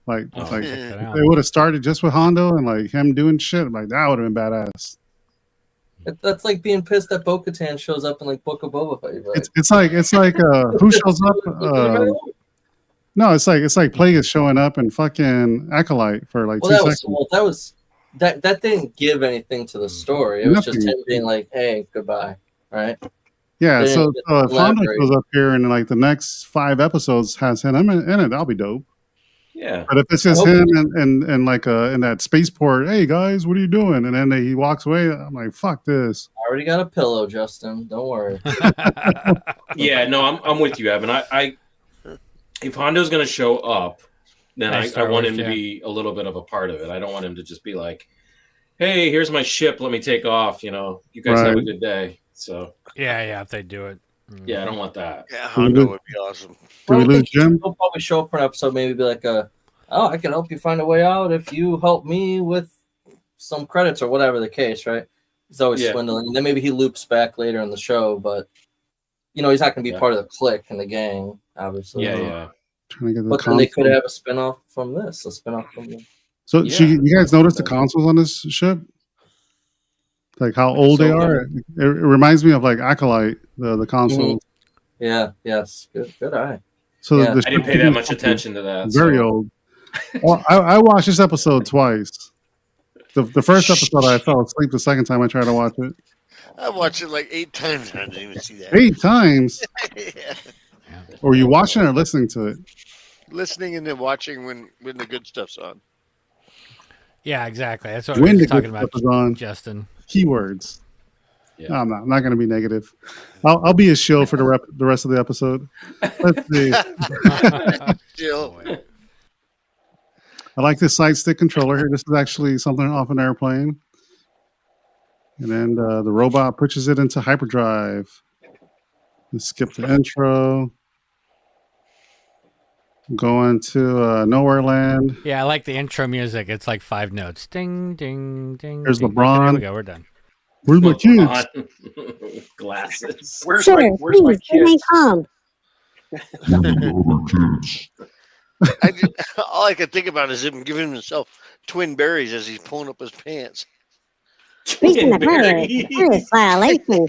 Like if they would have started just with Hondo and like him doing shit, like that would have been badass. That's like being pissed that Bo-Katan shows up in like Book of Boba Fett. Right? It's like who shows up? No, it's like Plagueis showing up and fucking Acolyte for like 2 seconds. That didn't give anything to the story. It was just him being like, "Hey, goodbye," right? Yeah. So if Hondo shows up here and like the next 5 episodes has him in it, that'll be dope. Yeah. But if it's just him and like in that spaceport, hey guys, what are you doing? And then he walks away, I'm like, fuck this. I already got a pillow, Justin. Don't worry. Yeah, no, I'm with you, Evan. I if Hondo's gonna show up, then I want him to be a little bit of a part of it. I don't want him to just be like, hey, here's my ship, let me take off. You know, you guys have a good day. So yeah, if they do it. Yeah, I don't want that. Yeah, Hondo would be awesome. Do we lose Jim? He'll probably show up for an episode, maybe be like, I can help you find a way out if you help me with some credits or whatever the case, right? He's always swindling. And then maybe he loops back later in the show, but, you know, he's not going to be part of the clique and the gang, obviously. Yeah. Trying to get but then they could have a spinoff from this, So you guys notice the consoles on this ship? Like how old they are? It reminds me of like Acolyte, the console. Mm-hmm. Yeah, yes. Good eye. So I didn't pay that much attention to that. Very old. Well, I watched this episode twice. The first episode I fell asleep. The second time I tried to watch it, I watched it like 8 times. I didn't even see that. 8 times? Yeah. Or were you watching or listening to it? Listening and then watching when the good stuff's on. Yeah, exactly. That's what we were talking about, Justin. Keywords. Yeah. No, I'm not going to be negative. I'll be a shill for the rest of the episode. Let's see. I like this side stick controller here. This is actually something off an airplane. And then the robot pushes it into hyperdrive. Let's skip the intro. Going to Nowhere Land. Yeah, I like the intro music. It's like 5 notes. Ding, ding, ding. There's ding. LeBron. There we go. We're done. Where's my kids? Glasses. Where's my kids? All I can think about is him giving himself twin berries as he's pulling up his pants. Speaking of berries violation.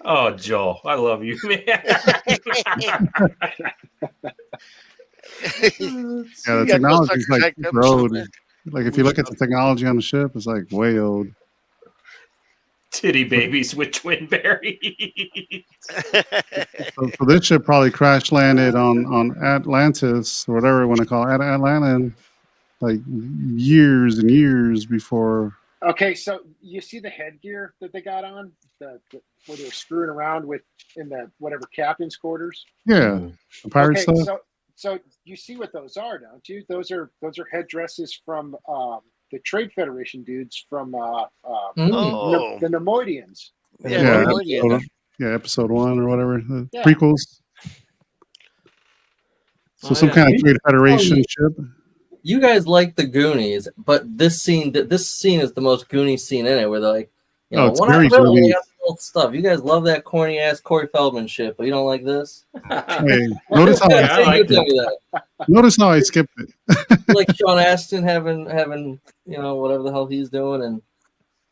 Oh, Joel, I love you, man. The technology is like super old. Like if you look at the technology on the ship, it's like way old. Titty babies with twin berries. So this ship probably crash landed on Atlantis or whatever you want to call it, Atlanta, like years and years before. Okay, so you see the headgear that they got on, where they're screwing around with in the whatever captain's quarters. Yeah, the pirate stuff. So you see what those are, don't you? Those are headdresses from the Trade Federation dudes from the Nemoidians. Episode 1 or whatever, the prequels. So some kind of Trade Federation ship. You guys like the Goonies, but this scene is the most Goonies scene in it, where they're like, it's very Goonies. Stuff. You guys love that corny ass Corey Feldman shit, but you don't like this. Hey, notice how notice how I skipped it. Like Sean Astin having whatever the hell he's doing, and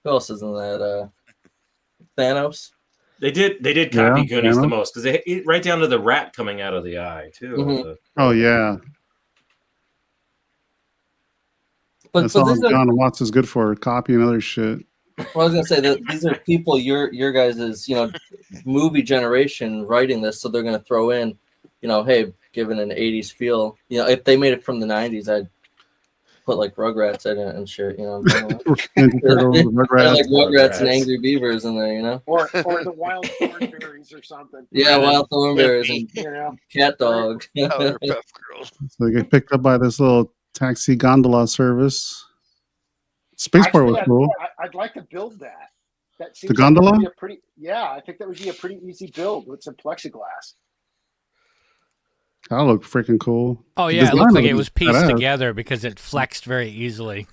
who else is in that? Thanos. They did copy Goonies the most because they right down to the rat coming out of the eye too. Mm-hmm. Oh yeah. That's all John Watts is good for, copying other shit. Well, I was gonna say that these are people your guys' movie generation writing this, so they're gonna throw in, hey, given an '80s feel. If they made it from the '90s, I'd put like Rugrats in it and shit. Rugrats and Angry Beavers in there, or the Wild Thornberries or something. Yeah, Wild Thornberries and Cat Dog. Girls. So they get picked up by this little taxi gondola service. Spaceport was cool. I'd like to build that. That seems the gondola? Like I think that would be a pretty easy build with some plexiglass. That looked freaking cool. Oh yeah, it looked like it was pieced together because it flexed very easily.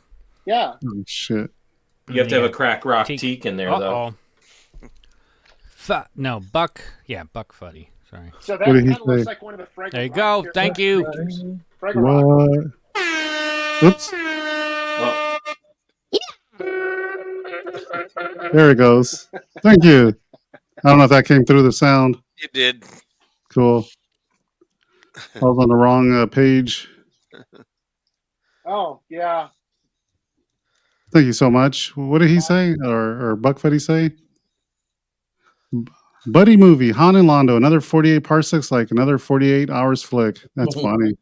Yeah. Oh, shit. You have to have a crack rock teak in there though. Buck Fuddy. Sorry. So that kind of looks like one of the Fraggle There you go. Thank you. What? Oops. There it goes. Thank you. I don't know if that came through the sound. It did. Cool. I was on the wrong page. Oh, yeah. Thank you so much. What did he say? Or Buck Fuddy say? Buddy movie, Han and Londo, another 48 parsecs, like another 48 hours flick. That's funny.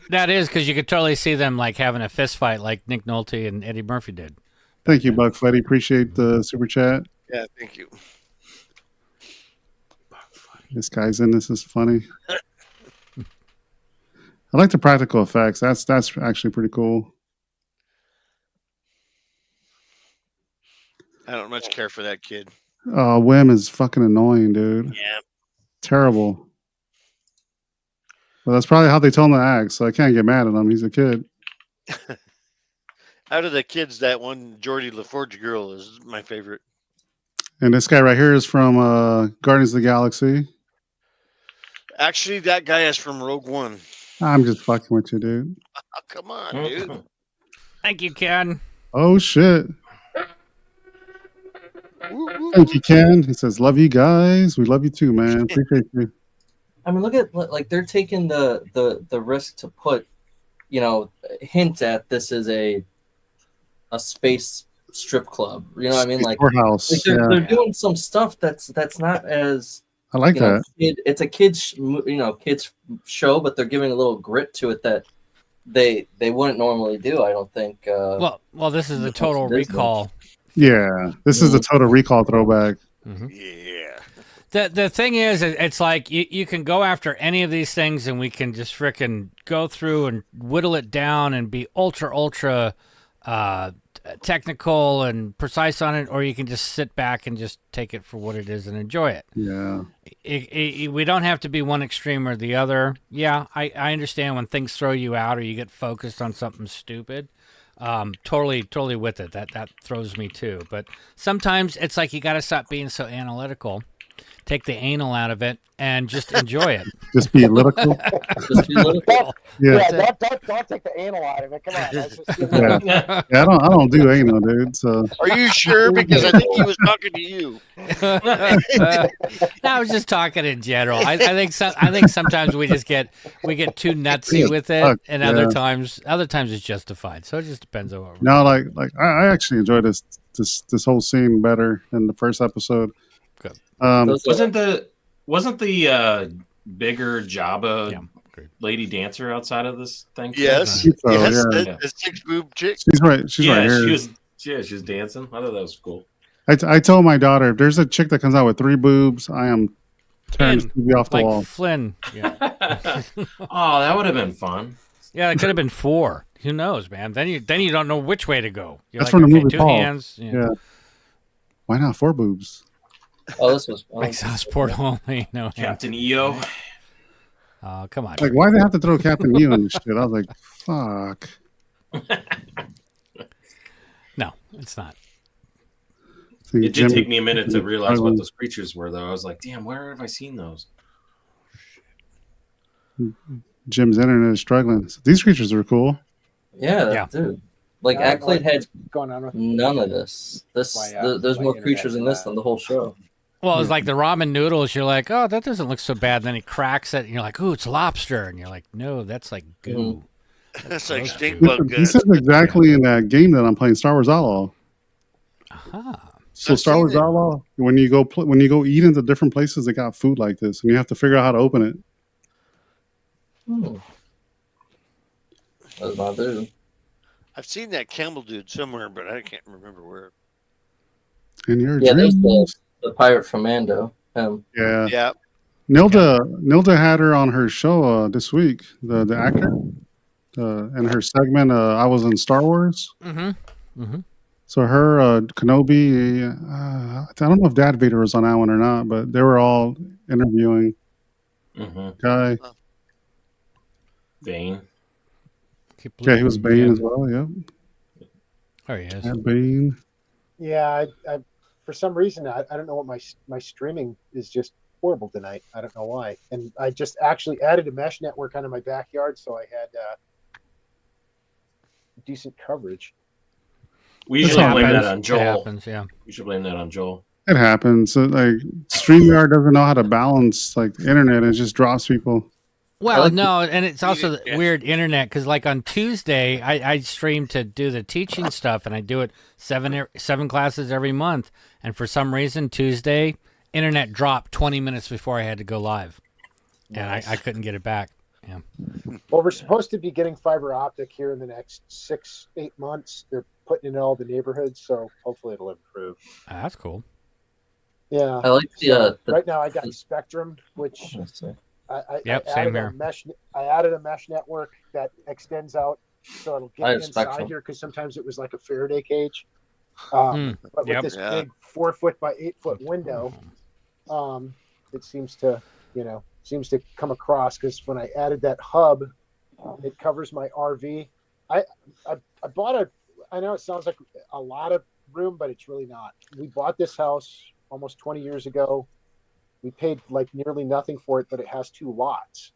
That is because you could totally see them like having a fist fight like Nick Nolte and Eddie Murphy did. Thank you, Buck Fuddy. Appreciate the super chat. Yeah, thank you. This guy's in this is funny. I like the practical effects. That's actually pretty cool. I don't much care for that kid. Wim is fucking annoying, dude. Yeah. Terrible. Well, that's probably how they told him to act, so I can't get mad at him. He's a kid. Out of the kids, that one Geordie LaForge girl is my favorite. And this guy right here is from Guardians of the Galaxy. Actually, that guy is from Rogue One. I'm just fucking with you, dude. Oh, come on, dude. Thank you, Ken. Oh, shit. Thank you, Ken. He says, love you guys. We love you too, man. Appreciate you. I mean, look at like they're taking the risk to put, hint at this is a space strip club. You know what I mean? Like, they're doing some stuff that's not as I like that. It's a kids show, but they're giving a little grit to it that they wouldn't normally do. I don't think. Well, this is the Total Recall. Yeah, this is the Total Recall throwback. Mm-hmm. Yeah. The thing is, it's like you can go after any of these things, and we can just frickin' go through and whittle it down and be ultra technical and precise on it, or you can just sit back and just take it for what it is and enjoy it. Yeah. We don't have to be one extreme or the other. Yeah, I understand when things throw you out or you get focused on something stupid. Totally with it. That throws me too. But sometimes it's like you got to stop being so analytical. Take the anal out of it and just enjoy it. Just be analytical. Yeah, don't take the anal out of it. Come on. I don't do anal, dude. So. Are you sure? Because I think he was talking to you. I was just talking in general. I think sometimes we get too nutsy with it, and other times it's justified. So it just depends on what we're doing. like I actually enjoyed this whole scene better than the first episode. Good. Wasn't the bigger Jabba lady dancer outside of this thing? Yes, a six boob chick. She's right. She's right here. She was dancing. I thought that was cool. I told my daughter, if there's a chick that comes out with 3 boobs, I am turning TV off the wall. Flynn. Yeah. Oh, that would have been fun. Yeah, it could have been 4. Who knows, man? Then you don't know which way to go. You're That's from the movie 2 Paul. hands. Yeah. Why not 4 boobs? Oh, this was exhaust port only. No, Captain EO. Oh, come on. Like, why do they have to throw Captain EO in this shit? I was like, fuck. No, it's not. It did take me a minute to realize what those creatures were, though. I was like, damn, where have I seen those? Jim's internet is struggling. These creatures are cool. Yeah. Dude. Like, Accolade had going on with none of this. There's more creatures in this than the whole show. Well, it's like the ramen noodles. You're like, oh, that doesn't look so bad. And then he cracks it, and you're like, ooh, it's lobster. And you're like, no, that's like goo. That's like stink bug. This is exactly in that game that I'm playing, Star Wars Outlaw. So Star Wars Outlaw, when you go eat into different places, they got food like this, and you have to figure out how to open it. That's my dude. I've seen that Campbell dude somewhere, but I can't remember where. In your there's dreams. the pirate from Mando. Yeah. Nilda had her on her show this week. The actor, in her segment, I was in Star Wars. So her Kenobi, I don't know if Dad Vader was on that one or not, but they were all interviewing guy. Bane. Yeah, he was Bane as well. Yep. There he is. Bane. Yeah, I for some reason I don't know what my streaming is just horrible tonight. I don't know why. And I just actually added a mesh network onto my backyard, so I had decent coverage. We usually blame that on Joel. It happens, yeah. We should blame that on Joel. It happens. Like StreamYard doesn't know how to balance like the internet. It just drops people. Well, no, and it's also the weird internet because, like on Tuesday, I stream to do the teaching stuff, and I do it seven classes every month. And for some reason, Tuesday, internet dropped 20 minutes before I had to go live, and I couldn't get it back. Yeah. Well, we're supposed to be getting fiber optic here in the next 6-8 months. They're putting it in all the neighborhoods, so hopefully it'll improve. That's cool. Yeah, I like the right now I got Spectrum, which I added a mesh network that extends out so it'll get inside here because sometimes it was like a Faraday cage. But with this big 4-foot by 8-foot window, it seems to come across because when I added that hub, it covers my RV. I bought I know it sounds like a lot of room, but it's really not. We bought this house almost 20 years ago. We paid like nearly nothing for it, but it has 2 lots.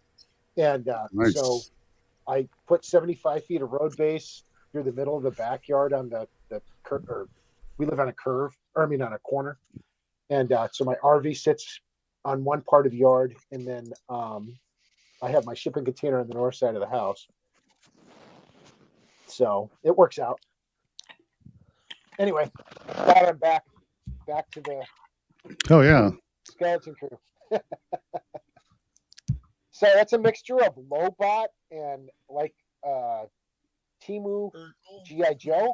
And nice. So I put 75 feet of road base through the middle of the backyard on the curve. Or we live on a curve, or I mean on a corner. And so my RV sits on one part of the yard, and then I have my shipping container on the north side of the house. So it works out. Anyway, glad I'm back to the skeleton crew. So that's a mixture of Lobot and like Temu G.I. Joe.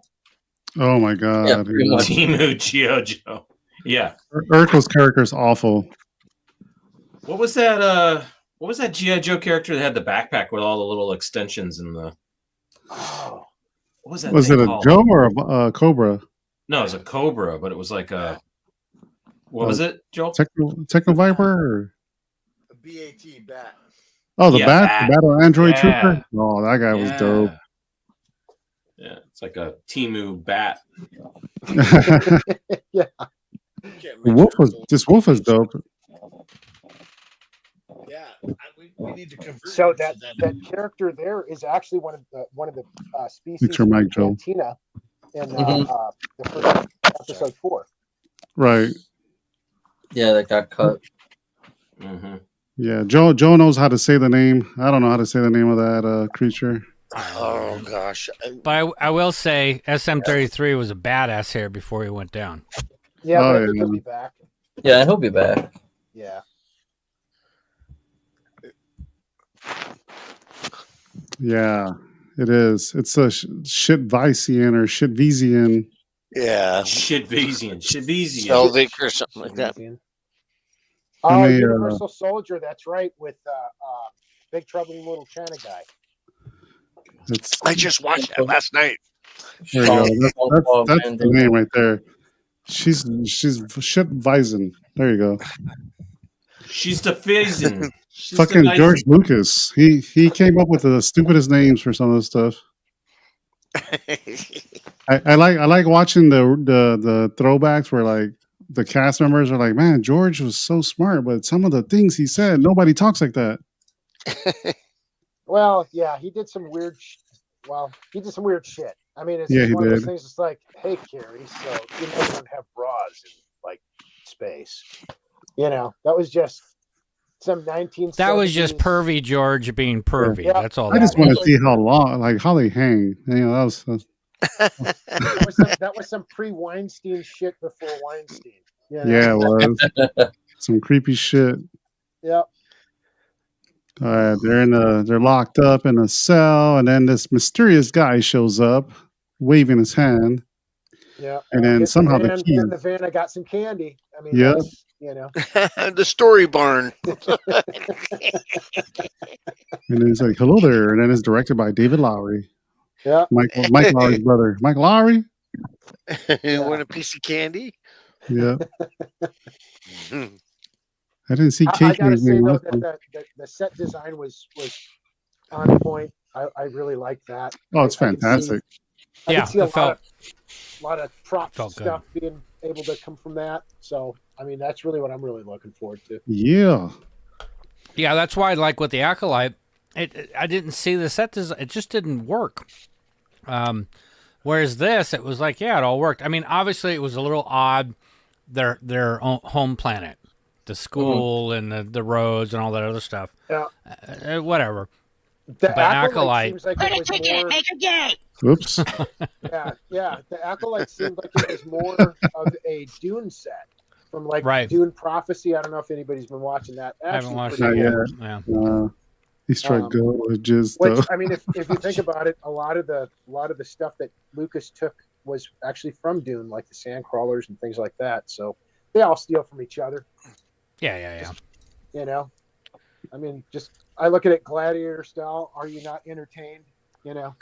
Oh my god! Yeah, Temu G.I. Joe. Yeah, Urkel's character is awful. What was that? What was that G.I. Joe character that had the backpack with all the little extensions in the? Oh, what was that? Was it a called? Joe or a Cobra? No, it was a Cobra, but it was like a. What was it, Joel? Techno Viper? Or? A BAT bat. Oh, the Battle Android Trooper? Oh, that guy was dope. Yeah. It's like a Timu bat. Yeah. This wolf is dope. Yeah, we need to convert. So that character there is actually one of the species Picture from Mike Joe. Cantina in the first episode 4. Right. Yeah, that got cut. Mm-hmm. Yeah, Joe knows how to say the name. I don't know how to say the name of that creature. Oh gosh. But I will say SM33 was a badass here before he went down. Yeah, Oh, but I think yeah. he'll be back. Yeah, he'll be back. Yeah. Yeah, it is. It's a Shitvisian or Shitvisian. Yeah. Shitvisian. Selvik or something like that. Oh, And they, Universal Soldier. That's right, with Big Trouble in Little China guy. I just watched that last night. There you go. That's the name right there. She's Shitvisian. There you go. She's the Fizzin. Fucking George Lucas. He came up with the stupidest names for some of the stuff. I like watching the throwbacks where like the cast members are like, man, George was so smart, but some of the things he said, nobody talks like that. Well, yeah, he did some weird. He did some weird shit. I mean, it's Yeah, he one of those did. things. It's like, hey, Carrie, so you know, you don't have bras in like space. You know, that was just some 1970s. That was just pervy George being pervy. Yeah. That's all. I just that want was. to see how long, like how they hang. You know, that was some pre-Weinstein shit before Weinstein. You know? yeah, it was some creepy shit. Yep. They're locked up in a cell, and then this mysterious guy shows up, waving his hand. Yeah. And then somehow the key. In the van, I got some candy. I mean, Yeah. that's, you know. The story barn. And he's like, "Hello there," and then it's directed by David Lowery. Yeah. Mike Lowry's brother, Mike Lowry. You want a piece of candy? Yeah. I didn't see I cake. gotta say anything though else. that the set design was on point. I really like that. Oh, it's I could see- fantastic. I Yeah, could see a it felt- lot of prop felt good. stuff being able to come from that. So, I mean, that's really what I'm really looking forward to. Yeah. Yeah, that's why I like with the Acolyte. I didn't see the set design. It just didn't work. Whereas this, it was like, yeah, it all worked. I mean, obviously, it was a little odd. Their own home planet, the school and the roads and all that other stuff. Yeah. Whatever. The But Acolyte. seems like it was more. Oops. Yeah. The Acolyte seemed like it was more of a Dune set from like Right. Dune Prophecy. I don't know if anybody's been watching that. I haven't watched Not it yet. yet. Yeah. He's trying to go with jizz Which though. I mean, if you think about it, a lot of the stuff that Lucas took was actually from Dune, like the sand crawlers and things like that. So they all steal from each other. Yeah. You know, I mean, I look at it gladiator style. Are you not entertained? You know.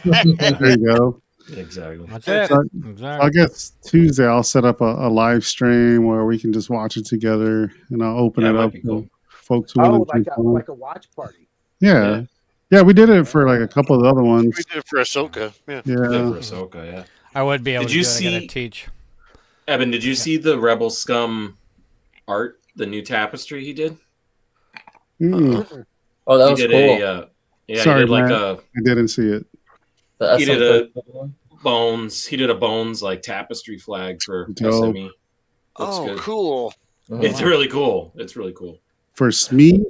There you go. Exactly. That's it. So Exactly. I guess Tuesday I'll set up a live stream where we can just watch it together, and I'll open Yeah, it it might up be to cool. folks who Oh, want to like jump a on. like a watch party. Yeah. Yeah, we did it for like a couple of the other ones. We did it for Ahsoka. Yeah. Yeah, Yeah. for Ahsoka, yeah. I would be able Did to you do it. I see- gotta teach. Evan, did you see the Rebel Scum art, the new tapestry he did? Mm. Oh, that He was did cool. Sorry, he did like Matt. I didn't see it. The he did SM He did a Bones like tapestry flag for Dope. SME. Looks Oh, good. cool. It's really cool. It's really cool. For SME.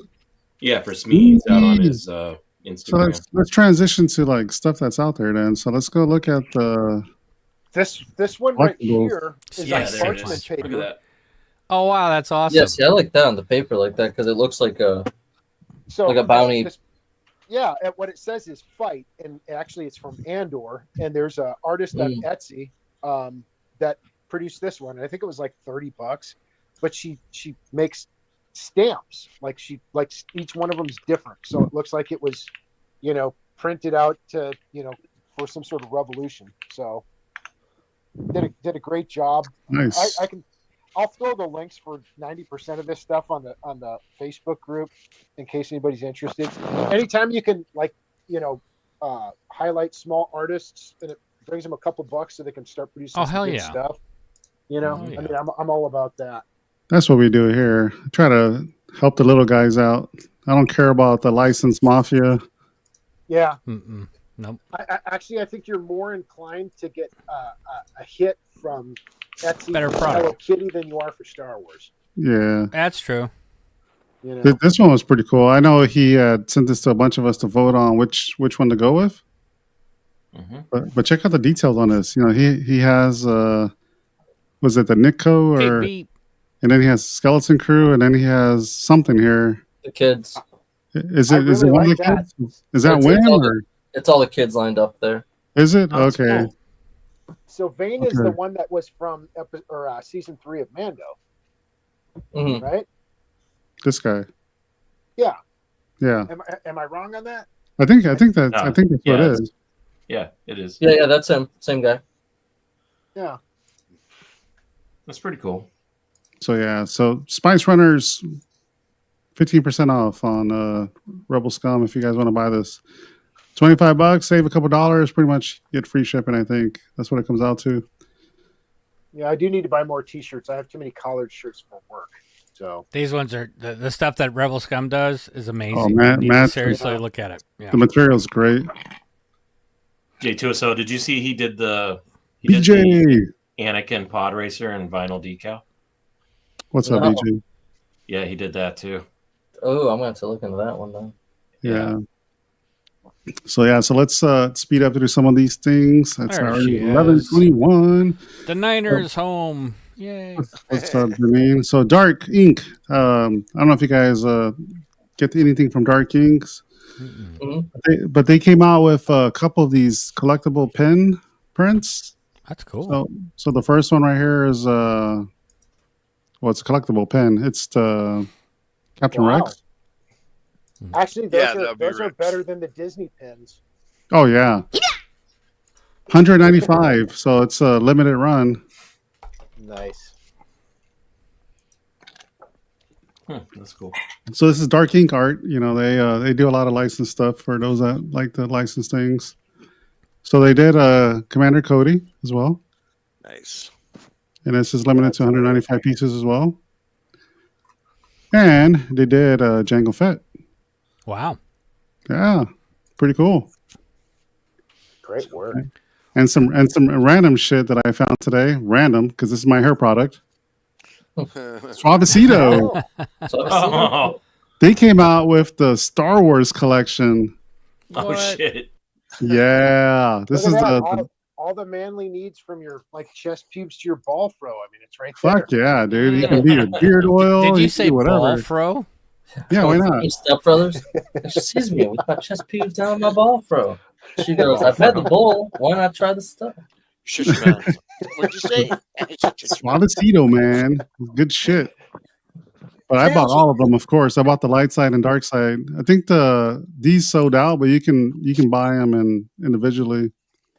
Yeah, for SME, it's out on his So Instagram. let's transition to like stuff that's out there then. So let's go look at the This one right Collectibles. here is Yeah, like there it parchment is. paper. Look at that. Oh wow, that's awesome. Yeah, see, I like that on the paper like that because it looks like a So like a bounty. Yeah, and what it says is fight, and actually it's from Andor, and there's an artist on Etsy that produced this one, and I think it was like $30, but she makes stamps, like each one of them is different, so it looks like it was, printed out to, for some sort of revolution. So did a great job. Nice. I'll throw the links for 90% of this stuff on the Facebook group in case anybody's interested. Anytime you can highlight small artists, and brings them a couple bucks so they can start producing Oh, some hell good yeah. stuff. You know, Oh, yeah. I mean, I'm all about that. That's what we do here. Try to help the little guys out. I don't care about the licensed mafia. Yeah. Nope. I think you're more inclined to get a hit from Etsy Better for product. Hello Kitty than you are for Star Wars. Yeah. That's true. You know? This one was pretty cool. I know he sent this to a bunch of us to vote on which one to go with. But check out the details on this. You know, he has was it the Nitco or Beep. and then he has Skeleton Crew and then he has something here. The kids. Is I it really one of like the that. kids? Is that It's Win all or it's all the kids lined up there. is it? Oh, that's Okay. cool. So Vane is Okay. the one that was from season 3 of Mando, right? This guy. Yeah. Yeah. Am I wrong on that? I think that's No. what it Yeah, is. Yeah, it is. Yeah, that's him. Same guy. Yeah. That's pretty cool. So yeah, so Spice Runners 15% off on Rebel Scum if you guys want to buy this. $25, save a couple dollars, pretty much get free shipping, I think. That's what it comes out to. Yeah, I do need to buy more T-shirts. I have too many collared shirts for work. So These ones are the stuff that Rebel Scum does is amazing. Oh, You need to Matt, seriously look at it. Yeah. The material's great. J2SO, did you see he did the BJ. Anakin pod racer and vinyl decal? What's up, No. BJ? Yeah, he did that too. Oh, I'm gonna have to look into that one then. Yeah. So let's speed up to do some of these things. That's There already she is. 11:21. The Niners home. Yay. What's up, Janine? So Dark Ink. I don't know if you guys get anything from Dark Inks, but they came out with a couple of these collectible pen prints. That's cool. So the first one right here is it's a collectible pen. It's the Captain Wow. Rex. actually, Yeah, those that'd be are Rex. better than the Disney pins. Oh yeah. 195. So it's a limited run. Nice. That's cool. So this is Dark Ink art. You know, they do a lot of licensed stuff for those that like to license things. So they did Commander Cody as well. Nice. And this is limited to 195 pieces as well. And they did Jango Fett. Wow. Yeah. Pretty cool. Great work. And some random shit that I found today. Random, because this is my hair product. Suavecito. Oh, They came out with the Star Wars collection. oh shit. Yeah. This Look is at that. the all the manly needs from your chest pubes to your ball fro. I mean, it's right there. fuck yeah, dude. You can be your beard oil. Did you can say do whatever. ball fro? Yeah, why not? Step brothers. Excuse me, with my chest peeves down my ball fro. She goes, I've had the bowl. Why not try the stuff? Shush, man. What'd you say? Suavecito, man. Good shit. But I bought all of them, of course. I bought the light side and dark side. I think these sold out, but you can buy them individually.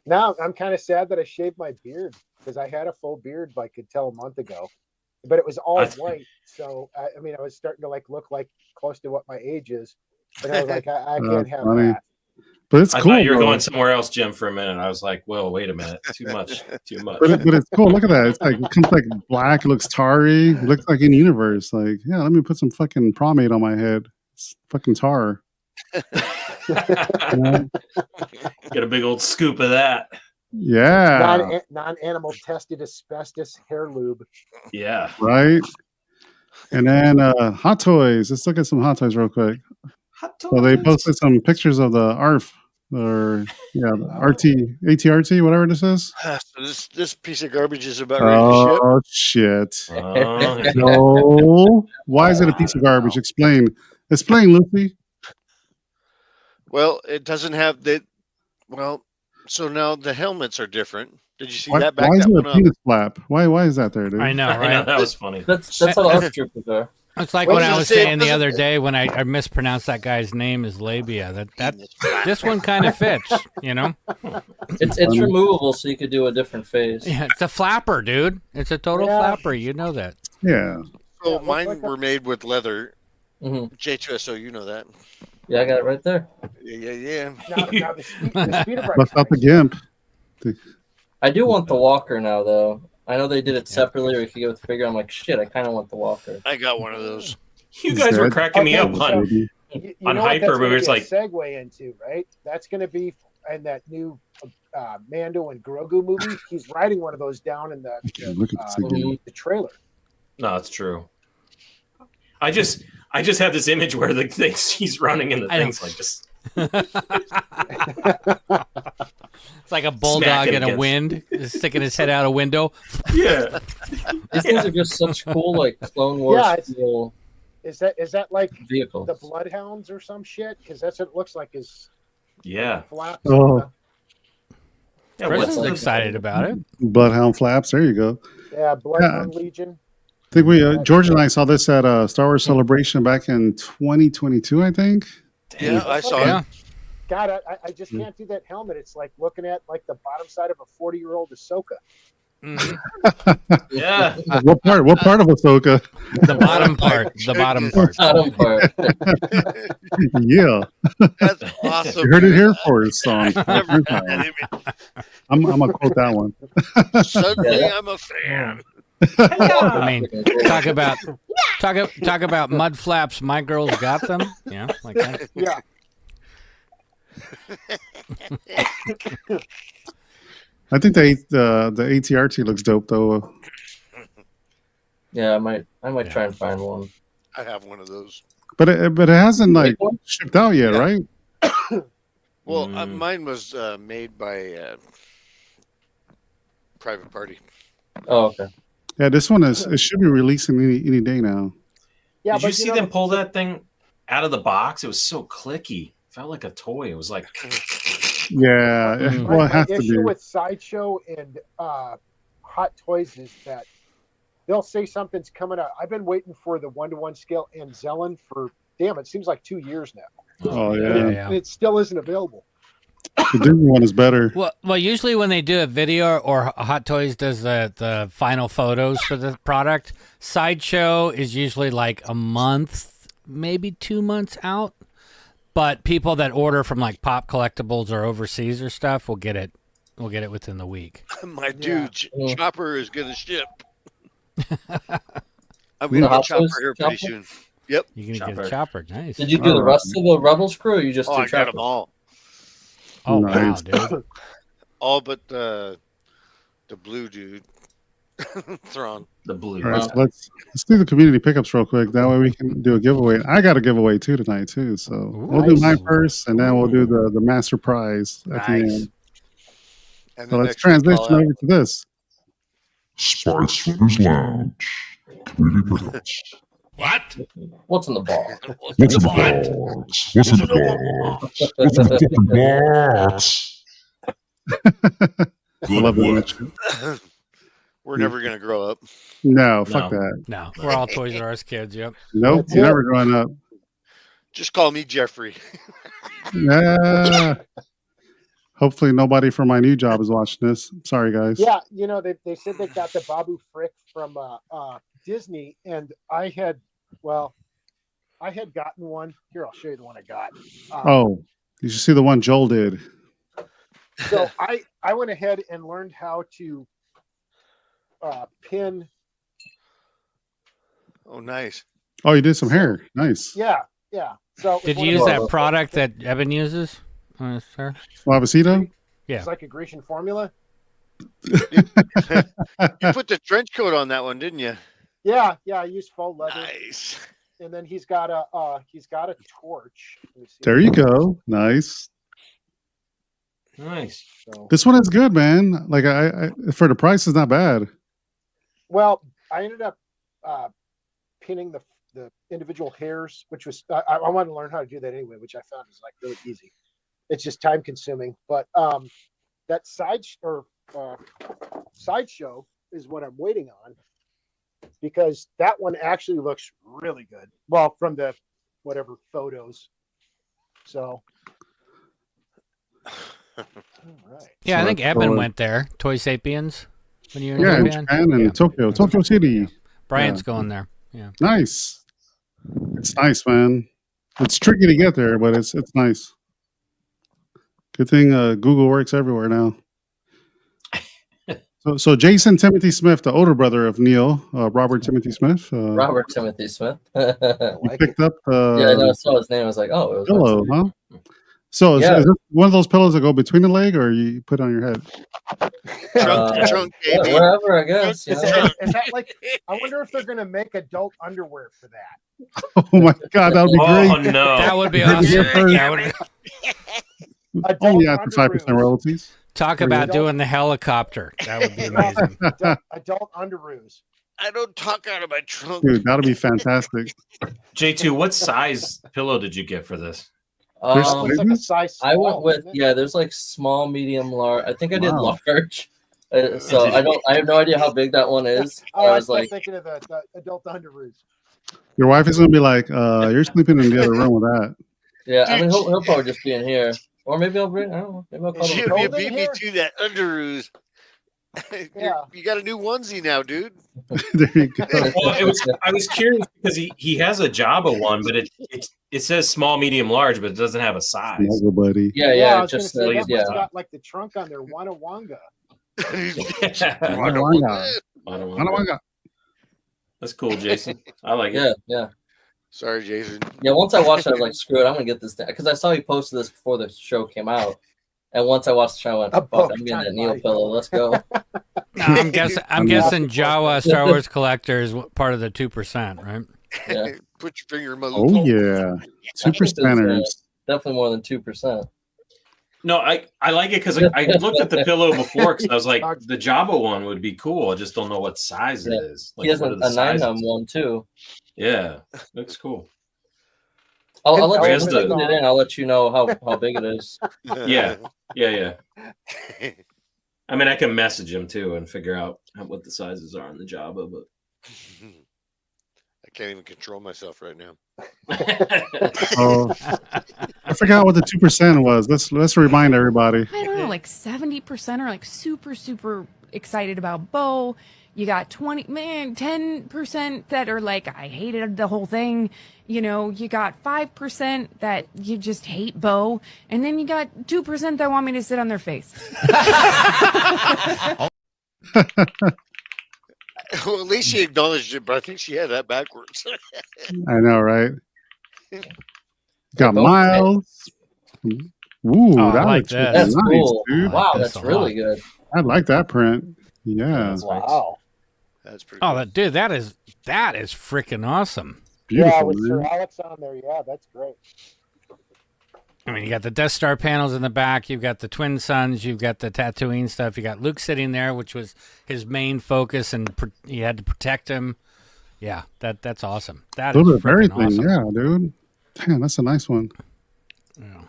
Now I'm kind of sad that I shaved my beard because I had a full beard until a month ago, but it was all white. So I mean, I was starting to look like close to what my age is, but I was like, I can't have funny. that. But it's I cool. thought you were bro. going somewhere else, Jim, for a minute. I was like, whoa, wait a minute. Too much. But it's cool. Look at that. It's like it comes like black. It looks tarry. It looks like in universe. Like, yeah, let me put some fucking pomade on my head. It's fucking tar. Get a big old scoop of that. Yeah. Non-animal tested asbestos hair lube. Yeah. Right. And then Hot Toys. Let's look at some Hot Toys real quick. So they posted some pictures of the ARF or ATRT, whatever this is. So this piece of garbage is about ready to ship. Oh shit! Oh, yeah. No, why is it a piece of garbage? Explain, Lucy. Well, it doesn't have the. Well, so now the helmets are different. Did you see Why that? Back is that it one a up. penis flap? Why is that there, dude? I know, I right? know, that was funny. That's how the ARF troopers are. It's like What when does I it was say? saying the Doesn't- other day when I mispronounced that guy's name as labia. That this one kind of fits, you know. It's removable, so you could do a different face. Yeah, it's a flapper, dude. It's a total flapper. You know that. Yeah. So mine were made with leather. Mm-hmm. J2SO, you know that. Yeah, I got it right there. Yeah. Now the speeder Bust out the gimp. I do want the walker now, though. I know they did it separately, or you could go with the figure. I'm like, shit, I kind of want the walker. I got one of those. You guys were cracking me up on you on know what Hyper, that's but gonna it's be a like, segue into, right? That's going to be in that new Mando and Grogu movie. He's riding one of those down in the trailer. no, it's true. I just have this image where the things he's running and the things like just. It's like a bulldog in a wind, sticking his head out a window. Yeah, these things are just such cool, like Clone Wars feel. Is that like vehicles. The Bloodhounds or some shit? Because that's what it looks like. Is flaps. Oh. Yeah, Chris is excited about it. Bloodhound flaps. There you go. Yeah, Bloodhound Legion. I think we George and I saw this at Star Wars Celebration back in 2022. I think. Yeah, I saw it. God, I just can't do that helmet. It's like looking at like the bottom side of a 40-year-old Ahsoka. Yeah. What part of Ahsoka? The bottom part. The bottom part. Yeah. That's awesome. You heard it here first. I'm gonna quote that one. Suddenly, I'm a fan. I mean, talk about mud flaps. My girls got them. Yeah, like that. Yeah. I think the ATRT looks dope though. Yeah, I might try and find one. I have one of those. But it hasn't like shipped out yet, right? Well, mine was made by a private party. Oh, okay. Yeah, this one it should be releasing any day now. Yeah, did you see them pull that thing out of the box? It was so clicky. It felt like a toy. It was like. Yeah, well, it has to be. The issue with Sideshow and Hot Toys is that they'll say something's coming out. I've been waiting for the 1-to-1 scale and Zelen for it seems like 2 years now. Oh yeah. And it still isn't available. The Disney one is better. Well, usually when they do a video or Hot Toys does the final photos for the product, Sideshow is usually like a month, maybe 2 months out. But people that order from like Pop Collectibles or overseas or stuff will get it. We'll get it within the week. My dude, Chopper is gonna ship. I'm The gonna Hot get Chopper Toys here pretty Chopper? soon. Yep. You're gonna get a Chopper. Nice. Did you do the rest of the Rebels crew, or you just Oh, do I Chopper? got them all. Oh Nice. wow, dude. All but the blue dude, Thrawn. The blue. All right, so let's do the community pickups real quick. That way we can do a giveaway. I got a giveaway too tonight too. So we'll do mine first, and then we'll do the master prize at the end. And So the let's next week, transition I'll over to this. Spice Runners Lounge. Community pickups. What? What's in the ball? What's in the box? What's in the box? What's in the fucking box? I love that. We're never gonna grow up. No, fuck that. No, we're all Toys R Us kids. Yep. Nope, you're never growing up. Just call me Jeffrey. Yeah. Hopefully nobody from my new job is watching this. Sorry, guys. Yeah, they said they got the Babu Frick from Disney, and I had gotten one. Here, I'll show you the one I got. You should see the one Joel did. So I went ahead and learned how to pin. Oh, nice. Oh, you did some hair. Nice. Yeah. So did you use that product that Evan uses, sir? Suavecito? Yeah. It's like a Grecian formula. You put the trench coat on that one, didn't you? Yeah. I used faux leather. Nice. And then he's got a torch. There you go. Nice. Nice. So, This one is good, man. Like I for the price is not bad. well, I ended up pinning the individual hairs, which was I wanted to learn how to do that anyway, which I found is like really easy. It's just time consuming, but that sideshow is what I'm waiting on, because that one actually looks really good. Well, from the whatever photos. So, all right. Yeah, I think Evan went there. Toy Sapiens. When you were In in Japan and Tokyo City. Brian's going there. Yeah. Nice. It's nice, man. It's tricky to get there, but it's nice. Good thing Google works everywhere now. So Jason Timothy Smith, the older brother of Neil, Robert Timothy Smith. Robert Timothy Smith. You picked up Yeah, I know. I saw his name. I was like, oh, it was pillow, nice. huh? So Yeah. is this one of those pillows that go between the leg, or you put on your head? Trunk, baby. Wherever, I guess. You Is know? that like? I wonder if they're gonna make adult underwear for that. Oh my God, that would be great. Oh no, That would be You heard it here awesome. first. That would be... Only after 5% royalties. Talk There you about go. doing the helicopter. That would be amazing. Adult underoos. I don't talk out of my trunk. Dude, that'll be fantastic. J2, what size pillow did you get for this? Looks like a size I went small, with doesn't it? there's like small, medium, large. I think I did Wow. large. So I have no idea how big that one is. Oh, I I was was like, thinking of the adult underoos. Your wife is gonna be like, "You're sleeping in the other room with that." yeah. I mean, he'll probably just be in here, or maybe I'll bring. I don't know. Maybe I'll call You him. beat me to that underoos. Yeah. You got a new onesie now, dude. There you go. Well, I was curious because he has a Jabba one, but it says small, medium, large, but it doesn't have a size. Snuggle buddy. Yeah, I yeah. was gonna Just say that yeah. one's got like the trunk on there, Wanga Wanga. Wanga. That's cool, Jason. I like it. Yeah, yeah. Sorry, Jason. Yeah, once I watched it, I was like, screw it, I'm gonna get this because I saw you posted this before the show came out. And once I watched the show, I went, fuck, I'm getting that Neil pillow. Let's go. No, I'm guessing Jawa Star Wars collector is part of the 2%, right? Yeah. Put your finger in my Oh yeah, 2%ers. Definitely more than 2%. No, I like it because I looked at the pillow before because I was like, the Jabba one would be cool. I just don't know what size it is. Like, He has what a are the 9 sizes? one too. Yeah, looks cool. I'll let you Where's put the- it in. I'll let you know how big it is. Yeah. I mean, I can message him too and figure out what the sizes are on the Jabba, but I can't even control myself right now. Oh, I forgot what the 2% was. Let's remind everybody. I don't know, like 70% are like super excited about Bo. You got 10% that are like, I hated the whole thing. You know, you got 5% that you just hate Bo. And then you got 2% that want me to sit on their face. Well, at least she acknowledged it, but I think she had that backwards. I know, right? Got Miles. Ooh, I that like looks that. really That's nice, cool. dude. Wow, That's that's a really lot. good. I like that print. Yeah, Wow. That's pretty. Oh, dude, that is freaking awesome. Yeah, beautiful, with Sir man. Alex on there, yeah, that's great. I mean, you got the Death Star panels in the back. You've got the Twin Suns. You've got the Tatooine stuff. You got Luke sitting there, which was his main focus, and he had to protect him. Yeah, that's awesome. That A is little bit of freaking everything, awesome. yeah, dude. Damn, that's a nice one. Yeah.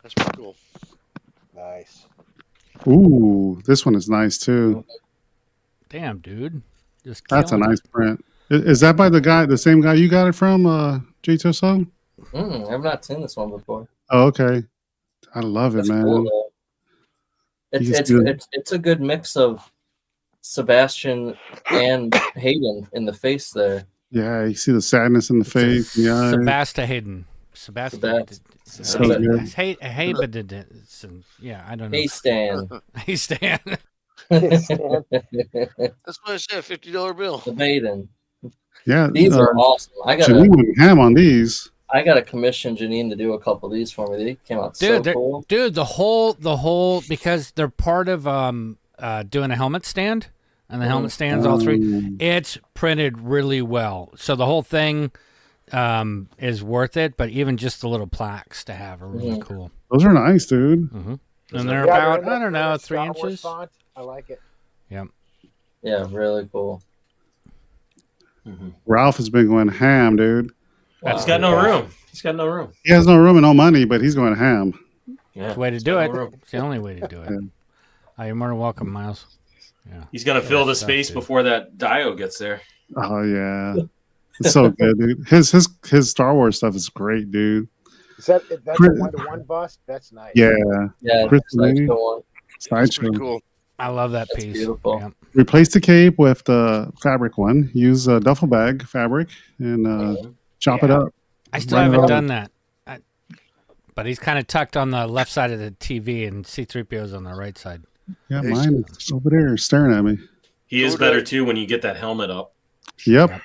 That's pretty cool. Nice. Ooh, this one is nice too. Damn, dude. Just That's a killing nice print. Is that by the same guy you got it from, J2So? I've not seen this one before. Oh, okay. I love it, That's man. cool, though. It's a good mix of Sebastian and Hayden in the face there. Yeah, you see the sadness in the face. Yeah, Sebastian Hayden. Sebastian. So good. Yeah, I don't know. Hey, Stan. Hey, Stan. That's why I said $50 bill. The Hayden. Yeah, These are awesome. Janine went ham on these. I got to commission Janine to do a couple of these for me. They came out so cool. Dude, the whole because they're part of doing a helmet stand, and the helmet stands all three. It's printed really well, so the whole thing is worth it. But even just the little plaques to have are really cool. Those are nice, dude. And they're about I don't know 3 inches. Font. I like it. Yeah. Yeah, really cool. Ralph has been going ham, dude. He's got no room. He's got no room. He has no room and no money, but he's going ham. Yeah, It's the way to do it. It's the only way to do it. You're more than welcome, Miles. Yeah. He's gonna fill the space before that Dio gets there. Oh yeah, it's so good, dude. His Star Wars stuff is great, dude. Is that's a 1-to-1 bust? That's nice. Yeah, Yeah, Chris that's nice Lee, one. Sideshow. Cool. I love that piece. Beautiful. Yeah. Replace the cape with the fabric one. Use a duffel bag fabric and chop it up. I still Run it haven't over. done that. But he's kind of tucked on the left side of the TV, and C-3PO's on the right side. Yeah, mine is over there staring at me. He is better too when you get that helmet up. Yep.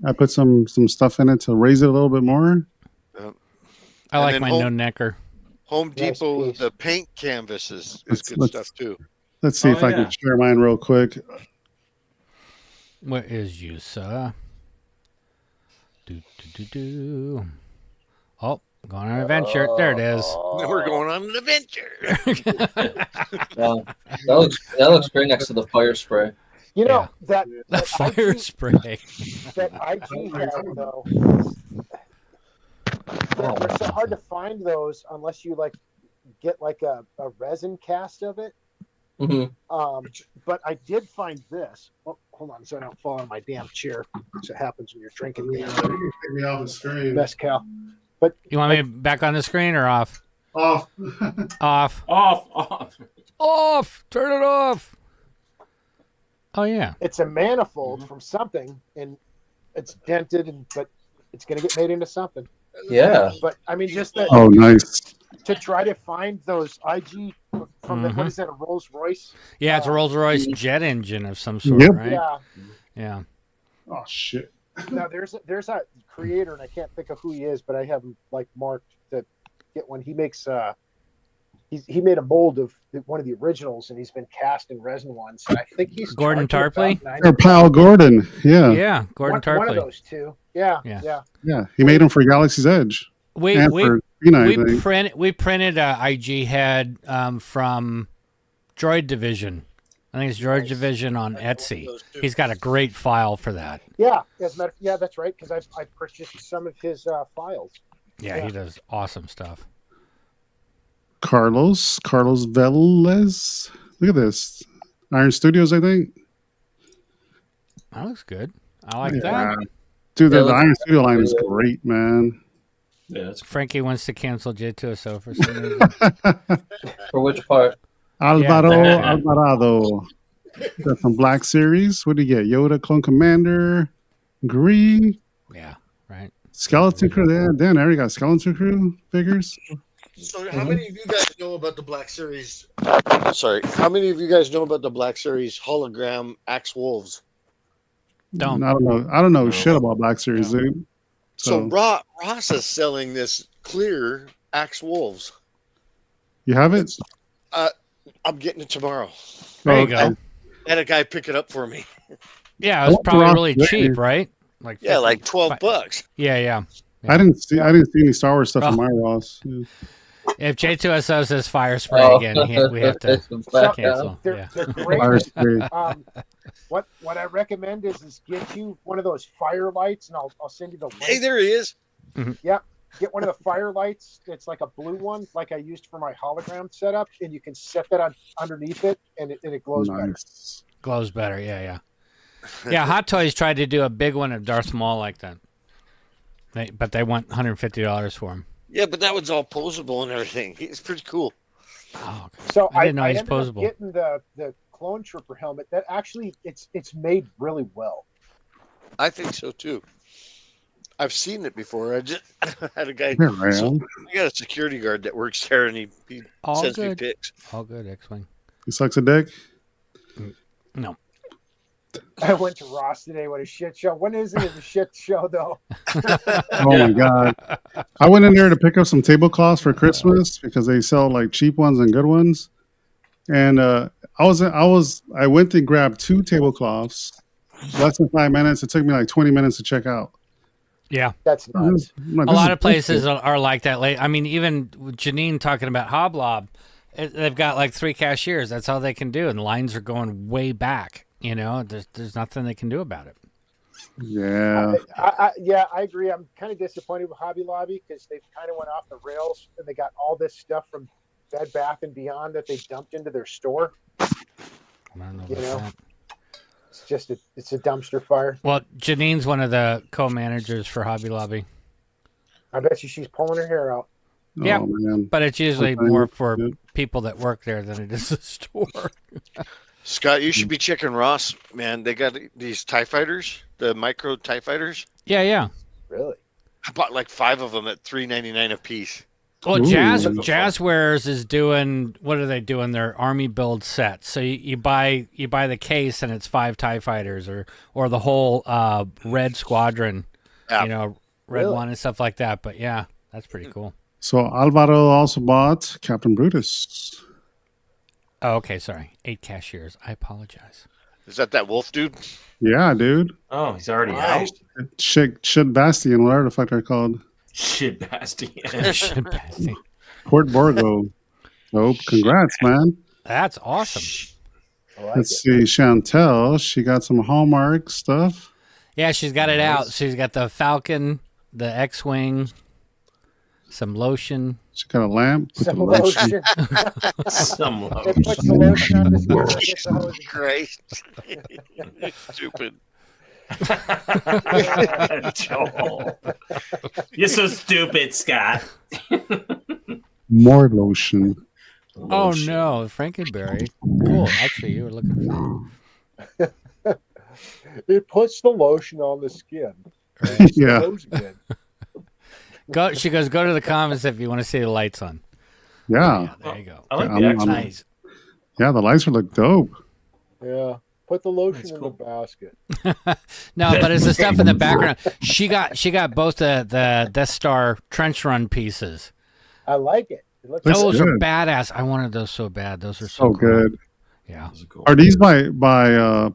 I put some stuff in it to raise it a little bit more. I like my no-necker. Home Depot, the paint canvas is good stuff too. Let's see if I can share mine real quick. Where is you, sir? Oh, going on an adventure. There it is. We're going on an adventure. That looks great next to the fire spray. You know that fire IG spray. That IG had though. They're so hard to find those unless you like get like a resin cast of it. Mm-hmm. But I did find this. Oh, hold on, so I don't fall on my damn chair. So it happens when you're drinking Take me off the screen. mezcal. But You want me back on the screen or off? Off. Off. Off. Turn it off. Oh yeah. It's a manifold from something, and it's dented, but it's going to get made into something. Yeah. But I mean, just that. Oh, nice. To try to find those IG from the, what is that, a Rolls Royce? Yeah, it's a Rolls Royce jet engine of some sort, right? Yeah. Yeah. Oh shit. Now there's a creator, and I can't think of who he is, but I have him like marked to get one. He makes he made a mold of one of the originals, and he's been cast in resin ones. And I think he's Gordon Tarpley Or Pal Gordon. Yeah. Yeah, Gordon Tarpley. One of those two. Yeah. Yeah. He made them for Galaxy's Edge. We printed a IG head from Droid Division. I think it's Droid Division on Etsy. He's got a great file for that. Yeah, that's right. Because I purchased some of his files. Yeah, he does awesome stuff. Carlos Velez. Look at this. Iron Studios, I think. That looks good. I like that. Dude, the Iron Studio line is great, man. Yeah, Frankie wants to cancel J2SO for some reason. For which part? Alvarado. Got some Black Series. What do you get? Yoda, Clone Commander, Gree. Yeah, right. Skeleton Crew. Dan, I already got Skeleton Crew figures. So how many of you guys know about the Black Series? Sorry. How many of you guys know about the Black Series hologram Axe Wolves? I don't know shit about Black Series, dude. So Ross is selling this clear Axe Wolves. You have it? I'm getting it tomorrow. There you go. I had a guy pick it up for me. Yeah, it was probably really cheap, right? Like like $12. Yeah. I didn't see any Star Wars stuff in my Ross. Yeah. If J2SO says fire spray again, we have to cancel. They're great. What I recommend is get you one of those fire lights, and I'll send you the link. Hey, there he is. Mm-hmm. Yep. Get one of the fire lights. It's like a blue one, like I used for my hologram setup, and you can set that on underneath it, and it glows better. Glows better, yeah. Yeah, Hot Toys tried to do a big one of Darth Maul like that, but they want $150 for him. Yeah, but that one's all posable and everything. It's pretty cool. Oh, okay. So I didn't know he's ended up posable. getting the Clone Trooper helmet. That actually, it's made really well. I think so too. I've seen it before. I just had a guy. Around. I got a security guard that works there, and he sends me pics. All good, X-Wing. He sucks a dick? No. I went to Ross today. What a shit show. When isn't it a shit show, though? Oh, my God. I went in there to pick up some tablecloths for Christmas because they sell like cheap ones and good ones. And I went to grab 2 tablecloths. Less than 5 minutes. It took me like 20 minutes to check out. Yeah. That's nuts. A lot of places are like that. I mean, even Janine talking about Hoblob, they've got like 3 cashiers. That's all they can do. And the lines are going way back. You know, there's nothing they can do about it. Yeah. I agree. I'm kind of disappointed with Hobby Lobby because they've kind of went off the rails and they got all this stuff from Bed Bath & Beyond that they dumped into their store. I don't know about that. It's a dumpster fire. Well, Janine's one of the co-managers for Hobby Lobby. I bet you she's pulling her hair out. Yeah, man. But it's usually more for people that work there than it is the store. Scott, you should be checking Ross, man. They got these TIE fighters, the micro TIE fighters. Yeah. Really? I bought like 5 of them at $3.99 a piece. Well, Jazzwares is doing. What are they doing? Their army build sets. So you buy the case and it's 5 TIE fighters or the whole red squadron. Yeah. You know, red one and stuff like that. But yeah, that's pretty cool. So Alvaro also bought Captain Brutus. Oh, okay. Sorry, 8 cashiers. I apologize. Is that wolf dude? Yeah, dude. Oh, he's already out. Shit Bastion, whatever the fuck they're called. Shit Bastion. Shit Bastion. Port Borgo. Dope. Congrats, man. That's awesome. Let's see. Chantel, she got some Hallmark stuff. Yeah, she's got it out. She's got the Falcon, the X-Wing, some lotion. She got a lamp. Some lotion. Some They lotion. put the lotion on the skin and get the hose. Great. Stupid. Joel. You're so stupid, Scott. More lotion. Oh no, Frankenberry. Cool. Actually, you were looking for that. It puts the lotion on the skin. Yeah. She goes, go to the comments if you want to see the lights on. Yeah. There you go. I like the X-Men. Nice. Yeah, the lights look dope. Yeah. Put the lotion in the basket. No, but it's the stuff in the background. She got both the Death Star trench run pieces. I like it. It looks Those good. are badass. I wanted those so bad. Those are So so cool. good. Yeah. Are these by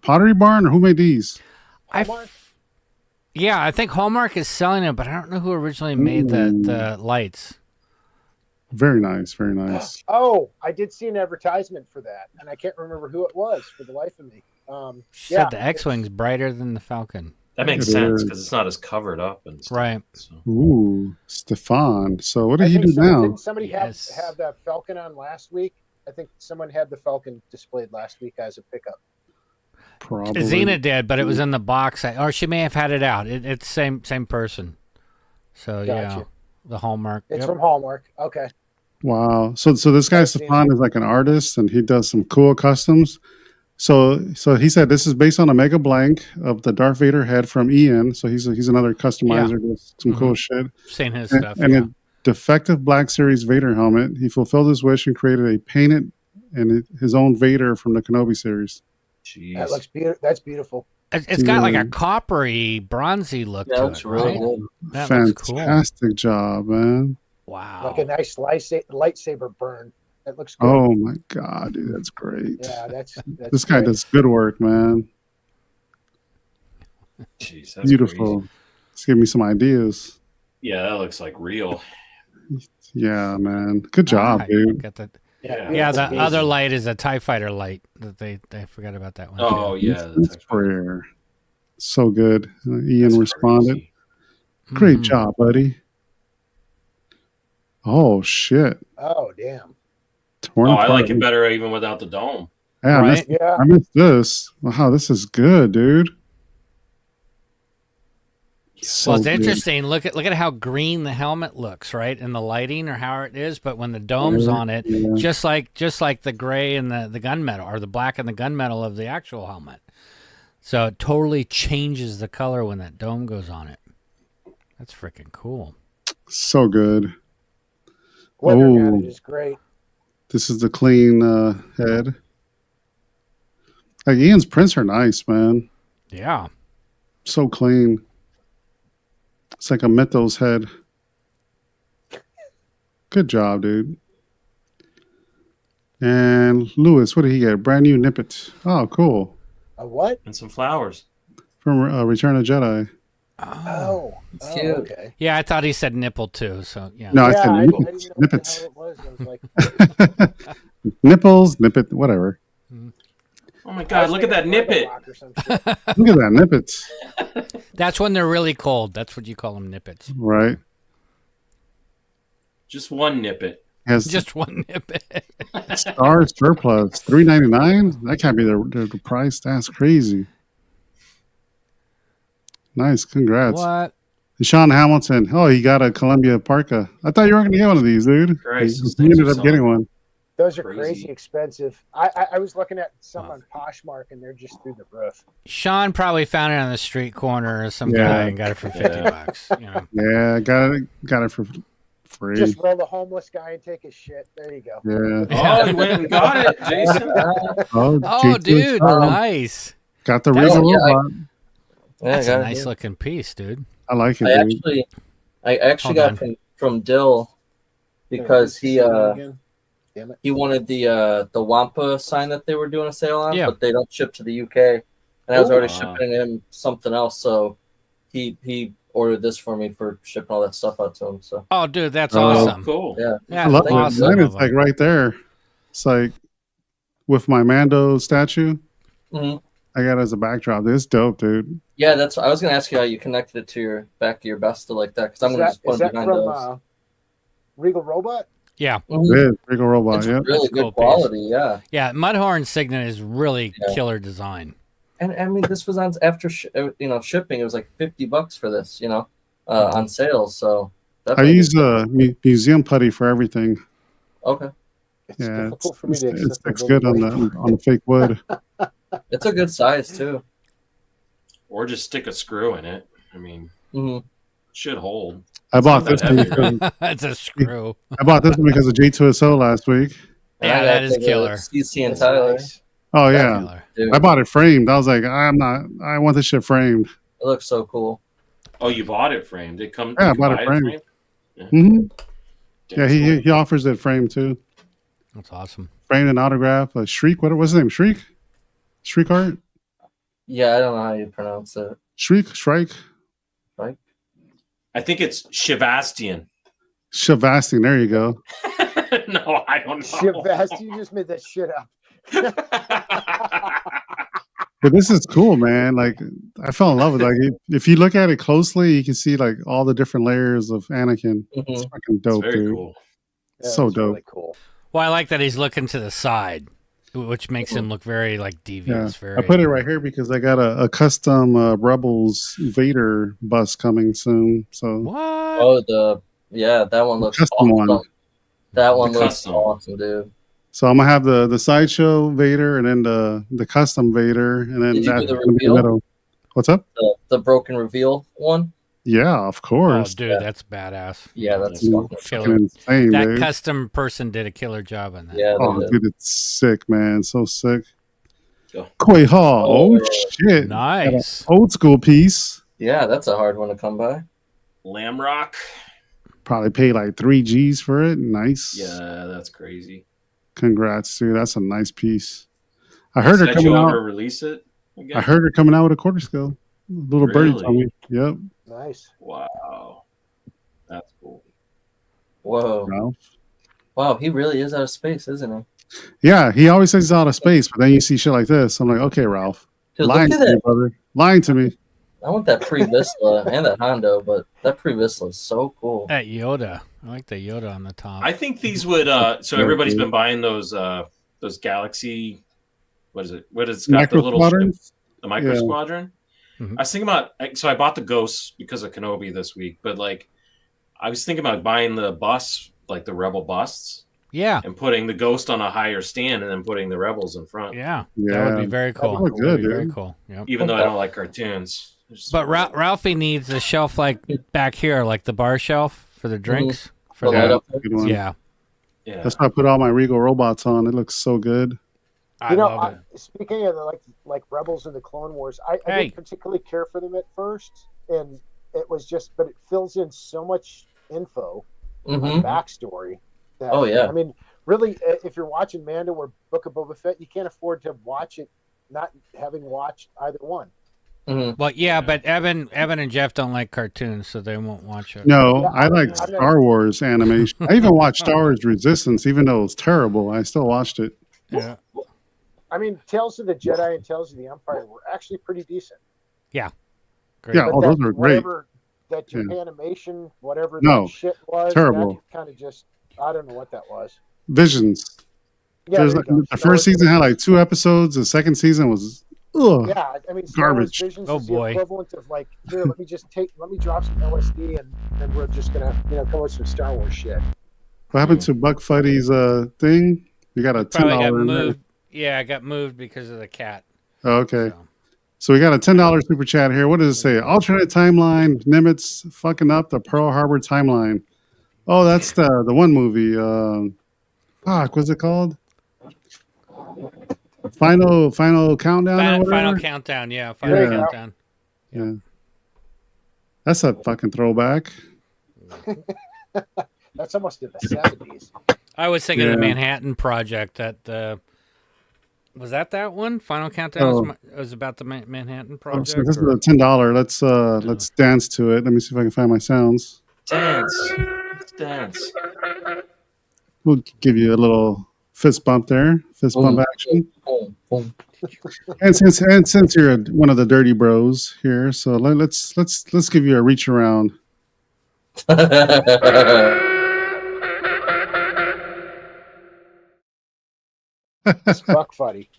Pottery Barn or who made these? Yeah, I think Hallmark is selling it, but I don't know who originally made the lights. Very nice. Very nice. Oh, I did see an advertisement for that, and I can't remember who it was for the life of me. She said the X-Wing's brighter than the Falcon. That makes sense because it's not as covered up and stuff. Right. So. Ooh, Stefan. So what I did he think do now? Didn't somebody have that Falcon on last week? I think someone had the Falcon displayed last week as a pickup. Probably. Xena did, but it was in the box, or she may have had it out. It's same person. So yeah, Gotcha. the Hallmark. It's from Hallmark. Okay. Wow. So this guy Stefan is like an artist and he does some cool customs. So he said this is based on a mega blank of the Darth Vader head from Ian. So he's another customizer, does some cool shit. Seen his and, stuff. And yeah. a defective Black Series Vader helmet. He fulfilled his wish and created a painted and his own Vader from the Kenobi series. Jeez. That looks beautiful. That's beautiful. It's got like a coppery, bronzy look to it. really right? cool. That looks cool. Fantastic job, man. Wow. Like a nice lightsaber burn. That looks good. Oh my god, dude, that's great. Yeah, that's This guy great. does good work, man. Jeez, that's Beautiful. crazy. Let's give me some ideas. Yeah, that looks like real. Yeah, man. Good job, Ah, dude. got that. Yeah. Yeah, the other light is a TIE Fighter light. That they forgot about that one. Oh too. yeah. That's rare. So good. Ian responded. crazy. Great Mhm. job, buddy. Oh shit. Oh damn. Torn Oh, I apart. like it better even without the dome. Yeah, Right? Yeah. I missed this. Wow, this is good, dude. So Well, it's good. interesting. Look at how green the helmet looks, right, in the lighting or how it is. But when the dome's on it, Yeah. just like the gray and the gunmetal, or the black and the gunmetal of the actual helmet. So it totally changes the color when that dome goes on it. That's freaking cool. So good. Weather Oh. advantage is great. This is the clean head. Like Ian's prints are nice, man. Yeah. So clean. It's like a Mythos head. Good job, dude. And Lewis, what did he get? Brand new Nippet. Oh, cool. A what? And some flowers. From Return of Jedi. Oh. Cute. Okay. Yeah, I thought he said nipple too. So yeah. No, I Yeah, said I nippets. didn't know Nippets. what the hell it was. I was like, Nipples, nippet, whatever. Oh my god, look at that nippet. or some shit. Look at that nippets. That's when they're really cold. That's what you call them, nippets. Right. Just one nippet. Has Just one nippet. Star Surplus, $3.99. That can't be the price. That's crazy. Nice, congrats. What? And Sean Hamilton. Oh, he got a Columbia parka. I thought you weren't going to get one of these, dude. Christ, He those things ended are up getting selling. one. Those are Crazy. crazy expensive. I was looking at some on Poshmark and they're just through the roof. Sean probably found it on the street corner or some Yeah. guy and got it for $50. You know. Yeah, got it for Free. Just roll the homeless guy and take his shit. There you go. Yeah. Oh, you went and got it, Jason. Oh, dude, nice. Got the Regal robot. That's a nice looking piece, dude. I like it, dude. I actually got from Dill because he wanted the Wampa sign that they were doing a sale on, but they don't ship to the UK, and I was already shipping him something else, so he ordered this for me for shipping all that stuff out to him. So oh, dude, that's awesome. Cool. Yeah, I love it. awesome. Mine is like right there. It's like with my Mando statue. Mm-hmm. I got it as a backdrop. It's dope, dude. Yeah, that's. I was gonna ask you how you connected it to your back of your Besta like that, because I'm gonna just put it behind those. Regal Robot? Yeah. It is Regal Robot. It's Yeah, really good quality. Yeah. Yeah, Mudhorn Signet is really killer design. And I mean, this was on after shipping. It was like $50 for this, on sales. So I use museum putty for everything. Okay. Yeah, it sticks good on the fake wood. It's a good size too. Or just stick a screw in it. I mean, it should hold. I bought this one because it's a screw. I bought this one because of G2SO last week. Yeah, that is killer. CC and Tyler. Oh yeah, I bought it framed. I was like, I want this shit framed. It looks so cool. Oh, you bought it framed? It come? Yeah, I bought it framed. Yeah. Yeah, he offers it framed too. That's awesome. Framed and autograph. Shriek. What was his name? Shriek. Shriek art. Yeah, I don't know how you pronounce it. Shrike. Right. I think it's Shivastian. Shivastian. There you go. No, I don't know. Shivastian, you just made that shit up. But this is cool, man. Like, I fell in love with it. Like, if you look at it closely, you can see like all the different layers of Anakin. It's fucking dope, it's very dude. Cool. Yeah, so dope. Really cool. Well, I like that he's looking to the side, which makes him look very like devious. Yeah. Very. I put it right here because I got a custom Rebels Vader bus coming soon. So what? Oh, that one looks custom awesome. one. That one looks awesome, dude. So I'm gonna have the sideshow Vader and then the custom Vader and then Did you that's do the gonna be the reveal? middle. What's up? The broken reveal one. Yeah, of Oh, course. dude, that's badass. Yeah, that's Dude, fucking killer. insane, That dude. custom person did a killer job on that. Yeah. Oh, dude, it's sick, man. So sick. Go. Koi Hall. Oh, shit. Nice. Got an old school piece. Yeah, that's a hard one to come by. Lamrock. Probably paid like 3 G's for it. Nice. Yeah, that's crazy. Congrats, dude. That's a nice piece. I heard her Said coming you'll out. ever release it again? I heard her coming out with a quarter scale. Little birdie told me. Yep. Nice. Wow. That's cool. Whoa. Ralph. Wow, he really is out of space, isn't he? Yeah, he always says he's out of space, but then you see shit like this. I'm like, okay, Ralph. Dude, Lying look to at me, it. brother. Lying to me. I want that pre-Vistla and that Hondo, but that pre-Vistla is so cool. That Yoda. I like the Yoda on the top. I think these would. So everybody's been buying those Galaxy. What is it? What is it got the Micro little Squadron? ships? The Micro Yeah. Squadron. Mhm. I was thinking about. So I bought the Ghosts because of Kenobi this week, but like, I was thinking about buying the bus, like the Rebel busts, Yeah. and putting the Ghost on a higher stand, and then putting the Rebels in front. Yeah. Yeah. That would be very cool. look good, That would be very dude. cool. Yep. Even though I don't like cartoons. But Ralphie needs a shelf like back here, like the bar shelf for the drinks. For The light that. up there. Good one. Yeah. Yeah. That's why I put all my Regal robots on. It looks so good. I love it. Speaking of like Rebels in the Clone Wars, I Hey. didn't particularly care for them at first, and it was just, but it fills in so much info, Mhm. backstory. That, Oh, yeah. I mean, really, if you're watching Mando or Book of Boba Fett, you can't afford to watch it not having watched either one. Mhm. Well, yeah, but Evan and Jeff don't like cartoons, so they won't watch it. No, Yeah, I like I've Star Wars animation. I even watched Star Wars Resistance, even though it was terrible. I still watched it. Yeah. I mean, Tales of the Jedi and Tales of the Empire were actually pretty decent. Yeah. Great. Yeah, But oh, those that- were great. Whatever that Yeah. Japanimation, whatever No, that shit was, terrible. that kind of just, I don't know what that was. Visions. Yeah, There's there like, you go. the Star first Wars season had like 2 episodes. The second season was Yeah, I mean, Star Wars garbage. Visions Oh, is boy. the equivalent of like, here, let me drop some LSD and we're just gonna, come with some Star Wars shit. What happened to Buck Fuddy's thing? You got a Probably got $10 in there. moved. Yeah, I got moved because of the cat. Oh, okay. So. So we got a $10 super chat here. What does it say? Alternate timeline. Nimitz fucking up the Pearl Harbor timeline. Oh, that's the one movie. What's it called? Final countdown. Final countdown. Yeah, final countdown. Yeah. That's a fucking throwback. That's almost in the 70s. I was thinking of the Manhattan Project. That was that one. Final countdown was about the Manhattan Project. So this is a $10. Let's dance to it. Let me see if I can find my sounds. Dance. Dance. We'll give you a little fist bump there. Fist bump action. And since you're one of the dirty bros here, so let's give you a reach around. It's fuck funny.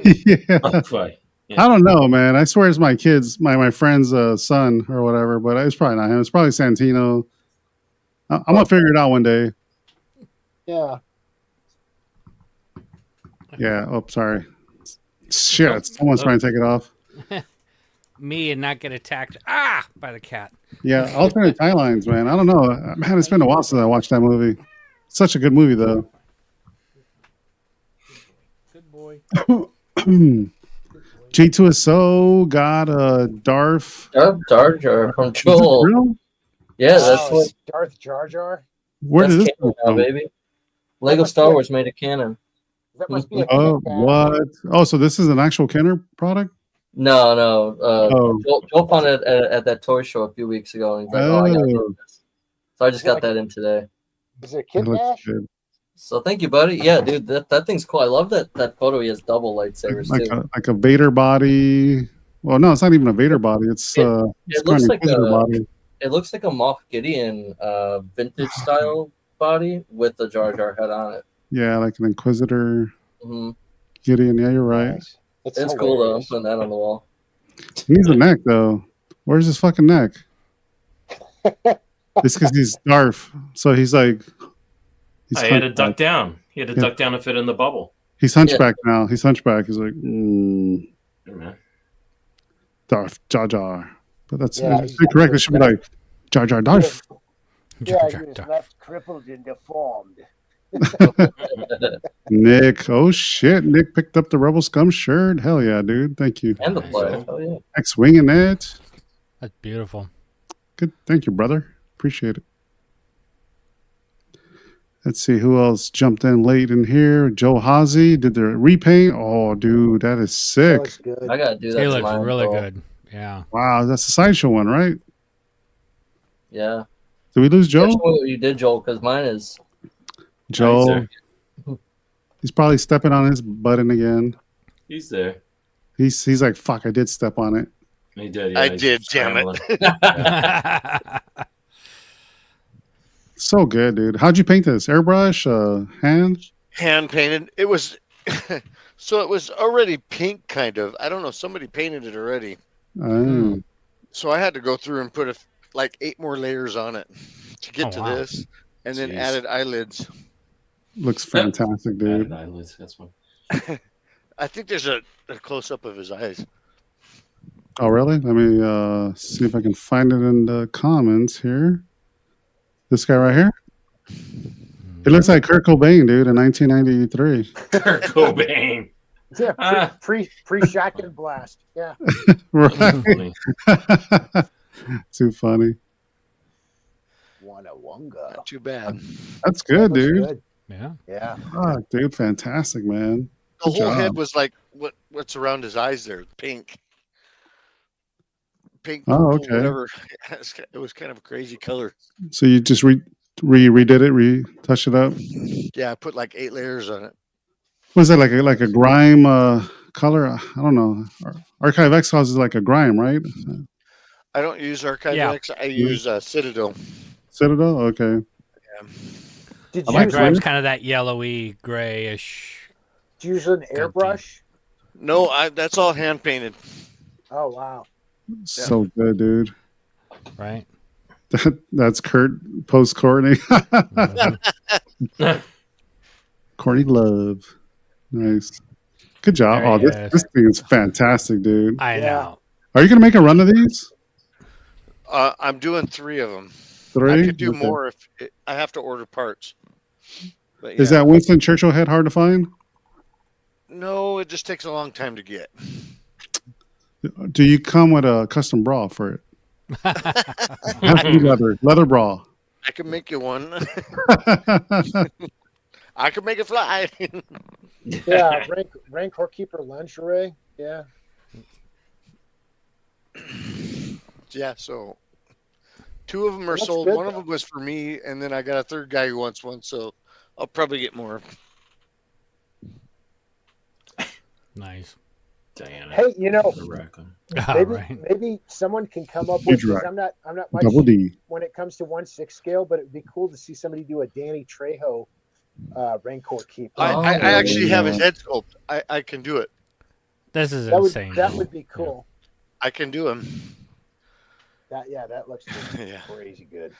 Yeah. Fuck funny. I don't know, man. I swear it's my kid's, my friend's son or whatever, but it's probably not him. It's probably Santino. I'm gonna figure it out one day. Yeah. Yeah. Oh, sorry. Shit. Someone's trying to take it off. Me and not get attacked by the cat. Yeah. Alternate timelines, man. I don't know. Man, it's been a while since I watched that movie. Such a good movie, though. Good boy. J2SO got Darth. Jar Jar from Joel. Yeah, that's what Darth Jar Jar. Where did this come now, from? baby. Lego Star Wars made it canon. That must be a Oh, what? Oh, so this is an actual Kenner product? No. Joel found it at that toy show a few weeks ago, and he's like, I gotta get this. So I just got that in today. Is it Kid Dash? So thank you, buddy. Yeah, dude, that thing's cool. I love that photo. He has double lightsabers too. Like a Vader body. Well, no, it's not even a Vader body. It's it looks like a body. It looks like a Moff Gideon vintage style body with the Jar Jar head on it. Yeah, like an Inquisitor. Mm-hmm. Gideon, yeah, you're right. Nice. It's cool though. I'm putting that on the wall. He needs a neck though. Where's his fucking neck? It's because he's Darth. So he's like. He had to duck down. He had to duck down to fit in the bubble. He's hunchback now. He's hunchback. He's like, Hey, man. Darth Jar Jar. But that's correct. It should be like Jar Jar Darth. Yeah, he was left crippled and deformed. Nick. Oh shit. Nick picked up the Rebel Scum shirt. Hell yeah, dude. Thank you. And the play. Oh yeah. X-winging it. That's beautiful. Good. Thank you, brother. Appreciate it. Let's see who else jumped in late in here. Joe Hazy did the repaint. Oh, dude, that is sick. I gotta do that. He looks really good. Yeah. Wow, that's the sideshow one, right? Yeah. Did we lose Joe? That's what you did, Joel, because mine is Joe. He's probably stepping on his button again. He's there. He's like, fuck, I did step on it. He did. Yeah, I did, damn it. So good, dude. How'd you paint this? Airbrush? Hand painted. It was so it was already pink, kind of. I don't know. Somebody painted it already. Oh. So I had to go through and put like 8 more layers on it to get to this, and then added eyelids. Looks fantastic, dude. Added eyelids. That's one. I think there's a close up of his eyes. Oh, really? Let me see if I can find it in the comments here. This guy right here? It looks like Kurt Cobain, dude, in 1993. Kurt Cobain. Yeah, pre-shotgun blast. Yeah. Right. Too funny. Wonga. Not too bad. That's good, dude. Good. Yeah. Yeah. Oh, dude, fantastic, man. The Good whole job. head was like what's around his eyes there, pink. Pink, Oh, okay. whatever. It was kind of a crazy color. So you just redid it, retouched it up. Yeah, I put like 8 layers on it. Was that like a grime color? I don't know. Archive X causes like a grime, right? I don't use Archive Yeah. X. I use Citadel. Citadel? Okay. Yeah. Did My you grime's kind of that yellowy, grayish. use an airbrush? No, that's all hand painted. Oh wow. So good, dude. Right. That's Kurt post Courtney. Courtney Love. Nice. Good job. There Oh, he this thing is fantastic, dude. I know. Are you gonna make a run of these? I'm doing 3 of them. 3? I could do Okay. more if I have to order parts. But Is yeah. that Winston Churchill head hard to find? No, it just takes a long time to get. Do you come with a custom bra for it? Has to be leather bra. I can make you one. I can make it fly. Yeah, Rancor Keeper lingerie. Yeah. Yeah, so 2 of them are That's sold. good, One of them was for me, and then I got a third guy who wants one, so I'll probably get more. Nice. Diana. Hey, you know, maybe someone can come up with. I'm not much Double D. when it comes to 1/6 scale, but it'd be cool to see somebody do a Danny Trejo Rancor Keeper. I actually have his head sculpt. I can do it. This is insane. That would be cool. I can do him. That looks crazy good.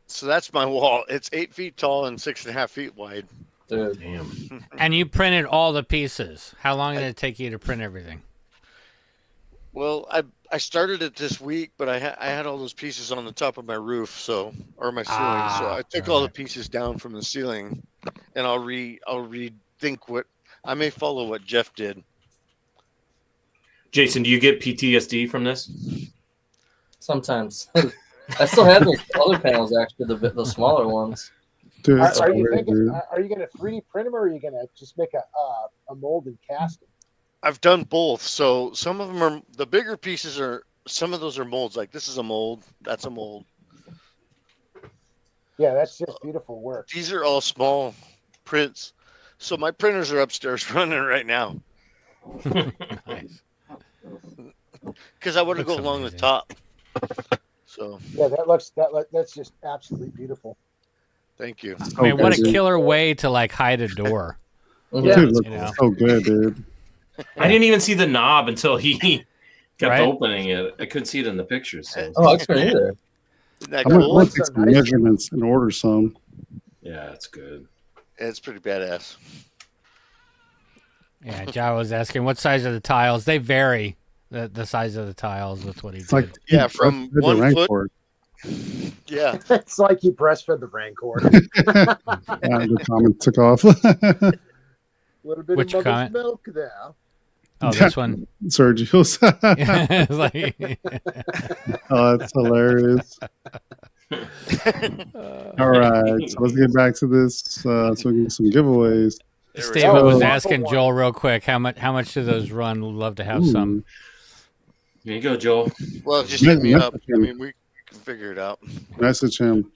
So that's my wall. It's 8 feet tall and 6.5 feet wide. Dude. Damn. And you printed all the pieces. How long did it take you to print everything? Well, I started it this week, but I had all those pieces on the top of my roof, or my ceiling. So I took all the pieces down from the ceiling, and I'll rethink what I may follow what Jeff did. Jason, do you get PTSD from this? Sometimes. I still have those other panels, actually, the smaller ones. Dude, Are you going to 3D print them, or are you going to just make a mold and cast them? I've done both. So some of them are the bigger pieces some of those are molds. Like this is a mold. That's a mold. Yeah, that's just beautiful work. These are all small prints. So my printers are upstairs running right now. Nice. Because I want to go along the top. So yeah, that's just absolutely beautiful. Thank you. I mean, what a killer way to hide a door. Yeah, dude, looks so good, dude. I didn't even see the knob until he kept Right? opening it. I couldn't see it in the pictures. So. Oh, that's great either. Isn't that I'm going cool? to take some measurements and order some. Yeah, it's good. It's pretty badass. Yeah, Jai was asking what size are the tiles. They vary the size of the tiles with what he did. Yeah, from 1 foot. Yeah. It's like he breastfed the Rancor. The comment took off. A little bit Which of mother's comment? milk there. Oh, this one. Sergio's. It's like- Oh, that's hilarious. All right, so let's get back to this. So we can do some giveaways. Steven was asking Joel real quick how much do those run? We'd love to have some. Here you go, Joel. Well, just hit me up. I mean, we can figure it out. Message him.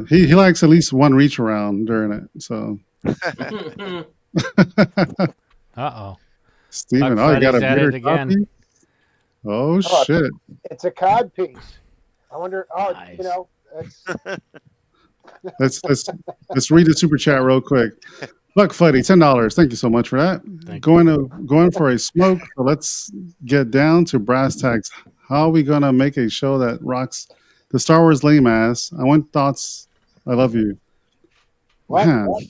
He likes at least one reach around during it. So. Uh-oh. Steven, you got a better copy? Oh, shit. It's a cod piece. I wonder. Oh, Nice. you know, Let's read the super chat real quick. Buck Fuddy, $10. Thank you so much for that. Going for a smoke. So let's get down to brass tacks. How are we gonna make a show that rocks the Star Wars lame ass? I want thoughts. I love you. What? Man. What?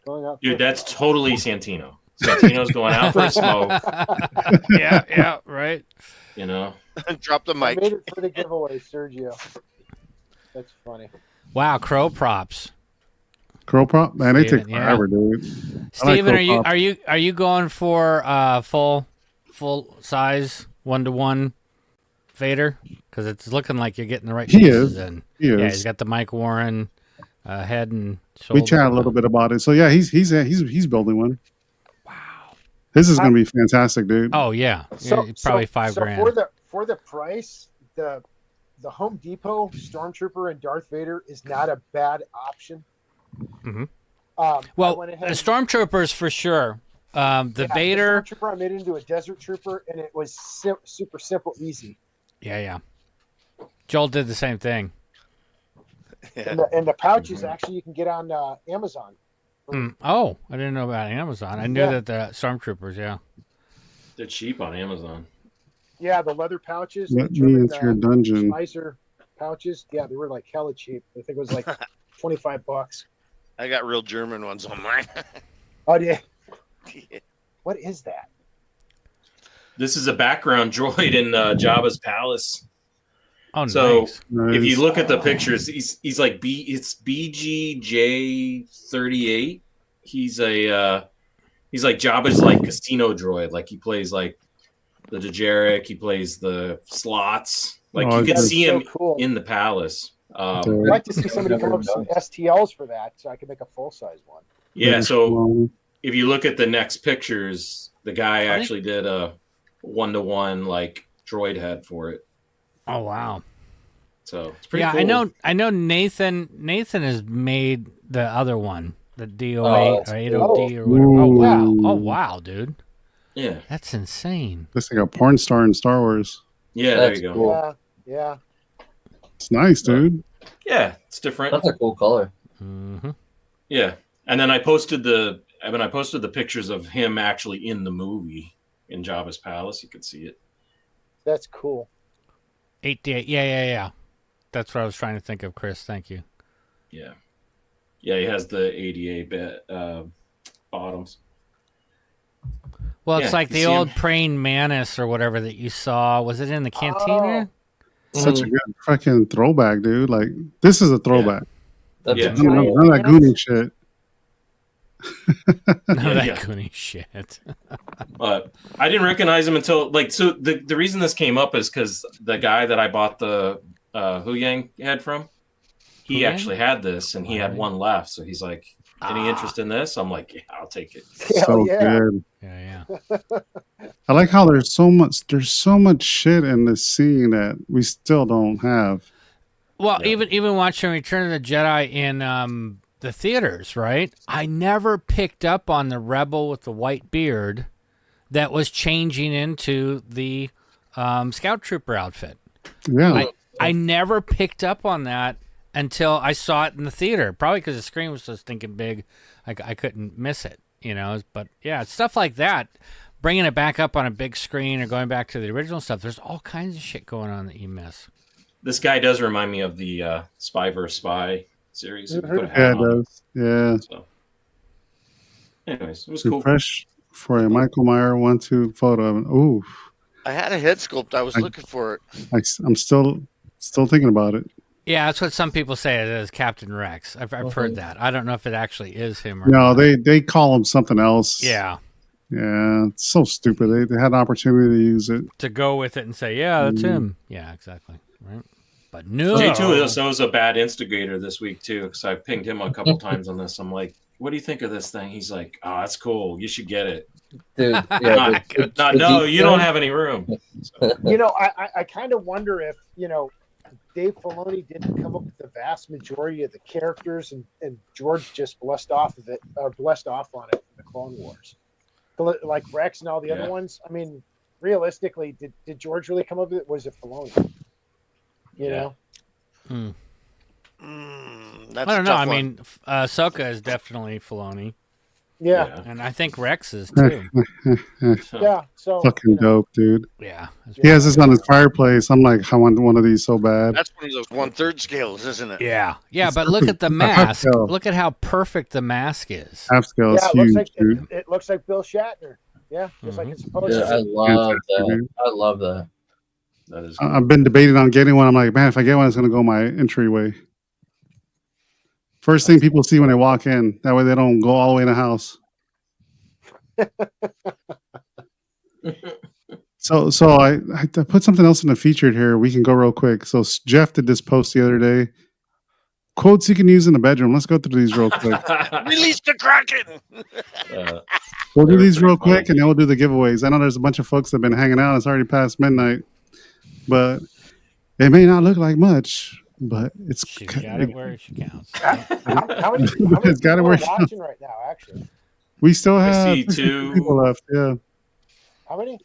Going out Dude, that's totally Santino. Santino's going out for a smoke. Yeah, right. You know, drop the I mic. made it for the giveaway, Sergio. That's funny. Wow, crow props. Crow prop, man, they take Steven, forever, dude. Steven, I like are you going for full size 1-to-1 Vader? Because it's looking like you're getting the right He pieces is. in. He Yeah, is. he's got the Mike Warren head and shoulder. We chat a little bit about it. So yeah, he's building one. Wow, this is gonna be fantastic, dude. Oh yeah, probably $5,000. For the price, the Home Depot Stormtrooper and Darth Vader is not a bad option. Mm-hmm. I Well, went the ahead and- Stormtroopers for sure. The Vader. The Stormtrooper, I made it into a Desert Trooper, and it was super simple, easy. Yeah. Joel did the same thing. Yeah. And the pouches actually you can get on Amazon. Oh, I didn't know about Amazon. I knew that the Stormtroopers. Yeah. they're cheap on Amazon. Yeah, the leather pouches. Let the me German, into your dungeon. Spicer pouches. Yeah, they were like hella cheap. I think it was like $25. I got real German ones on mine. Oh yeah. What is that? This is a background droid in Jabba's palace. Oh, so nice. if you look at the pictures, he's like it's BGJ38. He's like Jabba's like casino droid. Like he plays like the Dejeric, he plays the slots. Like you can see him in the palace. I'd like to see somebody come up with some STLs for that, so I can make a full size one. Yeah, so if you look at the next pictures, the guy actually did a 1-to-1 like droid head for it. Oh wow! So it's pretty cool. I know. Nathan has made the other one, the DO8 or 80D or whatever. Oh wow! Oh wow, dude. Yeah, that's insane. Looks like a porn star in Star Wars. Yeah, there you go. Cool. Yeah. It's nice, dude. Yeah, it's different. That's a cool color. Mm-hmm. Yeah, and then I posted the pictures of him actually in the movie in Jabba's palace. You could see it. That's cool. 8D8. Yeah. That's what I was trying to think of, Chris. Thank you. Yeah. Yeah, he has the 88 bottoms. Well, it's like the old praying mantis or whatever that you saw. Was it in the cantina? Such a good fucking throwback, dude. Like, this is a throwback. Yeah. None of that Goonie shit. Goonie shit. But I didn't recognize him until so the reason this came up is because the guy that I bought the Huyang head from, he actually had this and he had one left. So he's like, any interest in this? I'm like, yeah, I'll take it. So good. Yeah. I like how there's so much shit in this scene that we still don't have. Well, even watching Return of the Jedi in the theaters, right? I never picked up on the rebel with the white beard that was changing into the scout trooper outfit. Yeah. I never picked up on that until I saw it in the theater. Probably because the screen was so stinking big, I couldn't miss it, you know. But yeah, it's stuff like that. Bringing it back up on a big screen or going back to the original stuff. There's all kinds of shit going on that you miss. This guy does remind me of the Spy vs. Spy series. Yeah, it does. Yeah. So, anyways, it was cool. Fresh for a Michael Meyer 1-2 photo. Ooh. I had a head sculpt. I was looking for it. I'm still thinking about it. Yeah, that's what some people say it is, Captain Rex. I've heard that. I don't know if it actually is him or no. not. They call him something else. Yeah. Yeah, it's so stupid. They had an opportunity to use it. To go with it and say, yeah, that's him. Yeah, exactly. Right. But no. J2 was a bad instigator this week, too, because I pinged him a couple times on this. I'm like, what do you think of this thing? He's like, oh, that's cool. You should get it. Dude, no, you don't have any room. So. You know, I kind of wonder if, you know, Dave Filoni didn't come up with the vast majority of the characters and George just blessed off on it in the Clone Wars. Like Rex and all the other ones. I mean, realistically, did George really come up with it? Was it Filoni? You know? That's I don't know. I one. mean, Ahsoka is definitely Filoni. Yeah. And I think Rex is too. Yeah. So fucking dope, dude. Yeah. He has this on his fireplace. I'm like, I want one of these so bad. That's one of those 1/3 scales, isn't it? Yeah. Yeah, but look at the mask. Look at how perfect the mask is. Half scale is huge, dude. It looks like Bill Shatner. Yeah, just like it's supposed to. I love that. I love that. That is. I've been debating on getting one. I'm like, man, if I get one, it's going to go my entryway. First thing people see when they walk in. That way they don't go all the way in the house. So I put something else in the featured here. We can go real quick. So Jeff did this post the other day. Quotes you can use in the bedroom. Let's go through these real quick. Release the Kraken! We'll do these real quick and then we'll do the giveaways. I know there's a bunch of folks that have been hanging out. It's already past midnight. But it may not look like much, but it's She's got it where she counts. How many it's got it where people are watching right now, actually? We still have 62 people left. Yeah. How many?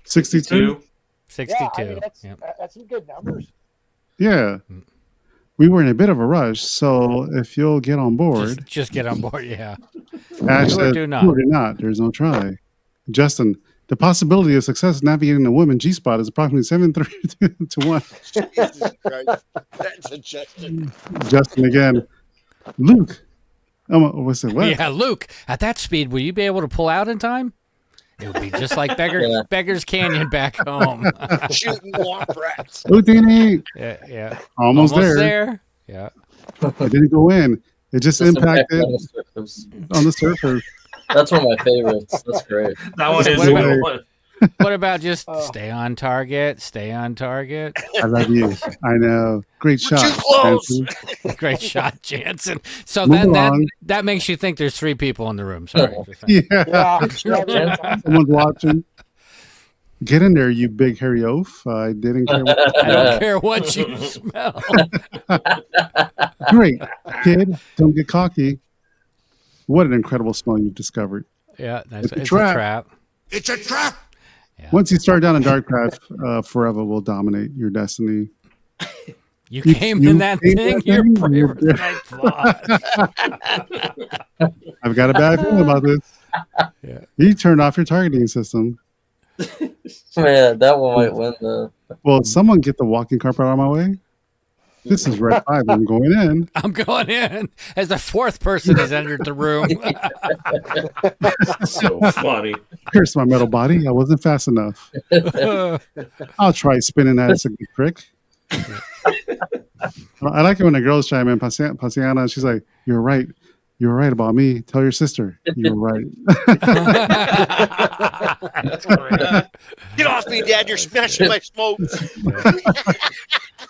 62. 62. Yeah, I mean, that's some good numbers. Yeah. We were in a bit of a rush, so if you'll get on board. Just get on board, yeah. Ash said, do not. do not. There's no try. Justin, the possibility of success navigating a woman G-spot is approximately 7-3 to 1. Jesus Christ. That's a Justin. Justin again. Luke. What's it? What? Yeah, Luke, at that speed, will you be able to pull out in time? It would be just like Beggar's Canyon back home. Shooting womp rats. Houdini. Yeah. Almost there. Yeah. It didn't go in. It just impacted on the surface. That's one of my favorites. That's great. That one is a good one. What about just stay on target? Stay on target. I love you. I know. Great shot. Too close. Great shot, Jansen. So Move then along. that makes you think there's 3 people in the room. Sorry. Yeah. Someone's watching. Get in there, you big hairy oaf. I didn't care. I don't care what you smell. Great, kid. Don't get cocky. What an incredible smell you've discovered. Yeah, it's a trap. trap. It's a trap. Yeah. Once you start down in dark path, forever will dominate your destiny. You came in that came thing. that You're thing? braver than I thought. I've got a bad feeling about this. Yeah. You turned off your targeting system. Man, that one might win the. Well, someone get the walking carpet out of my way. This is red 5. I'm going in. I'm going in as the 4th person has entered the room. So funny. Here's my metal body. I wasn't fast enough. I'll try spinning that as a good trick. I like it when the girls chime in. Pasiana, she's like, "You're right. You're right about me. Tell your sister. You're right." That's great. Get off me, Dad. You're smashing my smokes.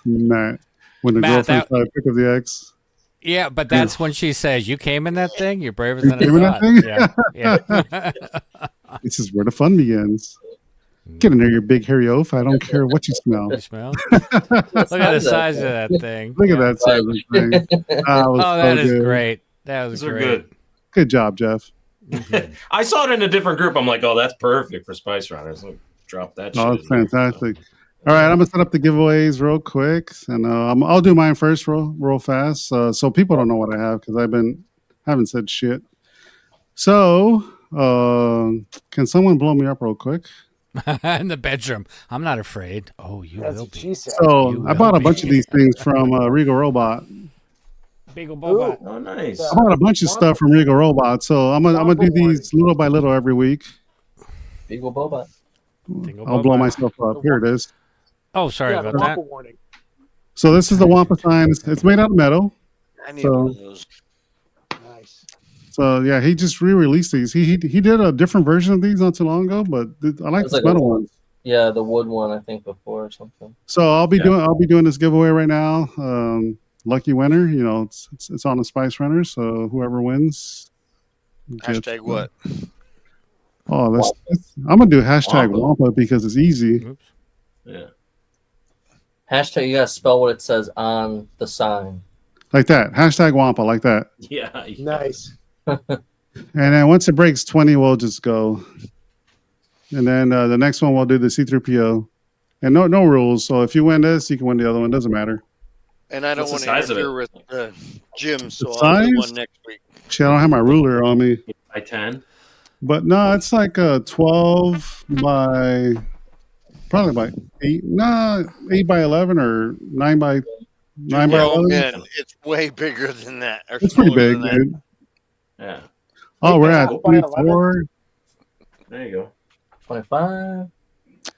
Matt, when the girlfriend tried to pick up the ex. Yeah, but that's when she says, "You came in that thing. You're braver than came in I that thought." thing? Yeah. This is where the fun begins. Get in there, you big hairy oaf. I don't care what you smell. You smell? Look at the size of that thing. Look at that size of the thing. That is great. That was Those are great. good. Good job, Jeff. I saw it in a different group. I'm like, oh, that's perfect for Spice Runners. Like, drop that shit. Oh, it's fantastic. All right, I'm gonna set up the giveaways real quick, and I'll do mine first, real fast, so people don't know what I have because haven't said shit. So, can someone blow me up real quick? In the bedroom. I'm not afraid. Oh, you will be. So I bought a bunch of these things from Regal Robot. Beagle Bobot. Oh, nice. I bought a bunch of stuff from Regal Robot, so I'm gonna do these little by little every week. Beagle Bobot. I'll blow myself up. Here it is. Oh, sorry about that. Warning. So this is the Wampa sign. It's made out of metal. I need one of those. Nice. So yeah, he just re-released these. He did a different version of these not too long ago, but I like the metal ones. Yeah, the wood one I think before or something. So I'll be doing this giveaway right now. Lucky winner, it's on the Spice Runners. So whoever wins. Hashtag what? Oh, I'm gonna do hashtag Wampa because it's easy. Oops. Yeah. Hashtag, you gotta spell what it says on the sign. Like that. Hashtag Wampa like that. Yeah. Nice. And then once it breaks 20, we'll just go. And then the next one we'll do the C3PO. And no rules. So if you win this, you can win the other one. Doesn't matter. And I don't want to interfere with Jim, so I'll do one next week. Shit, I don't have my ruler on me. By 10? But no, it's like 12 by probably by 8. No, 8 by 11 or 9 by 9 by 11. Man, it's way bigger than that. It's pretty big, dude. Yeah. Oh, we're at 24. There you go. 25.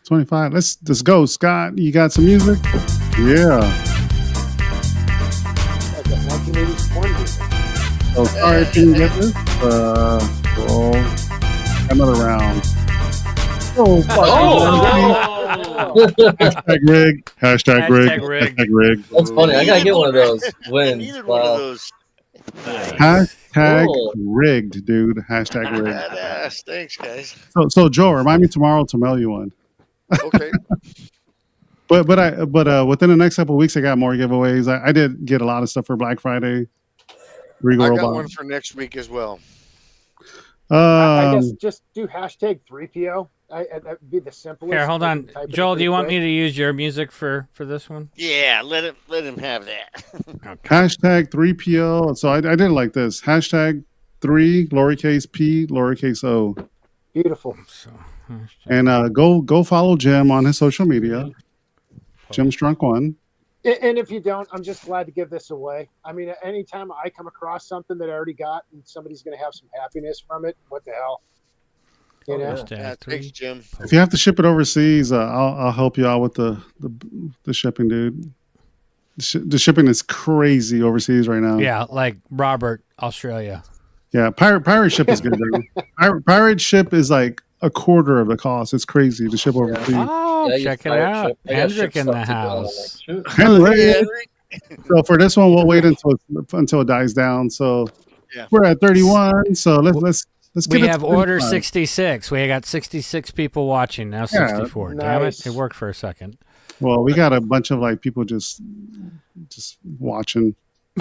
25. Let's go, Scott. You got some music? Yeah. Oh, sorry, can you get this? Roll another round. Oh, hashtag rig. Hashtag rig. Hashtag rig. That's funny. I gotta get one of those wins. One of those. Hashtag rigged, dude. Hashtag rigged. Badass. Thanks, guys. So Joe, remind me tomorrow to mail you one. Okay. But within the next couple of weeks, I got more giveaways. I did get a lot of stuff for Black Friday. I got one for next week as well. I guess just do hashtag 3PO. That'd be the simplest. Here, hold on. Joel, do you want me to use your music for this one? Yeah, let him have that. Okay. Hashtag 3PO. So I did it like this. Hashtag 3 lowercase p lowercase o. Beautiful. And go follow Jim on his social media. Jim Strunk 1. And if you don't, I'm just glad to give this away. I mean, anytime I come across something that I already got and somebody's going to have some happiness from it, what the hell? You know? Thanks, Jim. If you have to ship it overseas, I'll help you out with the shipping, dude. The shipping is crazy overseas right now. Yeah, like Robert, Australia. Yeah, pirate ship is good. Pirate ship is like a quarter of the cost. It's crazy to ship overseas. Oh, check it out. Hendrick in the house. Henry. So for this one, we'll wait until it dies down. So we're at 31. So let's We get it have to order 35. 66. We got 66 people watching now. 64. Damn it! It worked for a second. Well, we got a bunch of like people just watching.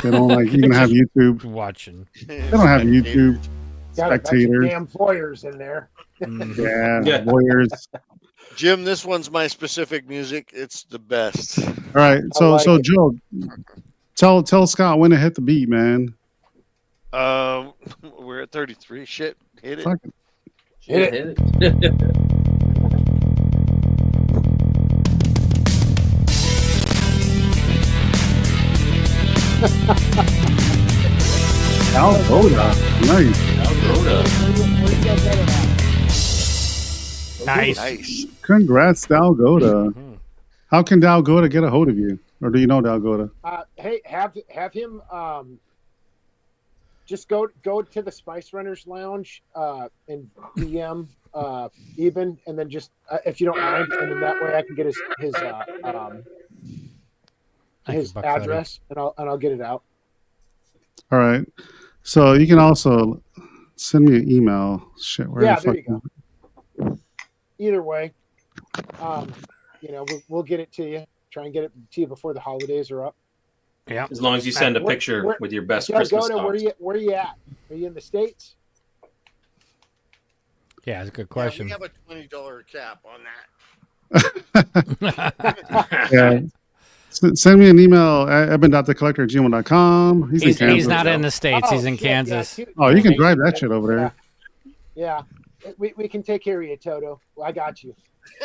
They don't like even have YouTube watching. They don't have YouTube. Got a bunch of Spectators. damn voyeurs in there. Yeah, lawyers. Jim, this one's my specific music. It's the best. All right, so Joe, tell Scott when to hit the beat, man. We're at 33. Shit, hit it. Fuck it. Hit it. Dalgota, nice. Nice. Congrats, Dalgota. How can Dalgota get a hold of you, or do you know Dalgota? Hey, have him just go to the Spice Runners Lounge and DM Eben, and then just if you don't mind, and then that way I can get his address, and I'll get it out. All right. So you can also send me an email. Shit, where Yeah, the there fuck you go. Either way, we'll get it to you. Try and get it to you before the holidays are up. Yeah. As long as you send a picture with your best Christmas Dalgota, songs. where are you at? Are you in the States? Yeah, it's a good question. We have a $20 cap on that. Yeah. Send me an email at eben.thecollector@gmail.com. He's not in the States. He's in Kansas. Oh, you can drive that shit over there. Yeah. We can take care of you, Toto. I got you.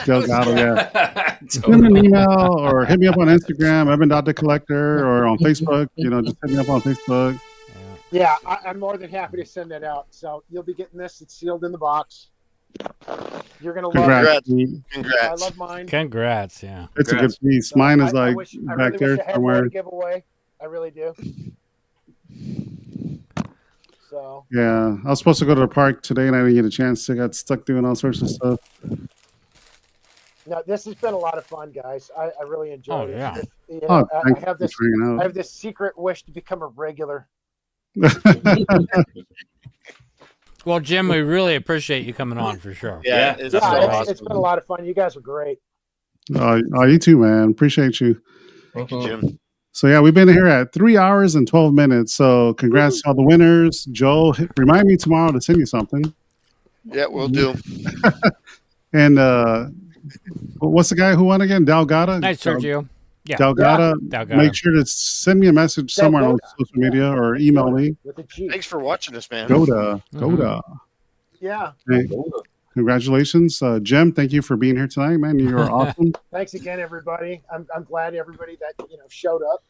Delgado, yeah. Send me an email or hit me up on Instagram, eben.thecollector, or on Facebook. Just hit me up on Facebook. Yeah, I'm more than happy to send that out. So you'll be getting this. It's sealed in the box. You're gonna love it. Congrats. I love mine. Congrats, yeah. It's a good piece. Mine is like back there I had more somewhere. to give away. I really do. So Yeah, I was supposed to go to the park today and I didn't get a chance. I got stuck doing all sorts of stuff. no, this has been a lot of fun, guys. I really enjoyed it. yeah. Thanks I have this. for hanging out. I have this secret wish to become a regular. Well, Jim, we really appreciate you coming on for sure. It's been a lot of fun. You guys are great. You too, man. Appreciate you. Thank you, Jim. So yeah, we've been here at 3 hours and 12 minutes. So congrats to all the winners. Joe, remind me tomorrow to send you something. Yeah, we'll do. And what's the guy who won again? Dalgota? Nice, Sergio. Yeah. Dalgota. Dalgota. Make sure to send me a message somewhere on social media or email me. Thanks for watching us, man. Goda. Yeah. Hey, congratulations, Jim. Thank you for being here tonight, man. You are awesome. Thanks again, everybody. I'm glad everybody that showed up.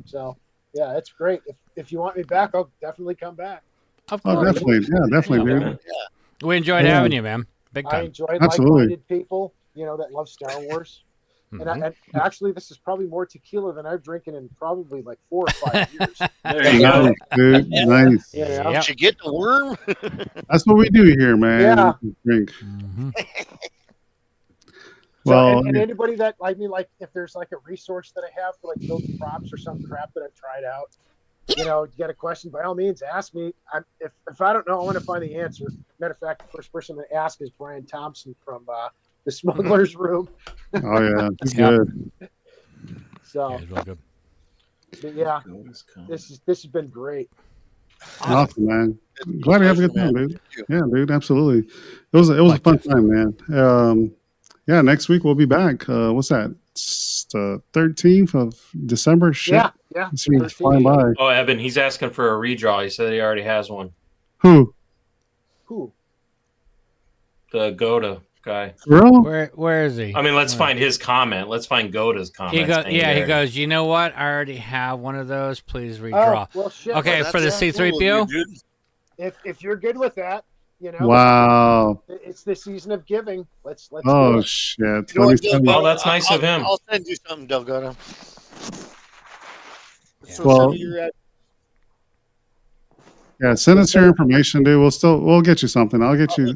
So yeah, it's great. If you want me back, I'll definitely come back. Of course. Oh, definitely. Yeah, definitely, dude. We enjoyed having you, man. Big time. I enjoyed Absolutely. like-minded people, that love Star Wars. And actually, this is probably more tequila than I've drinking in probably like 4 or 5 years. There you go. Nice, dude. Nice. Did you get the worm? That's what we do here, man. Yeah. Drink. So, and anybody that if there's like a resource that I have for like building props or some crap that I've tried out, you got a question, by all means, ask me. If I don't know, I want to find the answer. Matter of fact, the first person to ask is Brian Thompson from the Smuggler's Room. Oh yeah, it's good. So, real good. But yeah, this has been great. Awesome, man. Glad to have a good time, dude. Yeah, dude, absolutely. It was a fun time, man. Yeah, next week we'll be back. What's that? It's the 13th of December. Shit. Yeah. It's flying by. Oh, Evan, he's asking for a redraw. He said he already has one. Who? The Goda guy. Real? Where is he? I mean, let's find his comment. Let's find Goda's comment. He goes, you know what? I already have one of those. Please redraw. Well, shit. Okay, Well, for the that's C3PO? If you're good with that, You know. Wow. It's the season of giving. Let's. Oh do it. shit. You know what, Oh, that's nice of him. I'll send you something, Delgado. So Well- send me your Yeah, send us your information, dude. We'll get you something. I'll get you.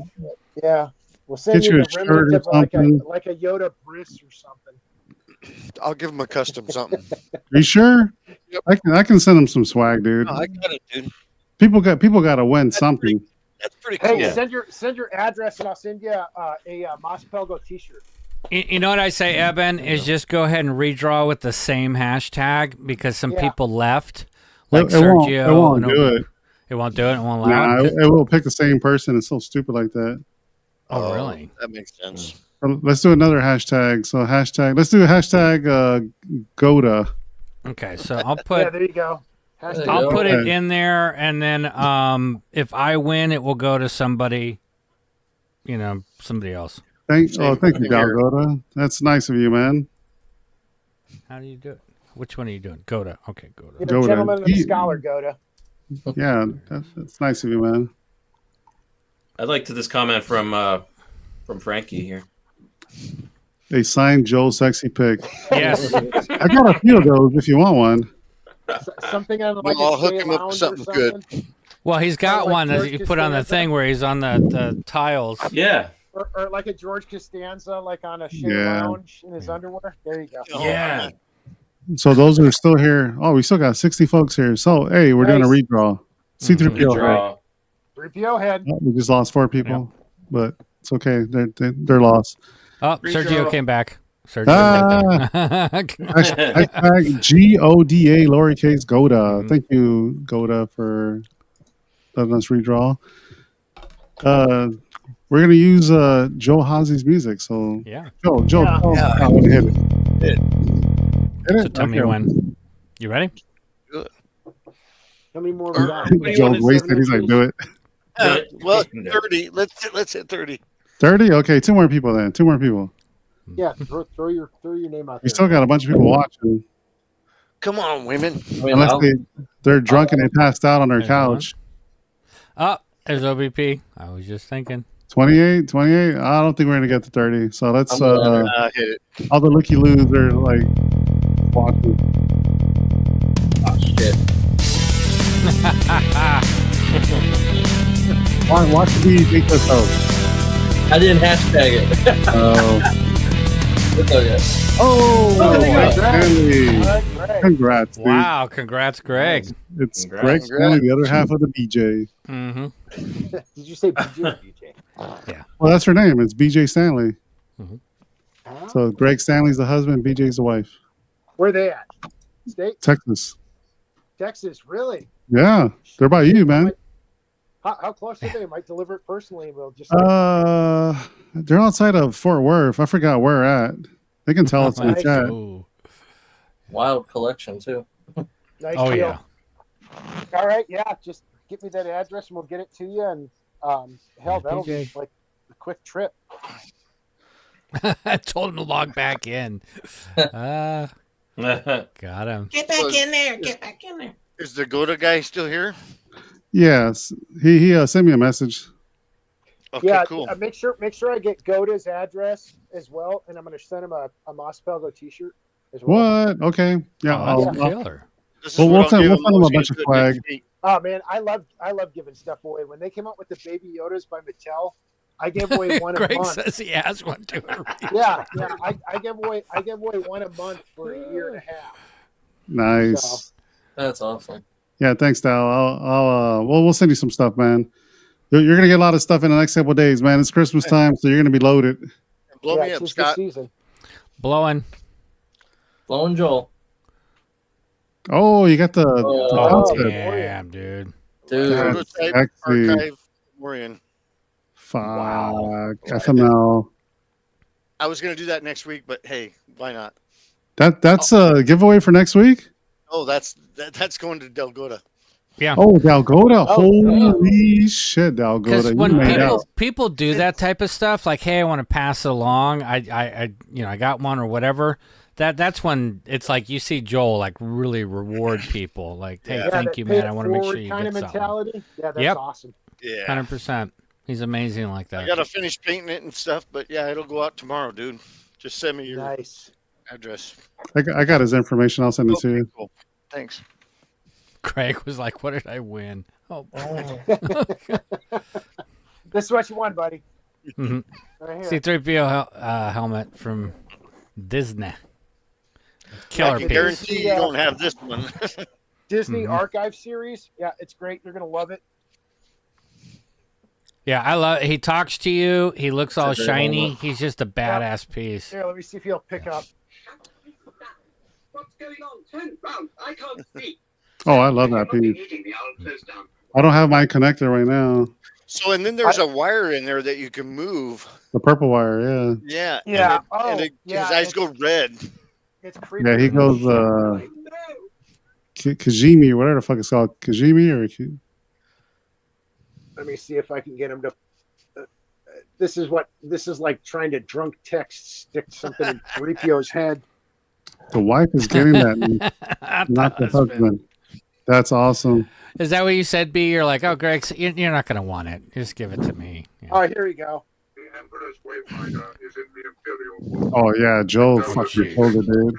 Yeah, we'll send Get you you the a remnant shirt or of something. like a Yoda bris or something. I'll give him a custom something. Are you sure? Yep. I can send him some swag, dude. No, I got it, dude. People got to win something. That's pretty cool. Hey, send your address and I'll send you a Mos Pelgo T-shirt. You know what I say, Eben, is just go ahead and redraw with the same hashtag because some people left, like Sergio. It won't do it. It won't do it. It won't allow Nah, it. it will pick the same person. It's so stupid like that. Oh, really? That makes sense. Let's do another hashtag. So let's do a hashtag Goda. Okay, so I'll put. Yeah, there you go. I'll put it in there, and then if I win, it will go to somebody. Somebody else. Thank you, Goda. That's nice of you, man. How do you do it? Which one are you doing? Goda. Okay, Goda. You're the gentleman and the scholar, Goda. Yeah, that's nice of you, man. I'd like to this comment from Frankie here. They signed Joe's sexy pic. Yes. I got a few of those if you want one. Something on like I'll a hook Shea him up with Lounge or something good. Well, he's got like one that George you put on the Costanza. thing where he's on the tiles. Yeah. Or like a George Costanza, like on a Shea Yeah. Lounge in his underwear. There you go. Yeah. So those are still here. Oh, we still got 60 folks here. So hey, we're doing a Nice. redraw. C3PO. Redraw. 3PO head. Oh, we just lost 4 people, but it's okay. They're lost. Oh, Sergio came back. Sergio Hashtag GODA lowercase Goda. Thank you, Goda, for letting us redraw. We're gonna use Joe Hazi's music. So Yeah. Joe, Yeah. hit it. Hit So it. tell me when. You ready? Good. How many more we got? Joe's wasted. He's like, do it. Well, 30. Let's hit 30. 30. Okay, 2 more people then. 2 more people. Yeah, throw your name out We there. still got a bunch of people watching. Come on, women. Unless they're drunk and they passed out on their There's couch. Oh, there's OBP. I was just thinking. 28. I don't think we're gonna get to 30. So let's Hit it. all the looky loos are like watching. Oh, shit. Watch the take this out. I didn't hashtag it. It's okay. Stanley. Congrats, dude. Wow, congrats, Greg. It's Congrats. Greg Stanley, the other half of the BJ. Mm-hmm. Did you say BJ or BJ? Yeah. Well, that's her name. It's BJ Stanley. Huh? So Greg Stanley's the husband, BJ's the wife. Where they at? State? Texas. Texas, really? Yeah, they're by you, man. How close are they? Might deliver it personally. We'll just They're outside of Fort Worth. I forgot where at. They can tell us in the chat. Ooh. Wild collection, too. nice Oh, deal. yeah. All right, yeah. Just give me that address and we'll get it to you. And hell, that'll be BJ. like a quick trip. I told him to log back in. Got him. Get back in there. Get back in there. Is the Goda guy still here? Yes, he sent me a message. Okay, Yeah, cool. make sure I get Goda's address as well, and I'm going to send him a Mos Pelgo T-shirt as well. What? Okay. Yeah. Oh, that's I'll- a killer. This is Well, what we'll I'll send give them a Let's bunch get of to it next swag. week. Oh man, I love giving stuff away. When they came out with the Baby Yodas by Mattel, I gave away one a Greg month. says he has one too. Yeah. I give away one a month for a year and a half. Nice. So, That's awesome. Yeah, thanks, Dal. We'll send you some stuff, man. You're gonna get a lot of stuff in the next couple of days, man. It's Christmas time, so you're gonna be loaded. Blow me it's up, just the Scott. season. Blowing. Blowing Joel. Oh, you got the Oh, concept. Damn, dude. Dude. Prototype Sexy. Archive Morian. Fuck. FML. I was going to do that next week, but hey, why not? That's a giveaway for next week. Oh, that's going to Delgota. Yeah. Oh, Dalgota. Holy shit, Dalgota. Because You when made out. people do that type of stuff, like, hey, I want to pass it along. I got one or whatever. That's when it's like you see Joel like really reward people. Like, hey, thank you, man. I want to make sure you kind get of something. mentality. Yeah, that's Yep. awesome. Yeah. 100%. He's amazing like that. I gotta finish painting it and stuff, but yeah, it'll go out tomorrow, dude. Just send me your address. I got his information. I'll send it to you. Cool. Thanks. Craig was like, "What did I win?" Oh. This is what you won, buddy. Mm-hmm. Right here. C-3PO helmet from Disney. Killer I can piece. guarantee you don't have this one. Disney Archive series. Yeah, it's great. You're gonna love it. Yeah, I love. He talks to you. He looks all shiny. He's just a badass piece. Here, let me see if he'll pick up. What's going on? Turn round. I can't see. Oh, I love that piece. I don't have mine connected right now. So, and then there's a wire in there that you can move. The purple wire, yeah. Yeah. Yeah. His eyes go red. It's creepy. Yeah, he goes Kajimi, or whatever the fuck it's called. Kajimi or Let me see if I can get him to. This is like trying to drunk text stick something in 3PO's head. the wife is getting that, not the husband. That's awesome. Is that what you said, B? You're like, oh, Greg, you're not going to want it. Just give it to me. Yeah. Oh, here we go. Oh yeah, Joe fucking told it, dude.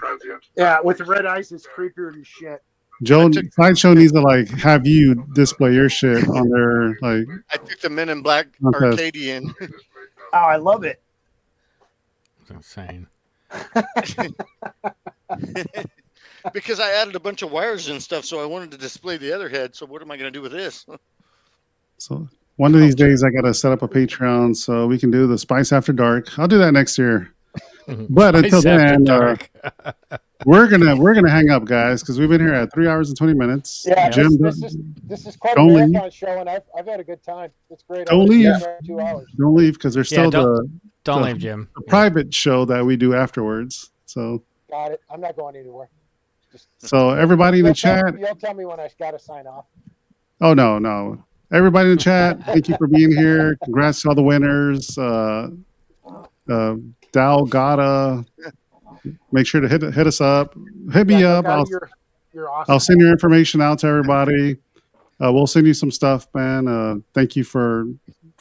Yeah, with the red eyes, it's creepier than shit. Joe, Sideshow needs to like have you display your shit on their like. I took the Men in Black contest. Arcadian. Oh, I love it. That's insane. Because I added a bunch of wires and stuff, so I wanted to display the other head. So what am I going to do with this? So one of these days, I gotta set up a Patreon so we can do the Spice After Dark. I'll do that next year. But until then, we're gonna hang up, guys, because we've been here at 3 hours and 20 minutes. Yeah, Jim, this is quite a don't leave. marathon show, and I've had a good time. It's great. Don't leave. 2 hours. Don't leave because there's still don't the leave, Jim. the private show that we do afterwards. So Got it. I'm not going anywhere. so everybody in the chat. You'll tell me when I got to sign off. Oh no. Everybody in the chat, thank you for being here. Congrats to all the winners. Dow Gata, make sure to hit us up. Hit me up. You're awesome. I'll send your information out to everybody. We'll send you some stuff, man. Thank you for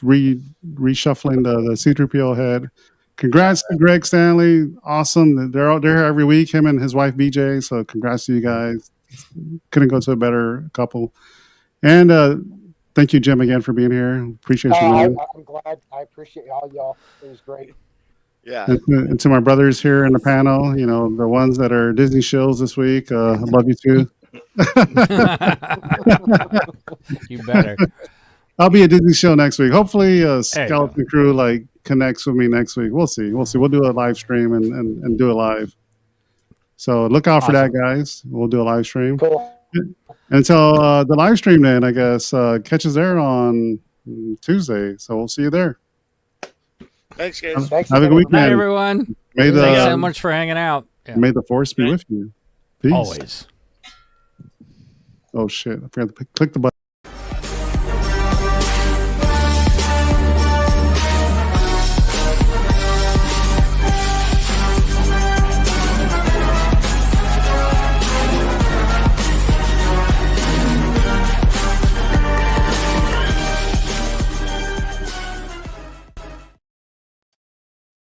reshuffling the C-3PO head. Congrats to Greg Stanley. Awesome. They're here every week, him and his wife BJ. So congrats to you guys. Couldn't go to a better couple. And thank you, Jim, again for being here. Appreciate you. I'm glad. I appreciate all y'all. It was great. Yeah. And to my brothers here in the panel, the ones that are Disney shills this week, I love you too. You better. I'll be a Disney show next week. Hopefully, Skeleton Crew connects with me next week. We'll see. We'll do a live stream and do it live. So look out for that, guys. We'll do a live stream. Cool. Until the live stream, then I guess catches there on Tuesday. So we'll see you there. Thanks, guys. Have a good weekend, Bye, everyone. Thanks so much for hanging out. Yeah. May the force be with you. Peace. Always. Oh shit! I forgot to click the button.